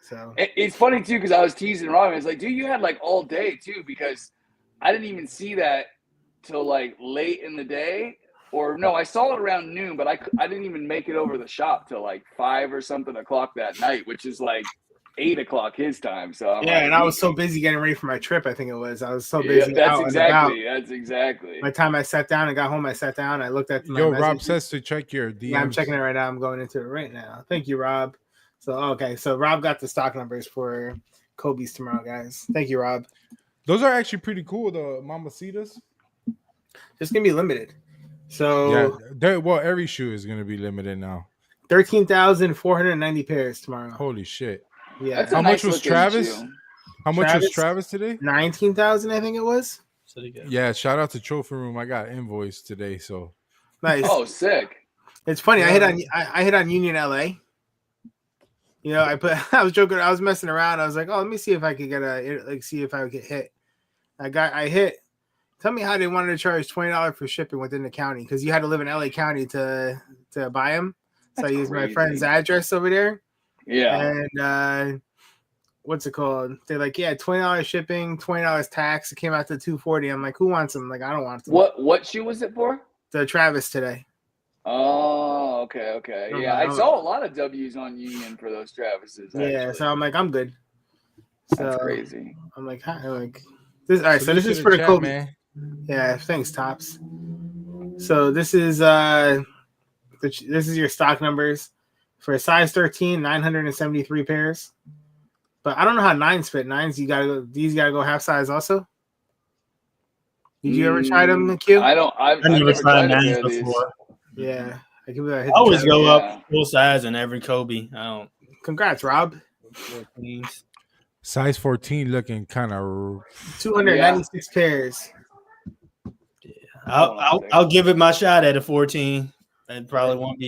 [SPEAKER 2] So
[SPEAKER 7] it's funny too because I was teasing Rami. I was like, dude, you had like all day too because I didn't even see that till like late in the day. Or no, I saw it around noon, but I didn't even make it over the shop till like 5 or something o'clock that night, which is like 8 o'clock his time. So
[SPEAKER 2] and I was so busy getting ready for my trip. I think it was. I was so busy.
[SPEAKER 7] That's exactly.
[SPEAKER 2] By the time I sat down and got home, I sat down. I looked at my
[SPEAKER 8] Yo,
[SPEAKER 2] messages.
[SPEAKER 8] Rob says to check your DMs.
[SPEAKER 2] Yeah, I'm checking it right now. I'm going into it right now. Thank you, Rob. So okay, so Rob got the stock numbers for Kobe's tomorrow, guys. Thank you, Rob.
[SPEAKER 8] Those are actually pretty cool. The Mamacitas.
[SPEAKER 2] It's gonna be limited. So
[SPEAKER 8] yeah, every shoe is gonna be limited now.
[SPEAKER 2] 13,490 pairs tomorrow.
[SPEAKER 8] Holy shit!
[SPEAKER 2] Yeah.
[SPEAKER 8] How much was Travis? How much was Travis today?
[SPEAKER 2] 19,000, I think it was.
[SPEAKER 8] Yeah. Shout out to Trophy Room. I got invoice today, so
[SPEAKER 2] nice.
[SPEAKER 7] Oh, sick!
[SPEAKER 2] It's funny. I hit on Union LA. You know, I was joking. I was messing around. I was like, oh, let me see if I could see if I would get hit. I hit. Tell me how they wanted to charge $20 for shipping within the county because you had to live in LA County to buy them. So I used my friend's address over there.
[SPEAKER 7] Yeah.
[SPEAKER 2] And what's it called? They're like, yeah, $20 shipping, $20 tax. It came out to $240. I'm like, who wants them? Like, I don't want them.
[SPEAKER 7] What shoe was it for?
[SPEAKER 2] The Travis today.
[SPEAKER 7] Oh, okay. Yeah, I saw a lot of W's on Union for those Travises.
[SPEAKER 2] Yeah, so I'm like, I'm good.
[SPEAKER 7] That's crazy.
[SPEAKER 2] I'm like, this. All right, so this is for the Kobe.
[SPEAKER 8] Man.
[SPEAKER 2] Yeah, thanks, Tops. So this is your stock numbers for a size 13, 973 pairs. But I don't know how 9s fit. 9s, these gotta go half size also. Did you ever try them, Q?
[SPEAKER 7] I don't. I've
[SPEAKER 6] I never
[SPEAKER 7] never
[SPEAKER 6] tried
[SPEAKER 7] tried a
[SPEAKER 6] nines
[SPEAKER 7] pair of these.
[SPEAKER 6] before.
[SPEAKER 2] Yeah. I give that a
[SPEAKER 6] I
[SPEAKER 2] hit.
[SPEAKER 6] always go
[SPEAKER 7] Yeah.
[SPEAKER 6] up full size in every Kobe. I don't.
[SPEAKER 2] Congrats, Rob.
[SPEAKER 6] 14s.
[SPEAKER 8] Size 14 looking kind of.
[SPEAKER 2] 296 pairs.
[SPEAKER 7] Hold on a second.
[SPEAKER 6] I'll give it my shot at a 14. It probably won't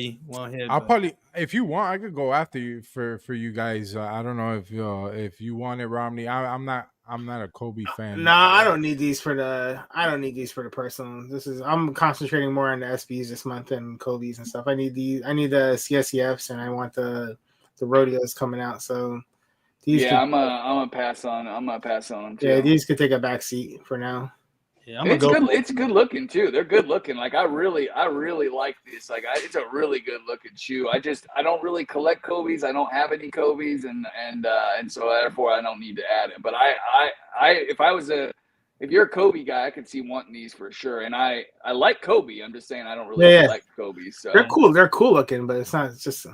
[SPEAKER 6] hit.
[SPEAKER 8] I'll
[SPEAKER 6] but-
[SPEAKER 8] probably, if you want, I could go after you for you guys. I don't know if you want it, Romney. I'm not a Kobe fan.
[SPEAKER 2] No, I don't need these for the personal. I'm concentrating more on the SBs this month and Kobe's and stuff. I need the CSCFs and I want the rodeos coming out. So these
[SPEAKER 7] I'm gonna pass on. I'm gonna pass on them too.
[SPEAKER 2] yeah, these could take a back seat for now.
[SPEAKER 6] Yeah, I'm
[SPEAKER 7] It's
[SPEAKER 6] gonna go.
[SPEAKER 7] good. It's good looking too. They're good looking. Like I really like this. Like it's a really good looking shoe. I don't really collect Kobe's. I don't have any Kobe's, and so therefore I don't need to add it. But if you're a Kobe guy, I could see wanting these for sure. And I like Kobe. I'm just saying I don't really like Kobe. So
[SPEAKER 2] They're cool. They're cool looking, but it's not. It's just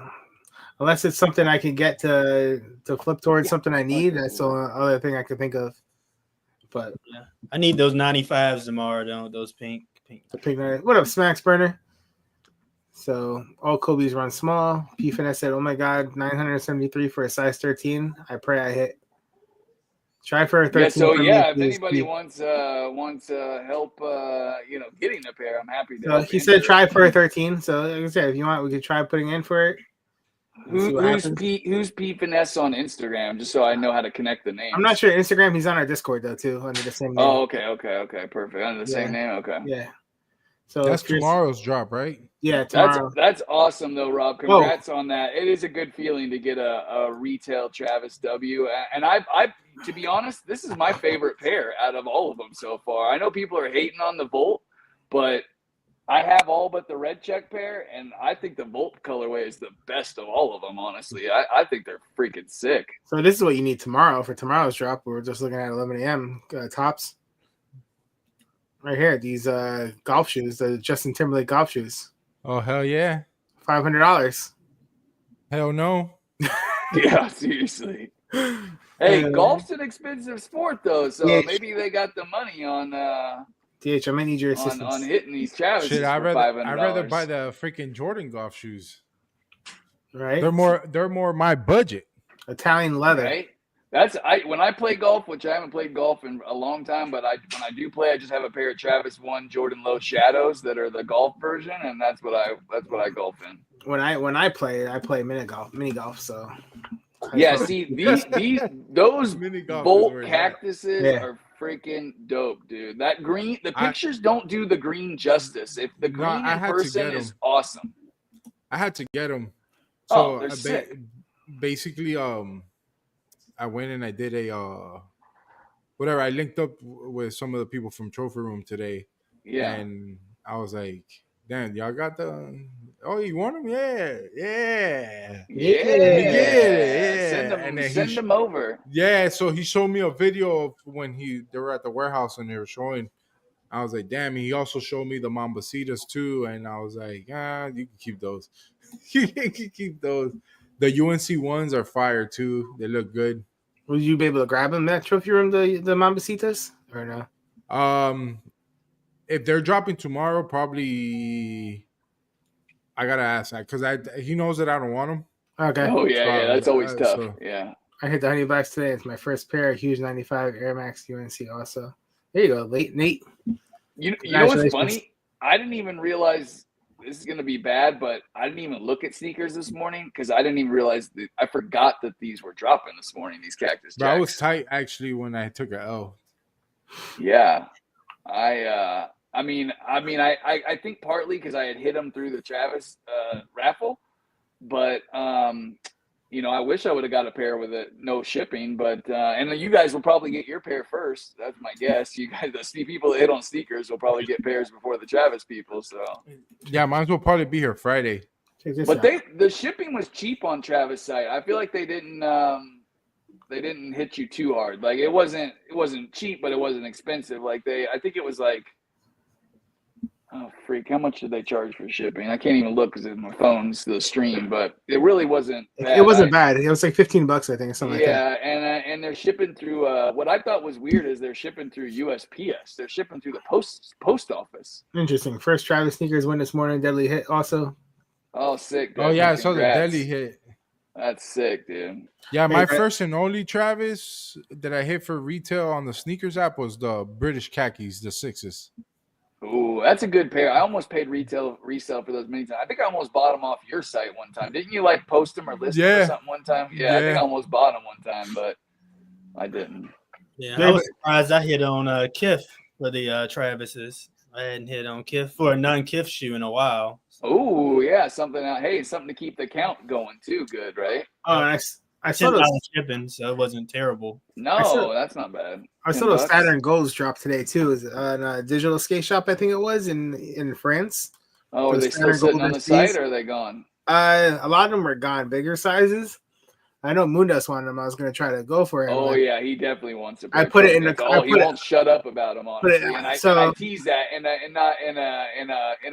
[SPEAKER 2] unless it's something I can get to flip towards something I need. That's the only other thing I could think of. But
[SPEAKER 6] Yeah, I need those 95s tomorrow. Those pink.
[SPEAKER 2] the pink. What up, Smacks Burner? So all Kobe's run small. P Finesse said, "Oh my God, 973 for a size 13. I pray I hit." Try for a 13.
[SPEAKER 7] yeah. So
[SPEAKER 2] for me,
[SPEAKER 7] yeah, if
[SPEAKER 2] please,
[SPEAKER 7] anybody
[SPEAKER 2] P.
[SPEAKER 7] wants help, getting a pair, I'm happy to.
[SPEAKER 2] So
[SPEAKER 7] help
[SPEAKER 2] he
[SPEAKER 7] answer
[SPEAKER 2] said
[SPEAKER 7] it.
[SPEAKER 2] try for a 13. So like I said, if you want, we could try putting in for it.
[SPEAKER 7] Who's P Finesse on Instagram? Just so I know how to connect the names.
[SPEAKER 2] I'm not sure Instagram. He's on our Discord though too, under the same name.
[SPEAKER 7] Oh, okay, perfect. Under the same name, okay.
[SPEAKER 2] Yeah. So
[SPEAKER 8] That's
[SPEAKER 2] if you're-
[SPEAKER 8] tomorrow's drop, right?
[SPEAKER 2] Yeah, tomorrow.
[SPEAKER 7] That's awesome though, Rob. Congrats on that. It is a good feeling to get a retail Travis W. And I to be honest, this is my favorite pair out of all of them so far. I know people are hating on the Volt, but I have all but the red check pair, and I think the Volt colorway is the best of all of them, honestly. I think they're freaking sick.
[SPEAKER 2] So this is what you need tomorrow for tomorrow's drop. We're just looking at 11 a.m. Tops. Right here, these golf shoes, the Justin Timberlake golf shoes.
[SPEAKER 8] Oh hell yeah!
[SPEAKER 2] $500.
[SPEAKER 8] Hell no!
[SPEAKER 7] Yeah, seriously. Hey, golf's an expensive sport though, so
[SPEAKER 2] Yeah.
[SPEAKER 7] maybe they got the money on
[SPEAKER 2] DH, I might need your assistance.
[SPEAKER 7] on hitting these Travis
[SPEAKER 8] Shit,
[SPEAKER 7] for
[SPEAKER 8] I'd
[SPEAKER 7] $500.
[SPEAKER 8] rather buy the freaking Jordan golf shoes.
[SPEAKER 2] Right?
[SPEAKER 8] They're more my budget.
[SPEAKER 2] Italian leather.
[SPEAKER 7] Right? When I play golf, which I haven't played golf in a long time, but when I do play, I just have a pair of Travis 1 Jordan Low Shadows that are the golf version, and that's what I golf in.
[SPEAKER 2] When I play mini golf. So
[SPEAKER 7] Yeah, see those
[SPEAKER 8] Mini golf is
[SPEAKER 7] Bolt
[SPEAKER 8] where it's at.
[SPEAKER 7] cactuses
[SPEAKER 2] Yeah.
[SPEAKER 7] are freaking dope, dude. That green, the pictures don't do the green justice. If the green
[SPEAKER 8] I
[SPEAKER 7] in
[SPEAKER 8] had to
[SPEAKER 7] person
[SPEAKER 8] get
[SPEAKER 7] is
[SPEAKER 8] 'em.
[SPEAKER 7] awesome.
[SPEAKER 8] I had to get them.
[SPEAKER 7] Oh,
[SPEAKER 8] So
[SPEAKER 7] they're sick.
[SPEAKER 8] basically, I went and I did a whatever. I linked up with some of the people from Trophy Room today,
[SPEAKER 7] Yeah.
[SPEAKER 8] and I was like, "Damn, y'all got the? Oh, you want them? Yeah.
[SPEAKER 7] Yeah.
[SPEAKER 8] Yeah.
[SPEAKER 7] Send them,
[SPEAKER 8] And then
[SPEAKER 7] send them over.
[SPEAKER 8] Yeah." So he showed me a video of when they were at the warehouse and they were showing. I was like, "Damn!" He also showed me the Mambacitas too, and I was like, you can keep those. You can keep those. The UNC ones are fire too. They look good.
[SPEAKER 2] Will you be able to grab them at Trophy Room, the Mambacitas, or no?
[SPEAKER 8] If they're dropping tomorrow, probably I gotta ask that because he knows that I don't want them.
[SPEAKER 2] Okay.
[SPEAKER 7] Oh yeah, that's always tough.
[SPEAKER 8] so-
[SPEAKER 7] Yeah.
[SPEAKER 2] I hit the $100 today. It's my first pair. Huge 95 Air Max UNC also. There you go, late Nate.
[SPEAKER 7] You know what's
[SPEAKER 2] Congratulations.
[SPEAKER 7] funny? I didn't even realize this is gonna be bad, but I didn't even look at sneakers this morning because I didn't even realize that I forgot that these were dropping this morning. These Cactus
[SPEAKER 8] But I was
[SPEAKER 7] Jacks.
[SPEAKER 8] tight actually when I took a L.
[SPEAKER 7] Yeah, I think partly because I had hit them through the Travis raffle, but I wish I would have got a pair with it no shipping. But and you guys will probably get your pair first. That's my guess. You guys, the people that hit on sneakers will probably get pairs before the Travis people. So,
[SPEAKER 8] Yeah, mine will probably be here Friday.
[SPEAKER 2] Check this
[SPEAKER 7] but
[SPEAKER 2] out.
[SPEAKER 7] the shipping was cheap on Travis site. I feel like they didn't hit you too hard. Like it wasn't cheap, but it wasn't expensive. Like I think it was like Oh, freak. How much did they charge for shipping? I can't even look because my phone's the stream, but it really wasn't bad.
[SPEAKER 2] It wasn't bad. It was like $15, I think, something like that.
[SPEAKER 7] Yeah, and they're shipping through. What I thought was weird is they're shipping through USPS. They're shipping through the post office.
[SPEAKER 2] Interesting. First Travis sneakers win this morning. Deadly hit also.
[SPEAKER 7] Oh, sick.
[SPEAKER 8] Oh yeah, I
[SPEAKER 7] Devin,
[SPEAKER 8] saw the
[SPEAKER 7] congrats.
[SPEAKER 8] deadly hit.
[SPEAKER 7] That's sick, dude.
[SPEAKER 8] Yeah, my
[SPEAKER 2] Hey,
[SPEAKER 8] first and only Travis that I hit for retail on the sneakers app was the British khakis, the 6s.
[SPEAKER 7] Ooh, that's a good pair. I almost paid resale for those many times. I think I almost bought them off your site one time. Didn't you like post them or list them or something one time? Yeah, I think I almost bought them one time, but I didn't.
[SPEAKER 6] Yeah, I was surprised I hit on Kif for the Travises. I hadn't hit on Kif for a non-Kif shoe in a while.
[SPEAKER 7] Oh yeah, something out. Hey, something to keep the count going too. Good, right?
[SPEAKER 2] Oh, I saw
[SPEAKER 6] $10
[SPEAKER 2] those
[SPEAKER 6] shipping, so it wasn't terrible.
[SPEAKER 7] No, that's not bad.
[SPEAKER 2] I saw those Saturn Golds drop today too. It was on a digital skate shop, I think it was in France.
[SPEAKER 7] Oh, are they still sitting on the site or are they gone?
[SPEAKER 2] A lot of them were gone. Bigger sizes. I know Moondust wanted them. I was gonna try to go for it.
[SPEAKER 7] Oh yeah, he definitely wants to.
[SPEAKER 2] I put it in the.
[SPEAKER 7] He won't shut up about him, honestly. And I tease that in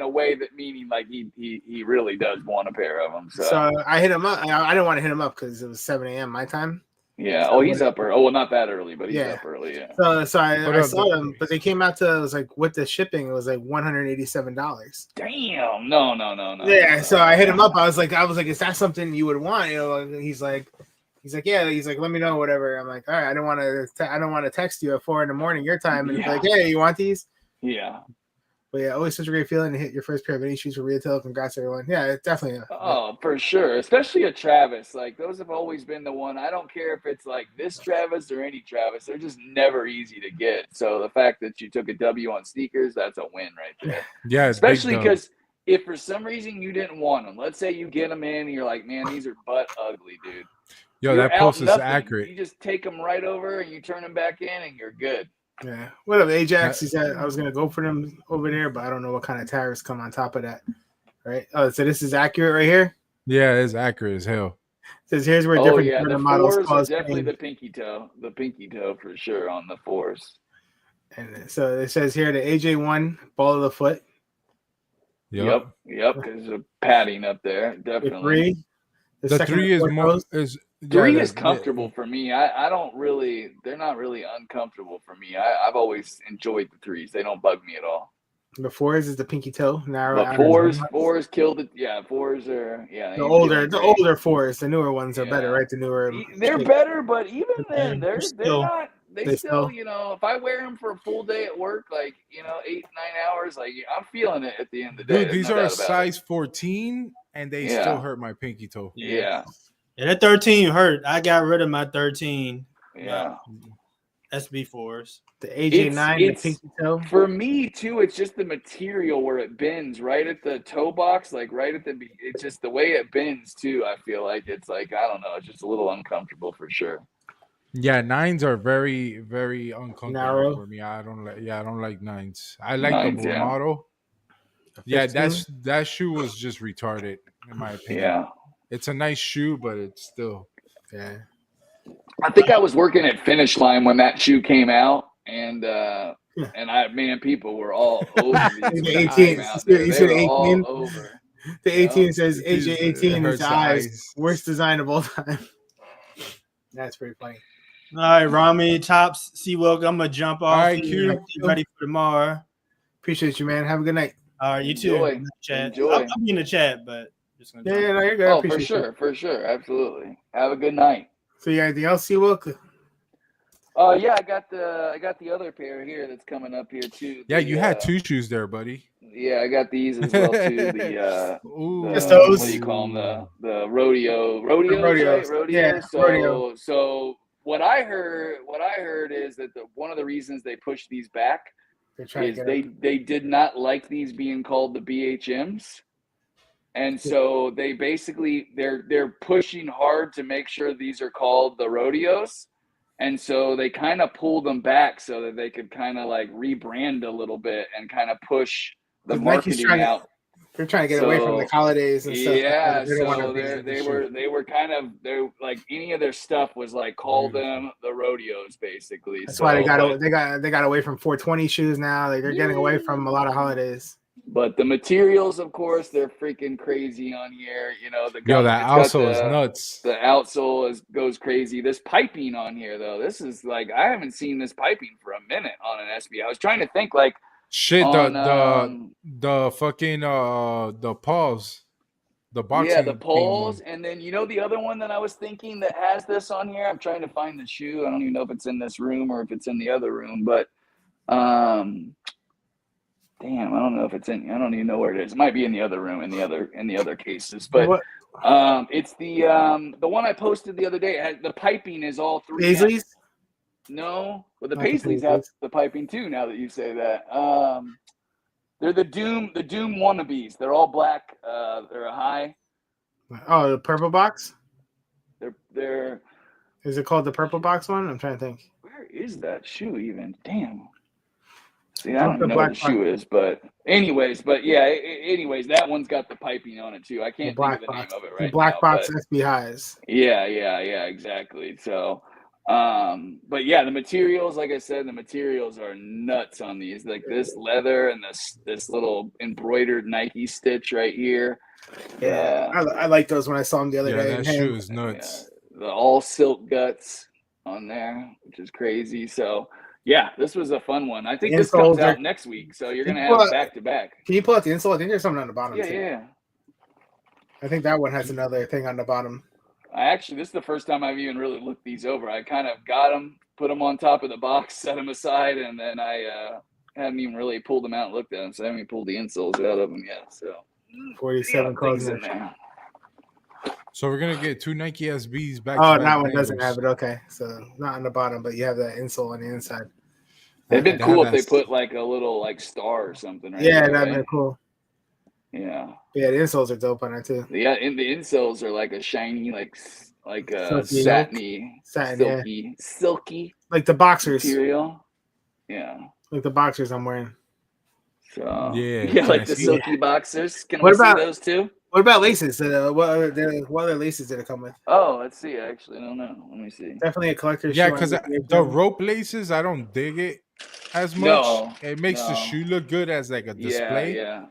[SPEAKER 7] a way that meaning like he really does want a pair of them.
[SPEAKER 2] So I hit him up. I didn't want to hit him up because it was 7 a.m. my time.
[SPEAKER 7] Yeah. So he's up early. Oh, well, not that early, but he's up early. Yeah.
[SPEAKER 2] So I saw them, but they came out to, it was like with the shipping, it was like $187.
[SPEAKER 7] Damn. No.
[SPEAKER 2] Yeah. So I hit him up. I was like, is that something you would want? You know, he's like, yeah. He's like, let me know, whatever. I'm like, all right. I don't want to text you at 4 a.m. your time and be like, hey, you want these?
[SPEAKER 7] Yeah.
[SPEAKER 2] But yeah, always such a great feeling to hit your first pair of any shoes for retail. Congrats, everyone. Yeah, it's definitely.
[SPEAKER 7] Oh, for sure. Especially a Travis. Like, those have always been the one. I don't care if it's like this Travis or any Travis. They're just never easy to get. So the fact that you took a W on sneakers, that's a win right there.
[SPEAKER 8] Yeah,
[SPEAKER 7] especially because if for some reason you didn't want them, let's say you get them in and you're like, man, these are butt ugly, dude.
[SPEAKER 8] Yo, that post is accurate.
[SPEAKER 7] You just take them right over and you turn them back in and you're good.
[SPEAKER 2] Yeah. What up, Ajax? He said I was gonna go for them over there, but I don't know what kind of tariffs come on top of that. Right. Oh, so this is accurate right here?
[SPEAKER 8] Yeah, it's accurate as hell.
[SPEAKER 2] It says here's where different
[SPEAKER 7] the
[SPEAKER 2] models
[SPEAKER 7] cause definitely the pinky toe. The pinky toe for sure on the 4s.
[SPEAKER 2] And so it says here the AJ1 ball of the foot.
[SPEAKER 7] Yep. Because there's a padding up there. Definitely.
[SPEAKER 2] The
[SPEAKER 8] 3 is more is. Yeah,
[SPEAKER 7] 3 is comfortable for me. I don't really. They're not really uncomfortable for me. I've always enjoyed the 3s. They don't bug me at all.
[SPEAKER 2] The 4s is the pinky toe narrow.
[SPEAKER 7] The 4s killed it. Yeah, 4s are the
[SPEAKER 2] older 4s. The newer ones are better, right? The newer.
[SPEAKER 7] They're better, but even then, they're not. They still, if I wear them for a full day at work, like 8-9 hours, like I'm feeling it at the end of the day.
[SPEAKER 8] Dude, these are a size 14, and they still hurt my pinky toe.
[SPEAKER 7] Yeah.
[SPEAKER 6] Yeah, that 13 hurt. I got rid of my 13.
[SPEAKER 7] Yeah.
[SPEAKER 6] SB4s.
[SPEAKER 2] The AJ9, the pinky toe.
[SPEAKER 7] For me, too, it's just the material where it bends right at the toe box, like right at it's just the way it bends, too. I feel like it's like, I don't know, it's just a little uncomfortable for sure.
[SPEAKER 8] Yeah, 9s are very, very uncomfortable for me. I don't like 9s. I like 9s, the Bravado. Yeah, that shoe was just retarded, in my opinion. Yeah. It's a nice shoe, but it's still.
[SPEAKER 2] Yeah.
[SPEAKER 7] I think I was working at Finish Line when that shoe came out, and people were all over
[SPEAKER 2] the 18. You see the 18? Over. The 18 says AJ 18 is eyes. Worst design of all time. That's pretty funny.
[SPEAKER 6] All right, Rami, Tops, C-Wilk, I'm going to jump off.
[SPEAKER 8] All right, Q.
[SPEAKER 6] Ready for tomorrow.
[SPEAKER 2] Appreciate you, man. Have a good night.
[SPEAKER 6] All right, you too. I'll be in the chat, but just going to
[SPEAKER 2] you're good.
[SPEAKER 7] Oh, for sure. Absolutely. Have a good night.
[SPEAKER 2] So you got anything else, C-Wilk?
[SPEAKER 7] Yeah, I got the other pair here that's coming up here too.
[SPEAKER 8] Yeah, you had 2 shoes there, buddy.
[SPEAKER 7] Yeah, I got these as well too.
[SPEAKER 2] Just those.
[SPEAKER 7] What do you call them? The rodeos. Right?
[SPEAKER 2] Yeah.
[SPEAKER 7] So what I heard is that one of the reasons they pushed these back is they did not like these being called the BHMs. And so they basically they're pushing hard to make sure these are called the rodeos. And so they kind of pulled them back so that they could kind of like rebrand a little bit and kind of push the marketing out.
[SPEAKER 2] They're trying to get away from the holidays and stuff.
[SPEAKER 7] Yeah, so they were kind of like any of their stuff was like call them the rodeos basically.
[SPEAKER 2] That's why they got away from 420 shoes now. Like they're getting away from a lot of holidays.
[SPEAKER 7] But the materials, of course, they're freaking crazy on here. You know,
[SPEAKER 8] Yo, that
[SPEAKER 7] it's got
[SPEAKER 8] also is nuts.
[SPEAKER 7] the outsole goes crazy. This piping on here, though, this is like I haven't seen this piping for a minute on an SB. I was trying to think like
[SPEAKER 8] Shit,
[SPEAKER 7] on
[SPEAKER 8] the fucking the paws, the
[SPEAKER 7] yeah, the
[SPEAKER 8] boxing theme
[SPEAKER 7] poles,
[SPEAKER 8] one.
[SPEAKER 7] and then you know the other one that I was thinking that has this on here. I'm trying to find the shoe. I don't even know if it's in this room or if it's in the other room, but damn, I don't know if it's in. I don't even know where it is. It might be in the other room, in the other cases. But
[SPEAKER 2] What?
[SPEAKER 7] it's the one I posted the other day. It has, the piping is all 3M.
[SPEAKER 2] Paisleys?
[SPEAKER 7] No, well the
[SPEAKER 2] Not the
[SPEAKER 7] Paisleys have
[SPEAKER 2] Paisleys.
[SPEAKER 7] the piping too. Now that you say that, they're the Doom wannabes. They're all black. They're a high.
[SPEAKER 2] Oh, the purple box?
[SPEAKER 7] They're.
[SPEAKER 2] Is it called the purple box one? I'm trying to think.
[SPEAKER 7] Where is that shoe even? Damn. See, I
[SPEAKER 2] It's
[SPEAKER 7] don't
[SPEAKER 2] the
[SPEAKER 7] even know where
[SPEAKER 2] black
[SPEAKER 7] the shoe is, but anyways, that one's got the piping on it too. I
[SPEAKER 2] The
[SPEAKER 7] can't think
[SPEAKER 2] black
[SPEAKER 7] of the
[SPEAKER 2] box.
[SPEAKER 7] name of it
[SPEAKER 2] The
[SPEAKER 7] right
[SPEAKER 2] black
[SPEAKER 7] now.
[SPEAKER 2] box
[SPEAKER 7] But
[SPEAKER 2] SB highs.
[SPEAKER 7] yeah, exactly. So, but yeah, the materials, like I said, the materials are nuts on these. Like this leather and this little embroidered Nike stitch right here.
[SPEAKER 2] Yeah, I like those when I saw them the other
[SPEAKER 8] Yeah,
[SPEAKER 2] day.
[SPEAKER 8] that shoe is nuts.
[SPEAKER 7] The all silk guts on there, which is crazy. So yeah, this was a fun one. I think this comes out next week, so you're gonna have back to back.
[SPEAKER 2] Can you pull out the insole? I think there's something on the bottom.
[SPEAKER 7] Yeah.
[SPEAKER 2] I think that one has another thing on the bottom.
[SPEAKER 7] This is the first time I've even really looked these over. I kind of got them, put them on top of the box, set them aside, and then I haven't even really pulled them out and looked at them. So I haven't even pulled the insoles out of them yet. So
[SPEAKER 2] 47
[SPEAKER 7] things in there.
[SPEAKER 8] So we're gonna get 2 Nike SBs back.
[SPEAKER 2] Oh, that one doesn't have it. Okay, so not on the bottom, but you have that insole on the inside.
[SPEAKER 7] It'd been cool if they put like a little like star or something. Right
[SPEAKER 2] yeah,
[SPEAKER 7] there,
[SPEAKER 2] that'd
[SPEAKER 7] right?
[SPEAKER 2] been cool.
[SPEAKER 7] Yeah.
[SPEAKER 2] Yeah, the insoles are dope on it too.
[SPEAKER 7] Yeah, and the insoles are like a shiny, like a
[SPEAKER 2] Silky,
[SPEAKER 7] silky,
[SPEAKER 2] like the boxers
[SPEAKER 7] material. Yeah,
[SPEAKER 2] like the boxers I'm wearing.
[SPEAKER 7] So
[SPEAKER 8] yeah,
[SPEAKER 7] like the silky boxers. Can
[SPEAKER 2] we
[SPEAKER 7] see those too?
[SPEAKER 2] What about laces? What other laces did it come with?
[SPEAKER 7] Oh, let's see. I actually don't know. Let me see.
[SPEAKER 2] Definitely a collector's
[SPEAKER 8] Yeah,
[SPEAKER 2] shoe.
[SPEAKER 8] because the rope laces, I don't dig it as much.
[SPEAKER 7] No,
[SPEAKER 8] it makes the shoe look good as like a display.
[SPEAKER 7] Yeah.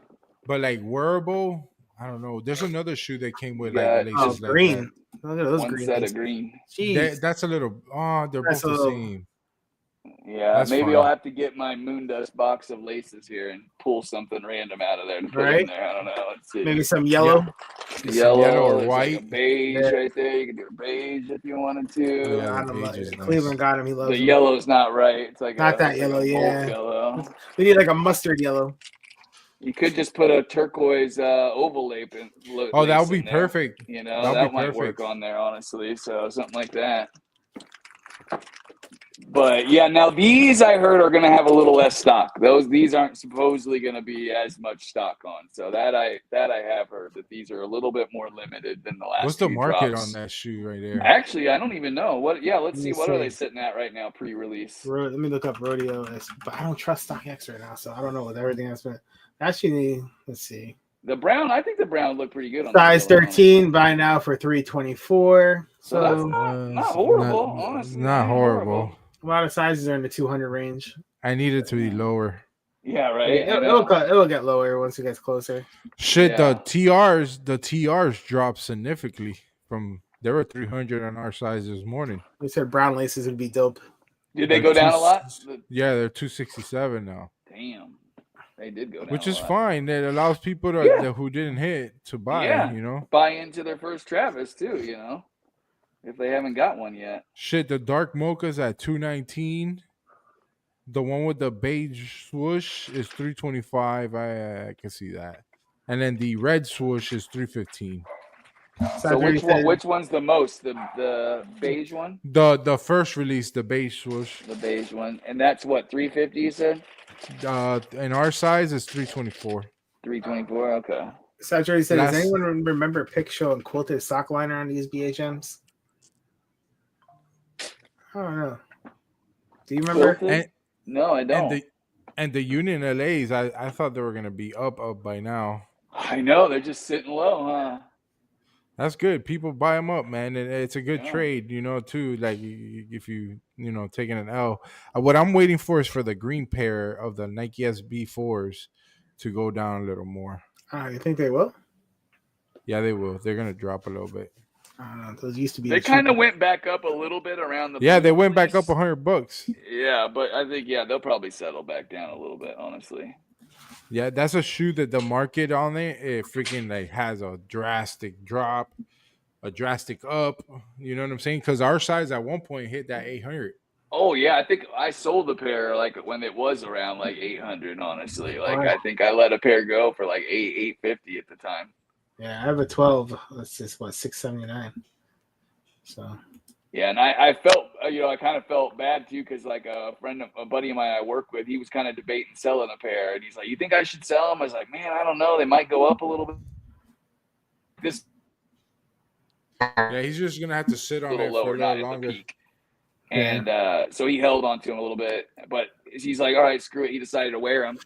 [SPEAKER 8] But like wearable, I don't know. There's another shoe that came with like laces like
[SPEAKER 2] green.
[SPEAKER 8] that.
[SPEAKER 2] Look at those
[SPEAKER 7] One
[SPEAKER 2] green.
[SPEAKER 7] set of green.
[SPEAKER 8] That's a little. Oh, they're both the same.
[SPEAKER 7] Yeah,
[SPEAKER 8] that's
[SPEAKER 7] maybe
[SPEAKER 8] fine.
[SPEAKER 7] I'll have to get my Moondust box of laces here and pull something random out of there to put in there. I don't know. Let's see.
[SPEAKER 2] Maybe some yellow.
[SPEAKER 8] Yeah. Yellow or white.
[SPEAKER 7] Like a beige right there. You can do a beige if you wanted to.
[SPEAKER 8] Yeah,
[SPEAKER 2] I don't know.
[SPEAKER 8] nice.
[SPEAKER 2] Cleveland got him. He loves
[SPEAKER 7] the
[SPEAKER 2] him.
[SPEAKER 7] yellow's not right. It's like
[SPEAKER 2] not that yellow. Yeah.
[SPEAKER 7] Yellow.
[SPEAKER 2] We need like a mustard yellow.
[SPEAKER 7] You could just put a turquoise oval lace in.
[SPEAKER 8] Oh, that would be perfect.
[SPEAKER 7] You know, that might work on there, honestly. So something like that. But yeah, now these I heard are going to have a little less stock. These aren't supposedly going to be as much stock on. So that I have heard that these are a little bit more limited than the last.
[SPEAKER 8] What's the market
[SPEAKER 7] drops.
[SPEAKER 8] on that shoe right there?
[SPEAKER 7] Actually, I don't even know. Let's see. What are they sitting at right now, pre-release?
[SPEAKER 2] Let me look up Rodeo. But I don't trust StockX right now, so I don't know with everything that's been. Actually, let's see.
[SPEAKER 7] The brown, I think the brown looked pretty good on
[SPEAKER 2] size 13. Buy now for $324.
[SPEAKER 7] So that's not horrible. Honestly,
[SPEAKER 8] not horrible.
[SPEAKER 2] A lot of sizes are in the 200 range.
[SPEAKER 8] I need it to be lower.
[SPEAKER 7] Yeah, right.
[SPEAKER 2] Yeah, it'll get lower once it gets closer.
[SPEAKER 8] Shit, the TRs dropped significantly from. There were 300 on our size this morning.
[SPEAKER 2] We said brown laces would be dope.
[SPEAKER 7] Did they go down a lot?
[SPEAKER 8] Yeah, they're 267 now.
[SPEAKER 7] Damn. They did go down.
[SPEAKER 8] Which is fine. It allows people who didn't hit to buy, you know.
[SPEAKER 7] Buy into their first Travis too, you know. If they haven't got one yet.
[SPEAKER 8] Shit, the dark mocha's at 219. The one with the beige swoosh is 325. I can see that. And then the red swoosh is 315.
[SPEAKER 7] So which one's the most? The beige one?
[SPEAKER 8] The first release, the beige swoosh.
[SPEAKER 7] The beige one. And that's what, 350 you said?
[SPEAKER 8] In our size is 324.
[SPEAKER 7] 324, okay.
[SPEAKER 2] Saturday said, does anyone remember Pixel and quilted sock liner on these BHMs? I don't know. Do you remember?
[SPEAKER 7] No, I don't.
[SPEAKER 8] And the Union LAs, I thought they were gonna be up by now.
[SPEAKER 7] I know, they're just sitting low, huh?
[SPEAKER 8] That's good. People buy them up, man. And it's a good trade, you know, too. Like if taking an L. What I'm waiting for is for the green pair of the Nike SB4s to go down a little more.
[SPEAKER 2] You think they will?
[SPEAKER 8] Yeah, they will. They're gonna drop a little bit.
[SPEAKER 2] I don't know. Those used to be.
[SPEAKER 7] They kind of went back up a little bit around the.
[SPEAKER 8] Yeah, they
[SPEAKER 7] blue
[SPEAKER 8] went back
[SPEAKER 7] fleece.
[SPEAKER 8] up $100.
[SPEAKER 7] Yeah, but I think they'll probably settle back down a little bit, honestly.
[SPEAKER 8] Yeah, that's a shoe that the market on it freaking like has a drastic drop, a drastic up. You know what I'm saying? Because our size at one point hit that 800.
[SPEAKER 7] Oh yeah, I think I sold a pair like when it was around like 800. Honestly, like
[SPEAKER 2] Wow.
[SPEAKER 7] I think I let a pair go for like 850 at the time.
[SPEAKER 2] Yeah, I have a 12. That's just what, $679. So
[SPEAKER 7] Yeah, and I felt I kind of felt bad too because like a buddy of mine I work with, he was kind of debating selling a pair, and he's like, "You think I should sell them?" I was like, "Man, I don't know. They might go up a little bit." This
[SPEAKER 8] Yeah, he's just gonna have to sit on
[SPEAKER 7] little
[SPEAKER 8] it
[SPEAKER 7] lower,
[SPEAKER 8] for a
[SPEAKER 7] not
[SPEAKER 8] little
[SPEAKER 7] at the
[SPEAKER 8] longer.
[SPEAKER 7] peak. And so he held on to him a little bit, but he's like, all right, screw it. He decided to wear them.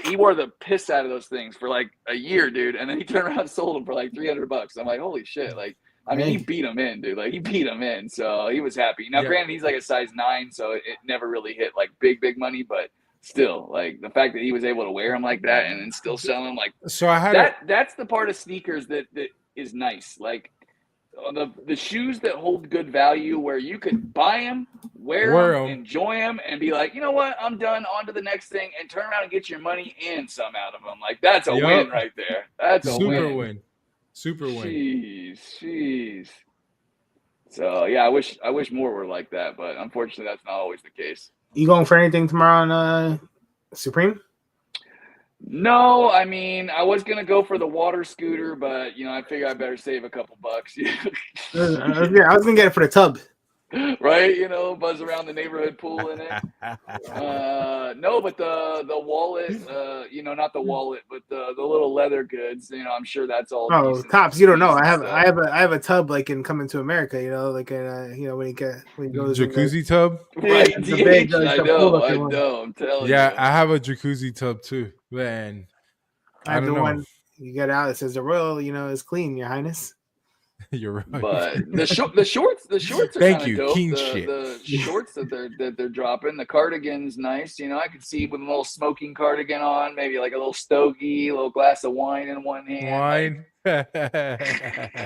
[SPEAKER 7] He wore the piss out of those things for like a year, dude. And then he turned around and sold them for like $300. I'm like, holy shit. Like, I mean, he beat him in, dude. Like, he beat him in. So he was happy. Now, granted, he's like a size 9, so it never really hit like big money, but still, like the fact that he was able to wear them like that and then still sell them, like,
[SPEAKER 8] so I had
[SPEAKER 7] that's the part of sneakers that is nice. Like, the shoes that hold good value where you could buy them, wear them, enjoy them, and be like, you know what, I'm done, on to the next thing, and turn around and get your money and some out of them. Like, that's a win right there. That's a win.
[SPEAKER 8] Super win.
[SPEAKER 7] Jeez. So yeah, I wish more were like that, but unfortunately that's not always the case.
[SPEAKER 2] You going for anything tomorrow on Supreme?
[SPEAKER 7] No, I mean, I was gonna go for the water scooter, but I figure I better save a couple bucks.
[SPEAKER 2] I was gonna get it for the tub.
[SPEAKER 7] Right, buzz around the neighborhood pool in it. No, but the wallet, not the wallet, but the little leather goods. I'm sure that's all.
[SPEAKER 2] Oh, Cops, you don't know. I have a tub like in Coming to America. like when you go to
[SPEAKER 8] jacuzzi tub.
[SPEAKER 7] Right,
[SPEAKER 2] the big,
[SPEAKER 7] I know. I'm telling you.
[SPEAKER 8] Yeah, I have a jacuzzi tub too, man.
[SPEAKER 2] I have the one you get out. It says the royal, is clean, Your Highness.
[SPEAKER 8] You're right.
[SPEAKER 7] But the shorts are
[SPEAKER 8] Thank
[SPEAKER 7] kind
[SPEAKER 8] you,
[SPEAKER 7] of dope.
[SPEAKER 8] king
[SPEAKER 7] The
[SPEAKER 8] shit.
[SPEAKER 7] shorts that they're dropping. The cardigan's nice. I could see with a little smoking cardigan on, maybe like a little stogie, a little glass of wine in one hand.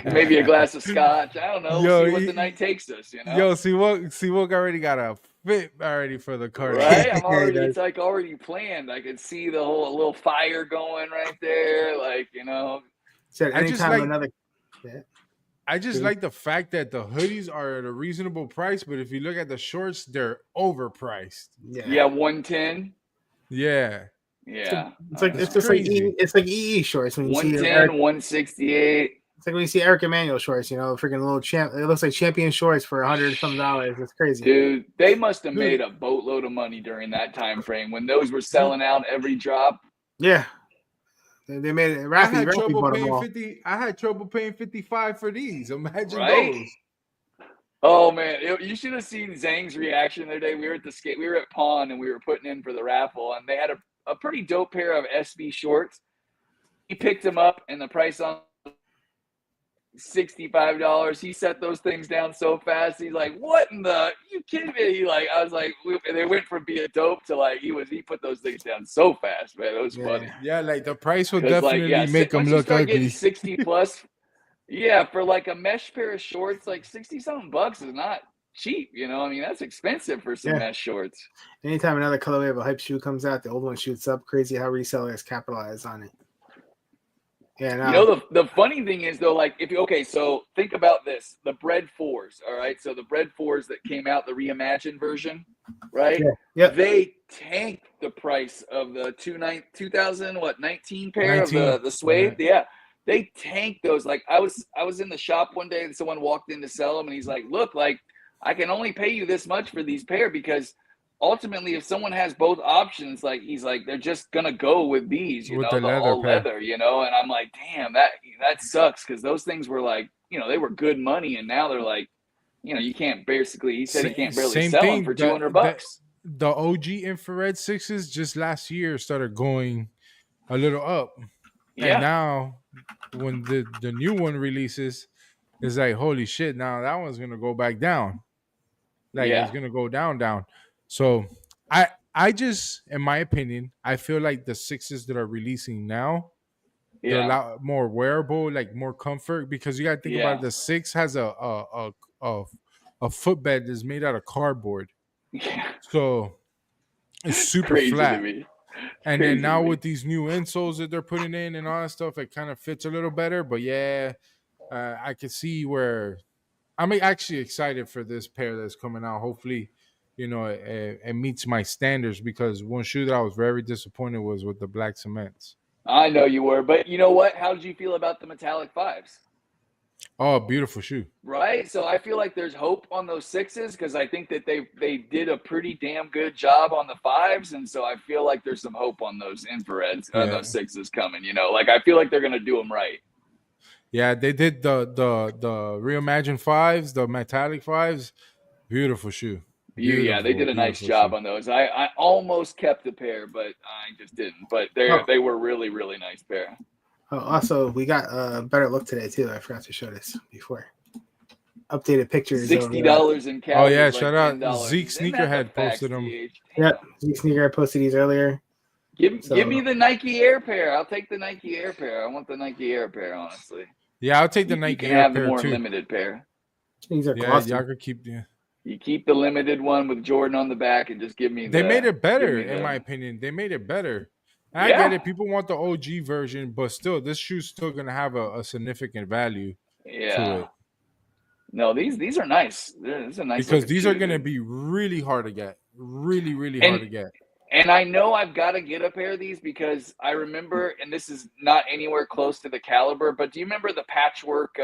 [SPEAKER 7] Maybe a glass of scotch. I don't know. We'll see what the night takes us.
[SPEAKER 8] Yo, see what already got a fit already for the cardigan.
[SPEAKER 7] Right, I'm already. It's like already planned. I could see the whole little fire going right there. Like
[SPEAKER 8] I just like the fact that the hoodies are at a reasonable price, but if you look at the shorts, they're overpriced.
[SPEAKER 7] Yeah, 110.
[SPEAKER 8] Yeah.
[SPEAKER 7] Yeah.
[SPEAKER 2] It's just crazy. It's like EE shorts when you
[SPEAKER 7] 110, 168.
[SPEAKER 2] It's like when you see Eric Emanuel shorts, freaking little champ. It looks like champion shorts for $100 It's crazy.
[SPEAKER 7] Dude, they must have made a boatload of money during that time frame when those were selling out every drop.
[SPEAKER 2] Yeah. They made it.
[SPEAKER 8] I had trouble paying 50. I had trouble paying 55 for these. Imagine those.
[SPEAKER 7] Oh man, you should have seen Zhang's reaction the other day. We were at Pawn and we were putting in for the raffle, and they had a pretty dope pair of SB shorts. He picked them up, and the price on $65. He set those things down so fast. He's like, "What in the? You kidding me?" I was like, they went from being dope to like he put those things down so fast, man. It was funny.
[SPEAKER 8] Yeah, like the price will definitely make them look ugly.
[SPEAKER 7] 60 plus. Yeah, for like a mesh pair of shorts, like 60-something bucks is not cheap. I mean, that's expensive for some mesh shorts.
[SPEAKER 2] Anytime another colorway of a hype shoe comes out, the old one shoots up. Crazy how resellers capitalize on it. Yeah,
[SPEAKER 7] no. The funny thing is though, like so think about this: the Bread 4s. All right, so the Bread 4s that came out, the reimagined version, right?
[SPEAKER 2] Yeah.
[SPEAKER 7] They tanked the price of the 2019 pair of the suede. Yeah. They tanked those. Like I was in the shop one day and someone walked in to sell them, and he's like, "Look, like I can only pay you this much for these pair because ultimately, if someone has both options, like he's like, they're just gonna go with these,
[SPEAKER 8] with
[SPEAKER 7] the all leather, And I'm like, damn, that sucks because those things were like, they were good money, and now they're like, you can't basically. He said he can't barely sell them for $200.
[SPEAKER 8] The OG infrared 6s just last year started going a little up, and now when the new one releases, it's like, holy shit! Now that one's gonna go back down. Like it's gonna go down. So I I just, in my opinion, I feel like the sixes that are releasing now, they're a
[SPEAKER 7] Yeah.
[SPEAKER 8] lot more wearable, like more comfort. Because you got to think about
[SPEAKER 7] Yeah.
[SPEAKER 8] it, the six has a footbed that's made out of cardboard,
[SPEAKER 7] Yeah.
[SPEAKER 8] so it's super
[SPEAKER 7] Crazy to
[SPEAKER 8] flat.
[SPEAKER 7] me.
[SPEAKER 8] And then
[SPEAKER 7] Crazy to
[SPEAKER 8] now
[SPEAKER 7] me.
[SPEAKER 8] with these new insoles that they're putting in and all that stuff, it kind of fits a little better. But yeah, I can see where I'm actually excited for this pair that's coming out. Hopefully, it meets my standards, because one shoe that I was very disappointed was with the black cements.
[SPEAKER 7] I know you were, but you know what? How did you feel about the metallic fives?
[SPEAKER 8] Oh, beautiful shoe.
[SPEAKER 7] Right. So I feel like there's hope on those sixes because I think that they did a pretty damn good job on the fives, and so I feel like there's some hope on those infrareds on
[SPEAKER 8] Yeah.
[SPEAKER 7] those sixes coming. Like I feel like they're gonna do them right.
[SPEAKER 8] Yeah, they did the reimagined fives, the metallic fives. Beautiful shoe.
[SPEAKER 7] Yeah, they did a nice
[SPEAKER 8] Beautiful
[SPEAKER 7] job
[SPEAKER 8] shoe.
[SPEAKER 7] on those. I almost kept the pair, but I just didn't. But they were really really nice pair.
[SPEAKER 2] Oh, also, we got a better look today too. I forgot to show this before. Updated pictures.
[SPEAKER 7] $60 in cash.
[SPEAKER 8] Oh yeah,
[SPEAKER 7] like
[SPEAKER 8] shout
[SPEAKER 7] $10.
[SPEAKER 8] out Zeke
[SPEAKER 7] Isn't that the
[SPEAKER 8] Sneakerhead
[SPEAKER 7] facts,
[SPEAKER 8] posted them.
[SPEAKER 7] DH?
[SPEAKER 2] Yep, Zeke Sneaker posted these earlier.
[SPEAKER 7] Give me the Nike Air pair. I'll take the Nike Air pair. I want the Nike Air pair, honestly.
[SPEAKER 8] Yeah, I'll take the
[SPEAKER 7] You
[SPEAKER 8] Nike
[SPEAKER 7] can
[SPEAKER 8] Air
[SPEAKER 7] have the
[SPEAKER 8] pair
[SPEAKER 7] more
[SPEAKER 8] too.
[SPEAKER 7] limited pair.
[SPEAKER 2] These are
[SPEAKER 8] Yeah,
[SPEAKER 2] glossy.
[SPEAKER 8] y'all could keep. Yeah.
[SPEAKER 7] You keep the limited one with Jordan on the back and just give me
[SPEAKER 8] They made it better,
[SPEAKER 7] give me
[SPEAKER 8] in my opinion. They made it better. And I get it. People want the OG version, but still, this shoe's still gonna have a significant value to it.
[SPEAKER 7] No, these are nice. These are nice
[SPEAKER 8] Because these are
[SPEAKER 7] shoes,
[SPEAKER 8] gonna
[SPEAKER 7] dude.
[SPEAKER 8] be really hard to get. Really, really hard to get.
[SPEAKER 7] And I know I've got to get a pair of these because I remember, and this is not anywhere close to the caliber, but do you remember the patchwork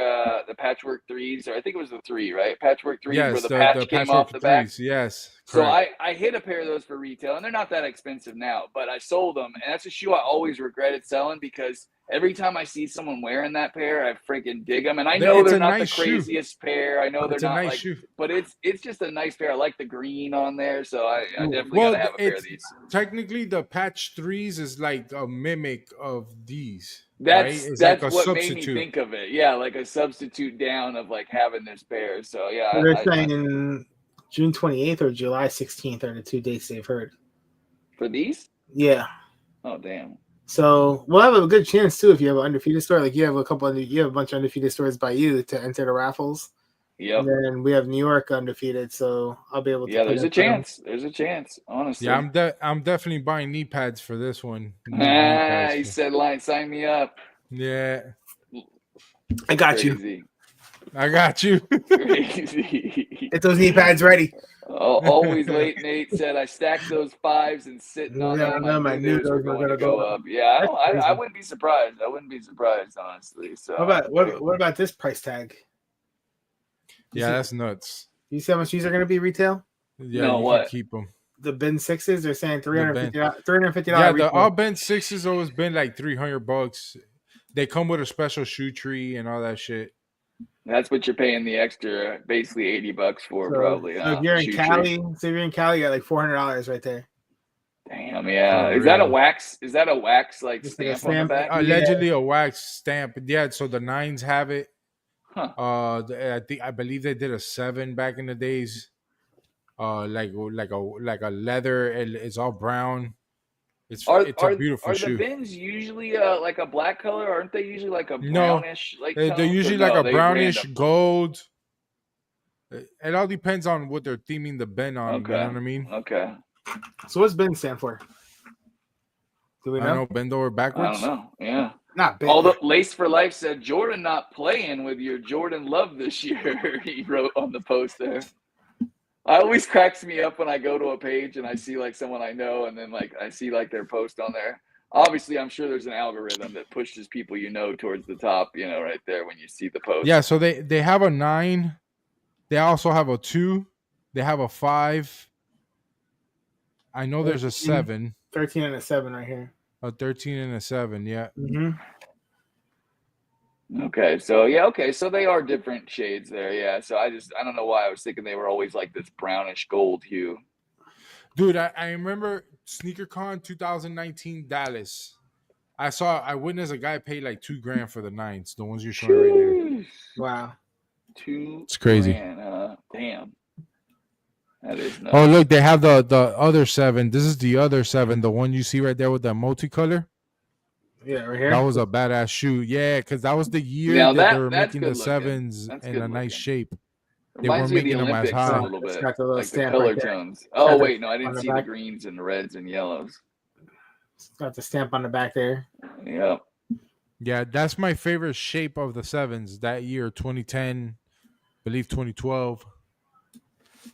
[SPEAKER 7] threes? Or I think it was the three, right? Patchwork threes,
[SPEAKER 8] Yes,
[SPEAKER 7] where the patch came off the back.
[SPEAKER 8] threes. Yes,
[SPEAKER 7] So
[SPEAKER 8] correct.
[SPEAKER 7] I hit a pair of those for retail, and they're not that expensive now, but I sold them, and that's a shoe I always regretted selling because every time I see someone wearing that pair, I freaking dig them. And I know they're not the craziest pair. I know they're not like, but it's just a nice pair. I like the green on there, so I definitely gotta have a pair of these.
[SPEAKER 8] Technically, the patch threes is like a mimic of these.
[SPEAKER 7] That's
[SPEAKER 8] right? It's
[SPEAKER 7] that's
[SPEAKER 8] like a
[SPEAKER 7] what
[SPEAKER 8] substitute.
[SPEAKER 7] made me think of it. Yeah, like a substitute down of like having this pair. So yeah,
[SPEAKER 2] So they're saying June 28th or July 16th are the 2 dates they've heard.
[SPEAKER 7] For these?
[SPEAKER 2] Yeah.
[SPEAKER 7] Oh damn.
[SPEAKER 2] So we'll have a good chance too if you have an undefeated store. Like you have a bunch of undefeated stores by you to enter the raffles.
[SPEAKER 7] Yep.
[SPEAKER 2] And then we have New York undefeated, so I'll be able to.
[SPEAKER 7] Yeah, there's a chance. There's a chance. Honestly.
[SPEAKER 8] Yeah, I'm definitely buying knee pads for this one.
[SPEAKER 7] He said, "Line, sign me up."
[SPEAKER 8] Yeah.
[SPEAKER 2] I got you.
[SPEAKER 8] I got you.
[SPEAKER 7] Crazy.
[SPEAKER 2] Get those knee pads ready.
[SPEAKER 7] Always late. Nate said, "I stacked those fives and sitting on them. I knew those were going to go up." Yeah, I wouldn't be surprised. I wouldn't be surprised, honestly. So
[SPEAKER 2] what about this price tag?
[SPEAKER 8] Yeah, that's nuts.
[SPEAKER 2] You see how much these are going to be retail?
[SPEAKER 8] Yeah, no, you can keep them.
[SPEAKER 2] The Ben sixes, they're saying $350.
[SPEAKER 8] Yeah, the all Ben sixes always been like $300. They come with a special shoe tree and all that shit.
[SPEAKER 7] That's what you're paying the extra, basically $80 for, probably.
[SPEAKER 2] So if you're in Cali, you got like $400 right there.
[SPEAKER 7] Damn, yeah. Is that a wax? Is that a wax like stamp on the back?
[SPEAKER 8] Allegedly a wax stamp. Yeah, so the nines have it.
[SPEAKER 7] Huh.
[SPEAKER 8] I believe they did a 7 back in the days. Like a leather. It's all brown. It's a beautiful shoe.
[SPEAKER 7] Are the bins usually like a black color? Aren't they usually like a brownish?
[SPEAKER 8] No, they're usually like a brownish gold. It all depends on what they're theming the bin on.
[SPEAKER 7] Okay.
[SPEAKER 8] You know what I mean?
[SPEAKER 7] Okay.
[SPEAKER 2] So what's bin stand for? Do we know?
[SPEAKER 8] I don't know. Bend over backwards.
[SPEAKER 7] I don't know. Yeah.
[SPEAKER 2] Not big.
[SPEAKER 7] Although Lace for Life said Jordan not playing with your Jordan love this year. He wrote on the post there. I always cracks me up when I go to a page and I see like someone I know and then like I see like their post on there. Obviously, I'm sure there's an algorithm that pushes people towards the top, right there when you see the post.
[SPEAKER 8] Yeah, so they have a 9. They also have a 2. They have a 5. I know there's a 7.
[SPEAKER 2] 13 and a 7 right here.
[SPEAKER 8] A 13 and a 7, yeah.
[SPEAKER 2] Mm-hmm.
[SPEAKER 7] Okay, so so they are different shades there, yeah. So I don't know why I was thinking they were always like this brownish gold hue.
[SPEAKER 8] Dude, I remember SneakerCon 2019 Dallas. I witnessed a guy pay like $2,000 for the 9s, the ones you're showing right there.
[SPEAKER 2] Wow.
[SPEAKER 8] It's crazy.
[SPEAKER 7] Damn. That is nuts.
[SPEAKER 8] Oh, look, they have the other 7. This is the other 7, the one you see right there with that multicolor.
[SPEAKER 2] Yeah, right here.
[SPEAKER 8] That was a badass shoe. Yeah, because that was the year
[SPEAKER 7] Now
[SPEAKER 8] that they were
[SPEAKER 7] that's
[SPEAKER 8] making the
[SPEAKER 7] good looking.
[SPEAKER 8] 7s
[SPEAKER 7] That's
[SPEAKER 8] in
[SPEAKER 7] good
[SPEAKER 8] a nice
[SPEAKER 7] looking.
[SPEAKER 8] shape. They
[SPEAKER 7] Reminds
[SPEAKER 8] weren't
[SPEAKER 7] me of the
[SPEAKER 8] making them as
[SPEAKER 7] Olympics a
[SPEAKER 8] high.
[SPEAKER 7] little
[SPEAKER 2] It's
[SPEAKER 7] bit,
[SPEAKER 2] got the little
[SPEAKER 7] like the
[SPEAKER 2] stamp
[SPEAKER 7] color
[SPEAKER 2] right there.
[SPEAKER 7] tones. Oh
[SPEAKER 2] got the
[SPEAKER 7] wait, no, I
[SPEAKER 2] on
[SPEAKER 7] didn't
[SPEAKER 2] the
[SPEAKER 7] see the
[SPEAKER 2] back.
[SPEAKER 7] greens and the reds and yellows.
[SPEAKER 2] It's got the stamp on the back there.
[SPEAKER 7] Yep.
[SPEAKER 8] Yeah, that's my favorite shape of the 7s that year, 2010, believe 2012.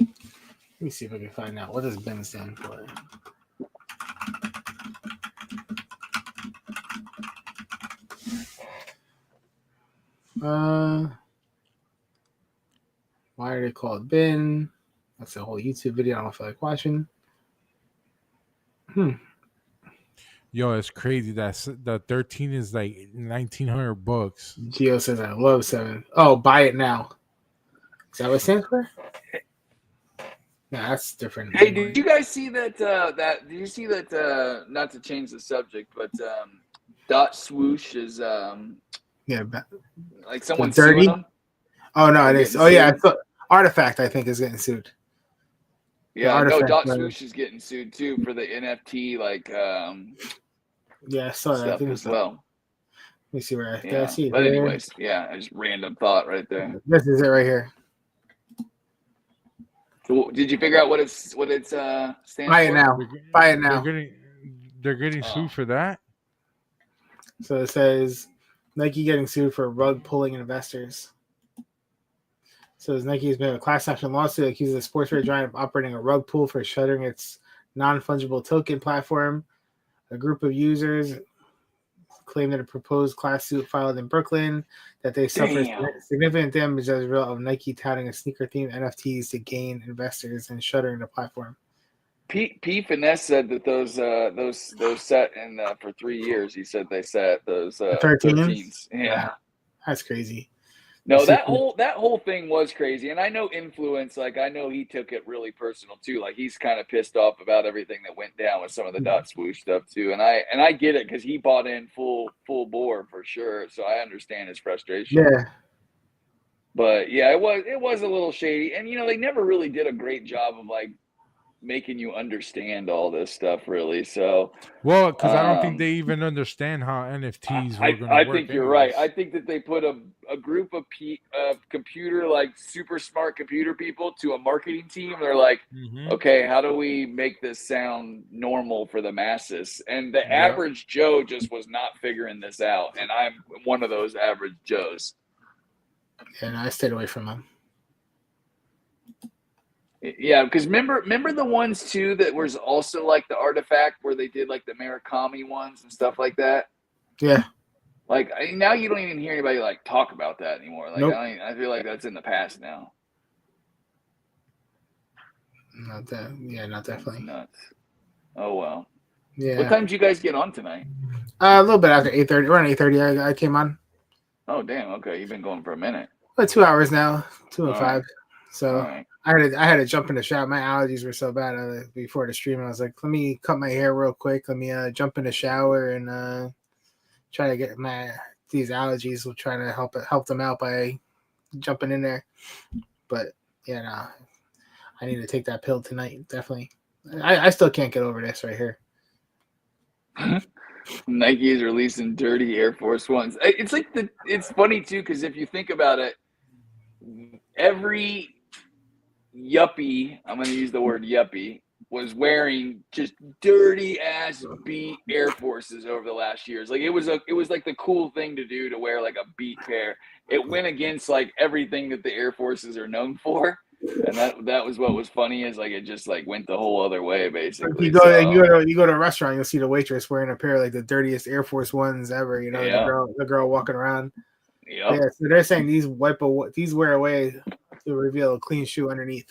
[SPEAKER 2] Let me see if I can find out what does Ben stand for. Why are they called Ben? That's a whole YouTube video. I don't feel like watching.
[SPEAKER 8] Yo, it's crazy. The 13 is like $1,900.
[SPEAKER 2] Gio says I love 7. Oh, buy it now. Is that what it stands for? No, that's different.
[SPEAKER 7] Hey, did you guys see that? Did you see that? Not to change the subject, but Dot Swoosh is
[SPEAKER 2] Yeah,
[SPEAKER 7] like someone
[SPEAKER 2] dirty?
[SPEAKER 7] suing them.
[SPEAKER 2] Oh no, it
[SPEAKER 7] They're
[SPEAKER 2] is.
[SPEAKER 7] getting
[SPEAKER 2] Oh yeah,
[SPEAKER 7] sued.
[SPEAKER 2] Artifact I think is getting sued.
[SPEAKER 7] Yeah, no,
[SPEAKER 2] Artifact,
[SPEAKER 7] Dot
[SPEAKER 2] right.
[SPEAKER 7] Swoosh is getting sued too for the NFT
[SPEAKER 2] Yeah, I saw that. I
[SPEAKER 7] stuff
[SPEAKER 2] think
[SPEAKER 7] as
[SPEAKER 2] so.
[SPEAKER 7] well.
[SPEAKER 2] Let me see where I
[SPEAKER 7] Yeah,
[SPEAKER 2] see it.
[SPEAKER 7] but
[SPEAKER 2] here.
[SPEAKER 7] anyways, yeah, just random thought right there.
[SPEAKER 2] This is it right here.
[SPEAKER 7] So, did you figure out what it's stands
[SPEAKER 2] Buy it
[SPEAKER 7] for?
[SPEAKER 2] now. Buy it now.
[SPEAKER 8] They're getting sued for that.
[SPEAKER 2] So it says Nike getting sued for rug pulling investors. So Nike has been a class action lawsuit accusing the sportswear giant of operating a rug pull for shuttering its non-fungible token platform. A group of users claimed that a proposed class suit filed in Brooklyn that they suffered significant damage as a result of Nike touting a sneaker-themed NFTs to gain investors and shuttering the platform.
[SPEAKER 7] P Finesse said that those set in for 3 years. He said they set those 13s. Yeah,
[SPEAKER 2] that's crazy.
[SPEAKER 7] No, that whole thing was crazy, and I know Influence. Like I know he took it really personal too. Like he's kind of pissed off about everything that went down with some of the Dot Swoosh stuff too. And I get it because he bought in full bore for sure. So I understand his frustration.
[SPEAKER 2] Yeah.
[SPEAKER 7] But yeah, it was a little shady, and they never really did a great job of like making you understand all this stuff really. So
[SPEAKER 8] well, because I don't think they even understand how NFTs were going to work.
[SPEAKER 7] I think you're right. I think that they put a group of computer, like super smart computer people to a marketing team. They're like, okay, how do we make this sound normal for the masses? And the average Joe just was not figuring this out. And I'm one of those average Joes.
[SPEAKER 2] And I stayed away from them.
[SPEAKER 7] Yeah, because remember the ones too that was also like the Artifact where they did like the Murakami ones and stuff like that.
[SPEAKER 2] Yeah.
[SPEAKER 7] Like now you don't even hear anybody like talk about that anymore. Like
[SPEAKER 2] nope.
[SPEAKER 7] I feel like that's in the past now.
[SPEAKER 2] Not that. Yeah, not definitely.
[SPEAKER 7] Nuts. Oh well.
[SPEAKER 2] Yeah.
[SPEAKER 7] What time did you guys get on tonight?
[SPEAKER 2] A little bit after 8:30. Around 8:30, I came on.
[SPEAKER 7] Oh damn. Okay, you've been going for a minute.
[SPEAKER 2] About 2 hours now. 2:05.
[SPEAKER 7] Right.
[SPEAKER 2] So.
[SPEAKER 7] Right.
[SPEAKER 2] I had to jump in the shower. My allergies were so bad before the stream. I was like, let me cut my hair real quick. Let me jump in the shower and try to get these allergies. We'll try to help them out by jumping in there. But yeah, no, I need to take that pill tonight. Definitely. I still can't get over this right here.
[SPEAKER 7] Nike is releasing dirty Air Force Ones. It's like it's funny too because if you think about it, every yuppie, I'm going to use the word yuppie, was wearing just dirty ass beat Air Forces over the last years. Like it was like the cool thing to do to wear like a beat pair. It went against like everything that the Air Forces are known for. And that was what was funny is like it just like went the whole other way basically.
[SPEAKER 2] You go to a restaurant, you'll see the waitress wearing a pair of like the dirtiest Air Force Ones ever. The girl walking around.
[SPEAKER 7] Yep.
[SPEAKER 2] Yeah, so they're saying these wear away to reveal a clean shoe underneath.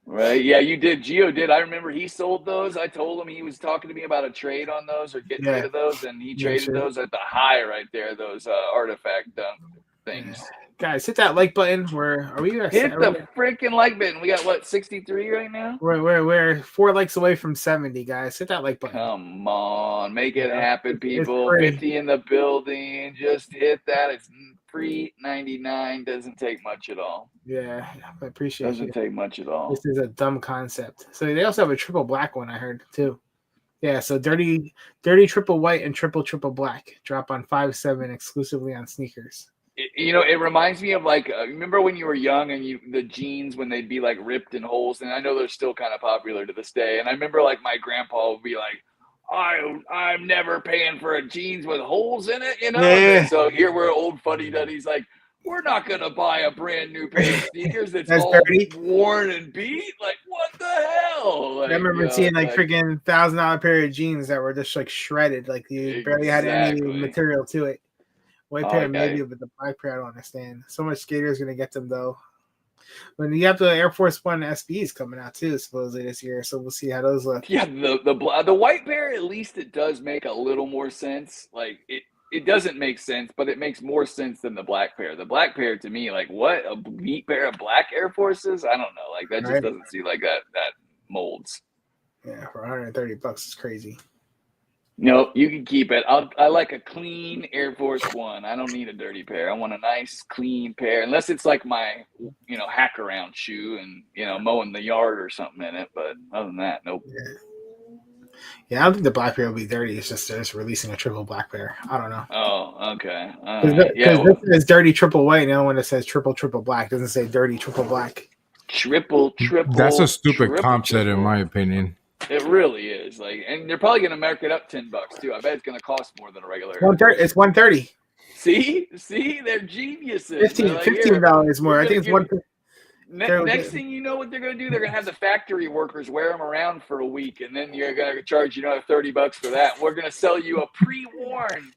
[SPEAKER 7] Right. Yeah, you did. Gio did. I remember he sold those. I told him he was talking to me about a trade on those or getting rid of those, and he traded those at the high right there. Those Artifact things.
[SPEAKER 2] Guys, hit that like button. Are we gonna
[SPEAKER 7] hit the freaking like button? We got what 63 right now.
[SPEAKER 2] We're 4 likes away from 70, guys. Hit that like button.
[SPEAKER 7] Come on, make it happen, people. 50 in the building. Just hit that. It's free 99 doesn't take much at all.
[SPEAKER 2] Yeah, I appreciate
[SPEAKER 7] Doesn't
[SPEAKER 2] it.
[SPEAKER 7] take much at all.
[SPEAKER 2] This is a dumb concept. So they also have a triple black one, I heard too. Yeah, so dirty triple white and triple black drop on 5/7 exclusively on sneakers.
[SPEAKER 7] It reminds me of like remember when you were young and the jeans when they'd be like ripped in holes, and I know they're still kind of popular to this day. And I remember like my grandpa would be like, I'm never paying for a jeans with holes in it,
[SPEAKER 2] Yeah.
[SPEAKER 7] And so here we're old fuddy duddies like, we're not gonna buy a brand new pair of sneakers that's all
[SPEAKER 2] dirty.
[SPEAKER 7] worn and beat. Like, what the hell? Like,
[SPEAKER 2] I remember seeing like freaking $1,000 pair of jeans that were just like shredded, like you barely had any material to it. White pair maybe, but the black pair I don't understand. So much skaters gonna get them though. When you have the Air Force One SBs coming out too, supposedly this year, so we'll see how those look.
[SPEAKER 7] Yeah, the white pair, at least it does make a little more sense. Like it doesn't make sense, but it makes more sense than the black pair. The black pair to me, like what, a neat pair of black Air Forces? I don't know. Like that just doesn't seem like that molds.
[SPEAKER 2] Yeah, for $130 is crazy.
[SPEAKER 7] No, you can keep it. I like a clean Air Force One. I don't need a dirty pair. I want a nice clean pair, unless it's like my hack around shoe and mowing the yard or something in it. But other than that, nope.
[SPEAKER 2] Yeah, I don't think the black pair will be dirty. It's just they're just releasing a triple black pair. I don't know.
[SPEAKER 7] Oh, okay.
[SPEAKER 2] Because this is dirty triple white. And the other one that says triple black doesn't say dirty triple black.
[SPEAKER 7] Triple.
[SPEAKER 8] That's a stupid comp set, in my opinion.
[SPEAKER 7] It really is. Like, and they're probably gonna mark it up $10 too. I bet it's gonna cost more than a regular.
[SPEAKER 2] It's $130.
[SPEAKER 7] See, they're geniuses.
[SPEAKER 2] $15 more. I think it's $130.
[SPEAKER 7] Next thing you know, what they're going to do, they're going to have the factory workers wear them around for a week, and then you're going to charge another $30 for that. We're going to sell you a pre-worn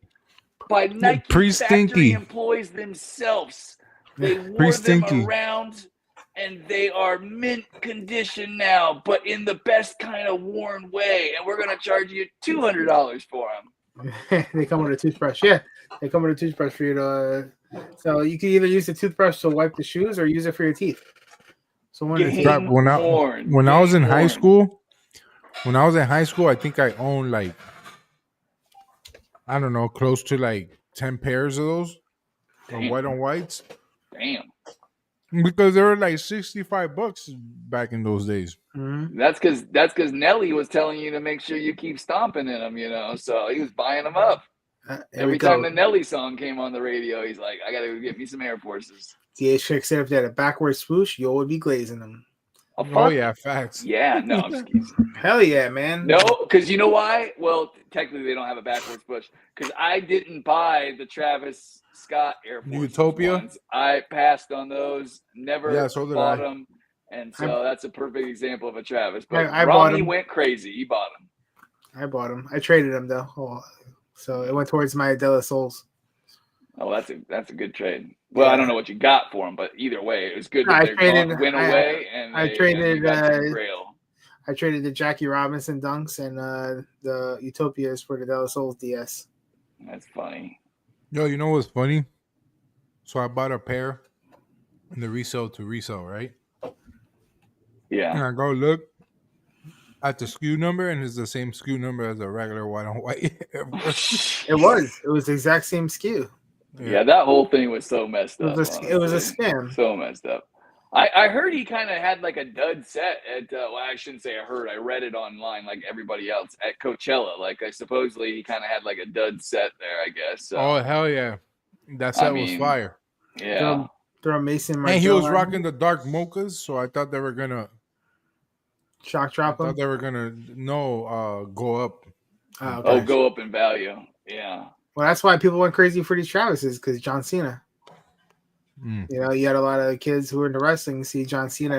[SPEAKER 7] by Nike factory employees themselves. They wore them around, and they are mint condition now, but in the best kind of worn way. And we're going to charge you $200 for them.
[SPEAKER 2] They come with a toothbrush. Yeah, they come with a toothbrush for you to. So you can either use the toothbrush to wipe the shoes or use it for your teeth. So when
[SPEAKER 8] I was in high school, I think I owned like, I don't know, close to like 10 pairs of those, white on whites.
[SPEAKER 7] Damn.
[SPEAKER 8] Because they were like $65 back in those days.
[SPEAKER 7] Mm-hmm. That's because Nelly was telling you to make sure you keep stomping in them, so he was buying them up. Every time the Nelly song came on the radio, he's like, I gotta go get me some Air Forces.
[SPEAKER 2] DH Trick said if they had a backward swoosh, you would be glazing them.
[SPEAKER 8] Oh yeah, facts.
[SPEAKER 7] Yeah, no, I'm just kidding.
[SPEAKER 2] Hell yeah, man.
[SPEAKER 7] No, because you know why? Well, technically they don't have a backwards push. Because I didn't buy the Travis Scott Air Force
[SPEAKER 8] Utopia
[SPEAKER 7] ones. I passed on those. Never bought them. And so that's a perfect example of a Travis. But Ronnie went crazy. He bought them.
[SPEAKER 2] I bought them. I traded them though. So it went towards my Della Souls.
[SPEAKER 7] Oh, that's a good trade. Well, I don't know what you got for them, but either way, it was good that went away. And I traded
[SPEAKER 2] the Jackie Robinson dunks and the Utopias for the Della Souls DS.
[SPEAKER 7] That's funny.
[SPEAKER 8] Yo, you know what's funny? So I bought a pair in the resale to resell, right?
[SPEAKER 7] Yeah.
[SPEAKER 8] And I go look at the SKU number, and it's the same SKU number as a regular white on white.
[SPEAKER 2] It was the exact same SKU.
[SPEAKER 7] Yeah, that whole thing was so messed up.
[SPEAKER 2] It was a scam.
[SPEAKER 7] So messed up. I heard he kind of had like a dud set at, well, I shouldn't say I heard. I read it online like everybody else at Coachella. Like I supposedly he kind of had like a dud set there, I guess. So,
[SPEAKER 8] oh, hell yeah. That set was fire.
[SPEAKER 7] Yeah.
[SPEAKER 2] Throw Mason.
[SPEAKER 8] And he was rocking the dark mochas, so I thought they were going to
[SPEAKER 2] shock drop them.
[SPEAKER 8] I thought they were going to go up.
[SPEAKER 7] Oh, go up in value. Yeah.
[SPEAKER 2] Well, that's why people went crazy for these Travises, because John Cena. You had a lot of kids who were into wrestling see John Cena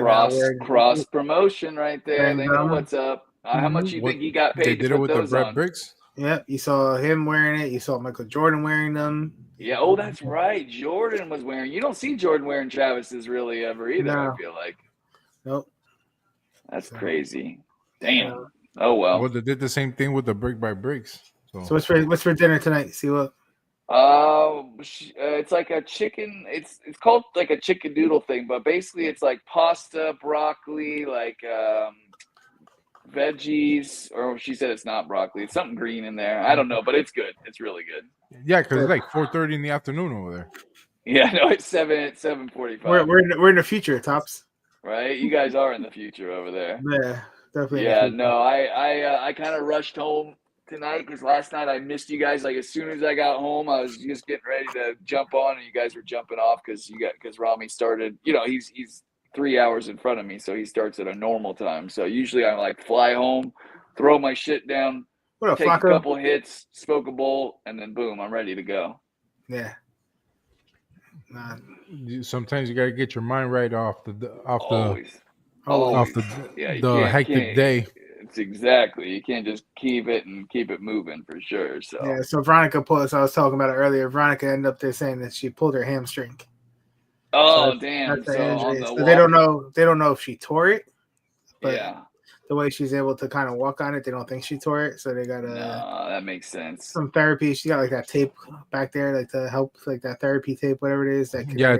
[SPEAKER 7] cross promotion right there. They know what's up. How much you think he got paid?
[SPEAKER 8] They did it with the Brett Bricks.
[SPEAKER 2] Yep, you saw him wearing it. You saw Michael Jordan wearing them.
[SPEAKER 7] Yeah, oh, that's right. Jordan was wearing. You don't see Jordan wearing Travis's really ever either. No. I feel like.
[SPEAKER 2] Nope.
[SPEAKER 7] That's crazy. Damn. Oh well.
[SPEAKER 8] Well, they did the same thing with the brick by bricks.
[SPEAKER 2] So what's for dinner tonight? See what?
[SPEAKER 7] It's like a chicken. It's called like a chicken noodle thing, but basically it's like pasta, broccoli, like veggies. Or she said it's not broccoli. It's something green in there. I don't know, but it's good. It's really good.
[SPEAKER 8] Yeah, because it's like 4:30 in the afternoon over there.
[SPEAKER 7] Yeah, no, it's 7:45.
[SPEAKER 2] We're in the future, Tops.
[SPEAKER 7] Right? You guys are in the future over there.
[SPEAKER 2] Yeah, definitely.
[SPEAKER 7] Yeah, no, I kind of rushed home tonight because last night I missed you guys. Like as soon as I got home, I was just getting ready to jump on, and you guys were jumping off because Rami started. He's 3 hours in front of me, so he starts at a normal time. So usually I like fly home, throw my shit down,
[SPEAKER 2] What up,
[SPEAKER 7] take
[SPEAKER 2] Flacco?
[SPEAKER 7] a couple hits, smoke a bowl, and then boom, I'm ready to go.
[SPEAKER 2] Yeah.
[SPEAKER 8] Sometimes you gotta get your mind right off the
[SPEAKER 7] Always.
[SPEAKER 8] the hectic day.
[SPEAKER 7] It's exactly. You can't just keep it moving for sure. So
[SPEAKER 2] Yeah. So Veronica pulled. So I was talking about it earlier. Veronica ended up there saying that she pulled her hamstring.
[SPEAKER 7] Oh
[SPEAKER 2] So
[SPEAKER 7] damn!
[SPEAKER 2] that's the
[SPEAKER 7] So
[SPEAKER 2] injury.
[SPEAKER 7] on the
[SPEAKER 2] So
[SPEAKER 7] walk,
[SPEAKER 2] they don't know. They don't know if she tore it. But
[SPEAKER 7] yeah.
[SPEAKER 2] the way she's able to kind of walk on it, they don't think she tore it. So they got
[SPEAKER 7] No, that makes sense.
[SPEAKER 2] some therapy. She got like that tape back there, like to help, like that therapy tape, whatever it is.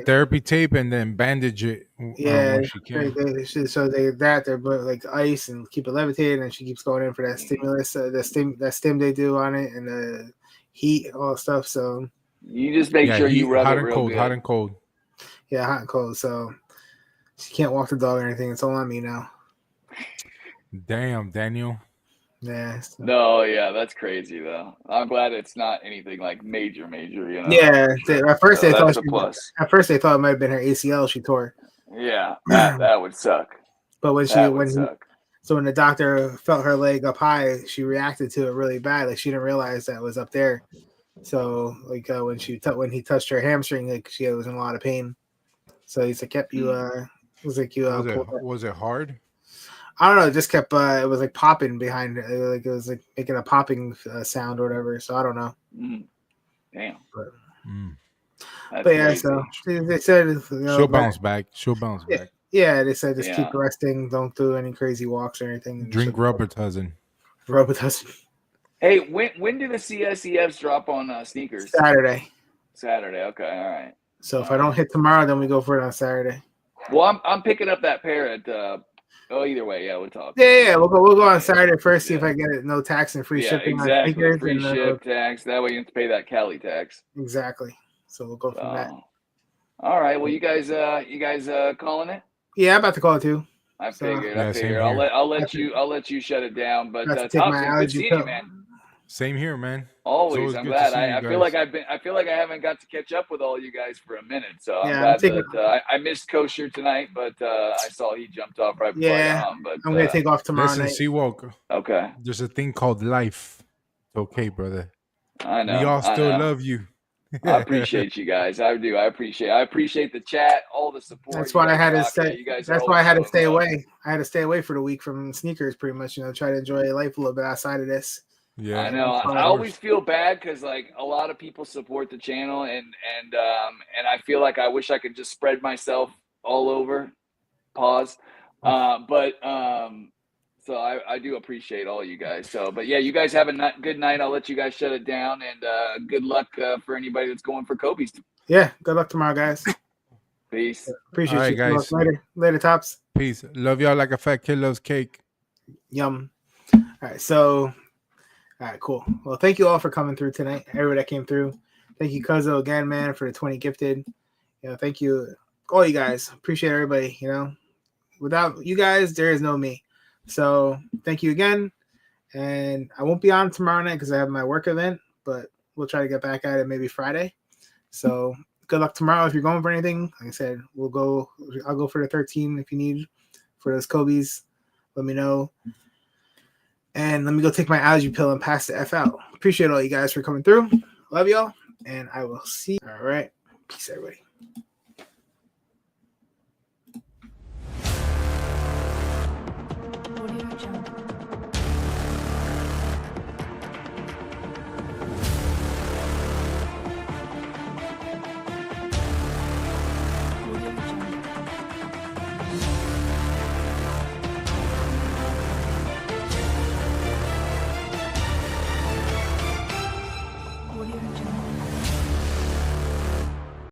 [SPEAKER 8] Therapy tape and then bandage it.
[SPEAKER 2] Yeah,
[SPEAKER 8] when she can.
[SPEAKER 2] so they're but like ice and keep it levitated, and she keeps going in for that stimulus, that stim they do on it, and the heat, all stuff. So
[SPEAKER 7] you just make sure you rub
[SPEAKER 8] hot
[SPEAKER 7] it
[SPEAKER 8] and
[SPEAKER 7] real
[SPEAKER 8] cold,
[SPEAKER 7] good.
[SPEAKER 8] hot and cold.
[SPEAKER 2] Yeah, hot and cold. So she can't walk the dog or anything. It's all on me now.
[SPEAKER 8] Damn, Daniel.
[SPEAKER 2] Yeah. So.
[SPEAKER 7] No, yeah, that's crazy though. I'm glad it's not anything like major.
[SPEAKER 2] Yeah.
[SPEAKER 7] Sure.
[SPEAKER 2] At first they thought
[SPEAKER 7] plus.
[SPEAKER 2] At first they thought it might have been her ACL she tore.
[SPEAKER 7] Yeah, that would suck.
[SPEAKER 2] But when
[SPEAKER 7] suck.
[SPEAKER 2] So when the doctor felt her leg up high, she reacted to it really bad. Like she didn't realize that it was up there. So like when he touched her hamstring, like she was in a lot of pain. So he's like, "Yep, you." It was like you.
[SPEAKER 8] Was it hard?
[SPEAKER 2] I don't know. It just kept. It was like popping behind it. Like it was like making a popping sound or whatever. So I don't know.
[SPEAKER 7] Damn.
[SPEAKER 2] But yeah,
[SPEAKER 7] crazy.
[SPEAKER 2] so they said
[SPEAKER 8] she'll bounce back. She'll bounce back.
[SPEAKER 2] Yeah, they said just keep resting. Don't do any crazy walks or anything.
[SPEAKER 8] Drink Robitussin.
[SPEAKER 2] Robitussin.
[SPEAKER 7] Hey, when do the CSEFs drop on sneakers?
[SPEAKER 2] Saturday.
[SPEAKER 7] Okay, all right.
[SPEAKER 2] So if I don't hit tomorrow, then we go for it on Saturday.
[SPEAKER 7] Well, I'm picking up that pair at. Either way, yeah, we'll talk.
[SPEAKER 2] Yeah, we'll go on Saturday first. See if I get it, no tax and free shipping.
[SPEAKER 7] Exactly. Free ship tax. That way you have to pay that Cali tax.
[SPEAKER 2] Exactly. So we'll go from that.
[SPEAKER 7] All right. Well, you guys calling it?
[SPEAKER 2] Yeah, I'm about to call it too.
[SPEAKER 7] I figured. I'll let you shut it down. But Tops, good seeing you, man.
[SPEAKER 8] Same here, man.
[SPEAKER 7] Always. I'm glad. I feel like I haven't got to catch up with all you guys for a minute. So I'm glad that I missed Kosher tonight, but I saw he jumped off right before I got on. But
[SPEAKER 2] I'm gonna take off tomorrow night.
[SPEAKER 8] Seawalker.
[SPEAKER 7] Okay.
[SPEAKER 8] There's a thing called life. It's okay, brother.
[SPEAKER 7] I know.
[SPEAKER 8] We all still love you.
[SPEAKER 7] I appreciate you guys. I do. I appreciate the chat, all the support.
[SPEAKER 2] That's why I had to stay. That's why I had to stay away. I had to stay away for the week from sneakers, pretty much. Try to enjoy life a little bit outside of this.
[SPEAKER 8] Yeah,
[SPEAKER 7] I know. I always feel bad because like a lot of people support the channel, and I feel like I wish I could just spread myself all over. Pause. So I do appreciate all you guys. So, but yeah, you guys have a good night. I'll let you guys shut it down, and good luck for anybody that's going for Kobe's.
[SPEAKER 2] Yeah, good luck tomorrow, guys.
[SPEAKER 7] Peace.
[SPEAKER 2] Appreciate you
[SPEAKER 8] guys.
[SPEAKER 2] Later, Tops.
[SPEAKER 8] Peace. Love y'all like a fat kid loves cake.
[SPEAKER 2] Yum. All right, so. All right, cool. Well, thank you all for coming through tonight. Everybody that came through. Thank you, Cuzzo, again, man, for the 20 gifted. Thank you, all you guys. Appreciate everybody. Without you guys, there is no me. So thank you again. And I won't be on tomorrow night because I have my work event, but we'll try to get back at it maybe Friday. So good luck tomorrow if you're going for anything. Like I said, I'll go for the 13 if you need for those Kobe's. Let me know. And let me go take my allergy pill and pass the F out. Appreciate all you guys for coming through. Love y'all. And I will see you. All right. Peace, everybody.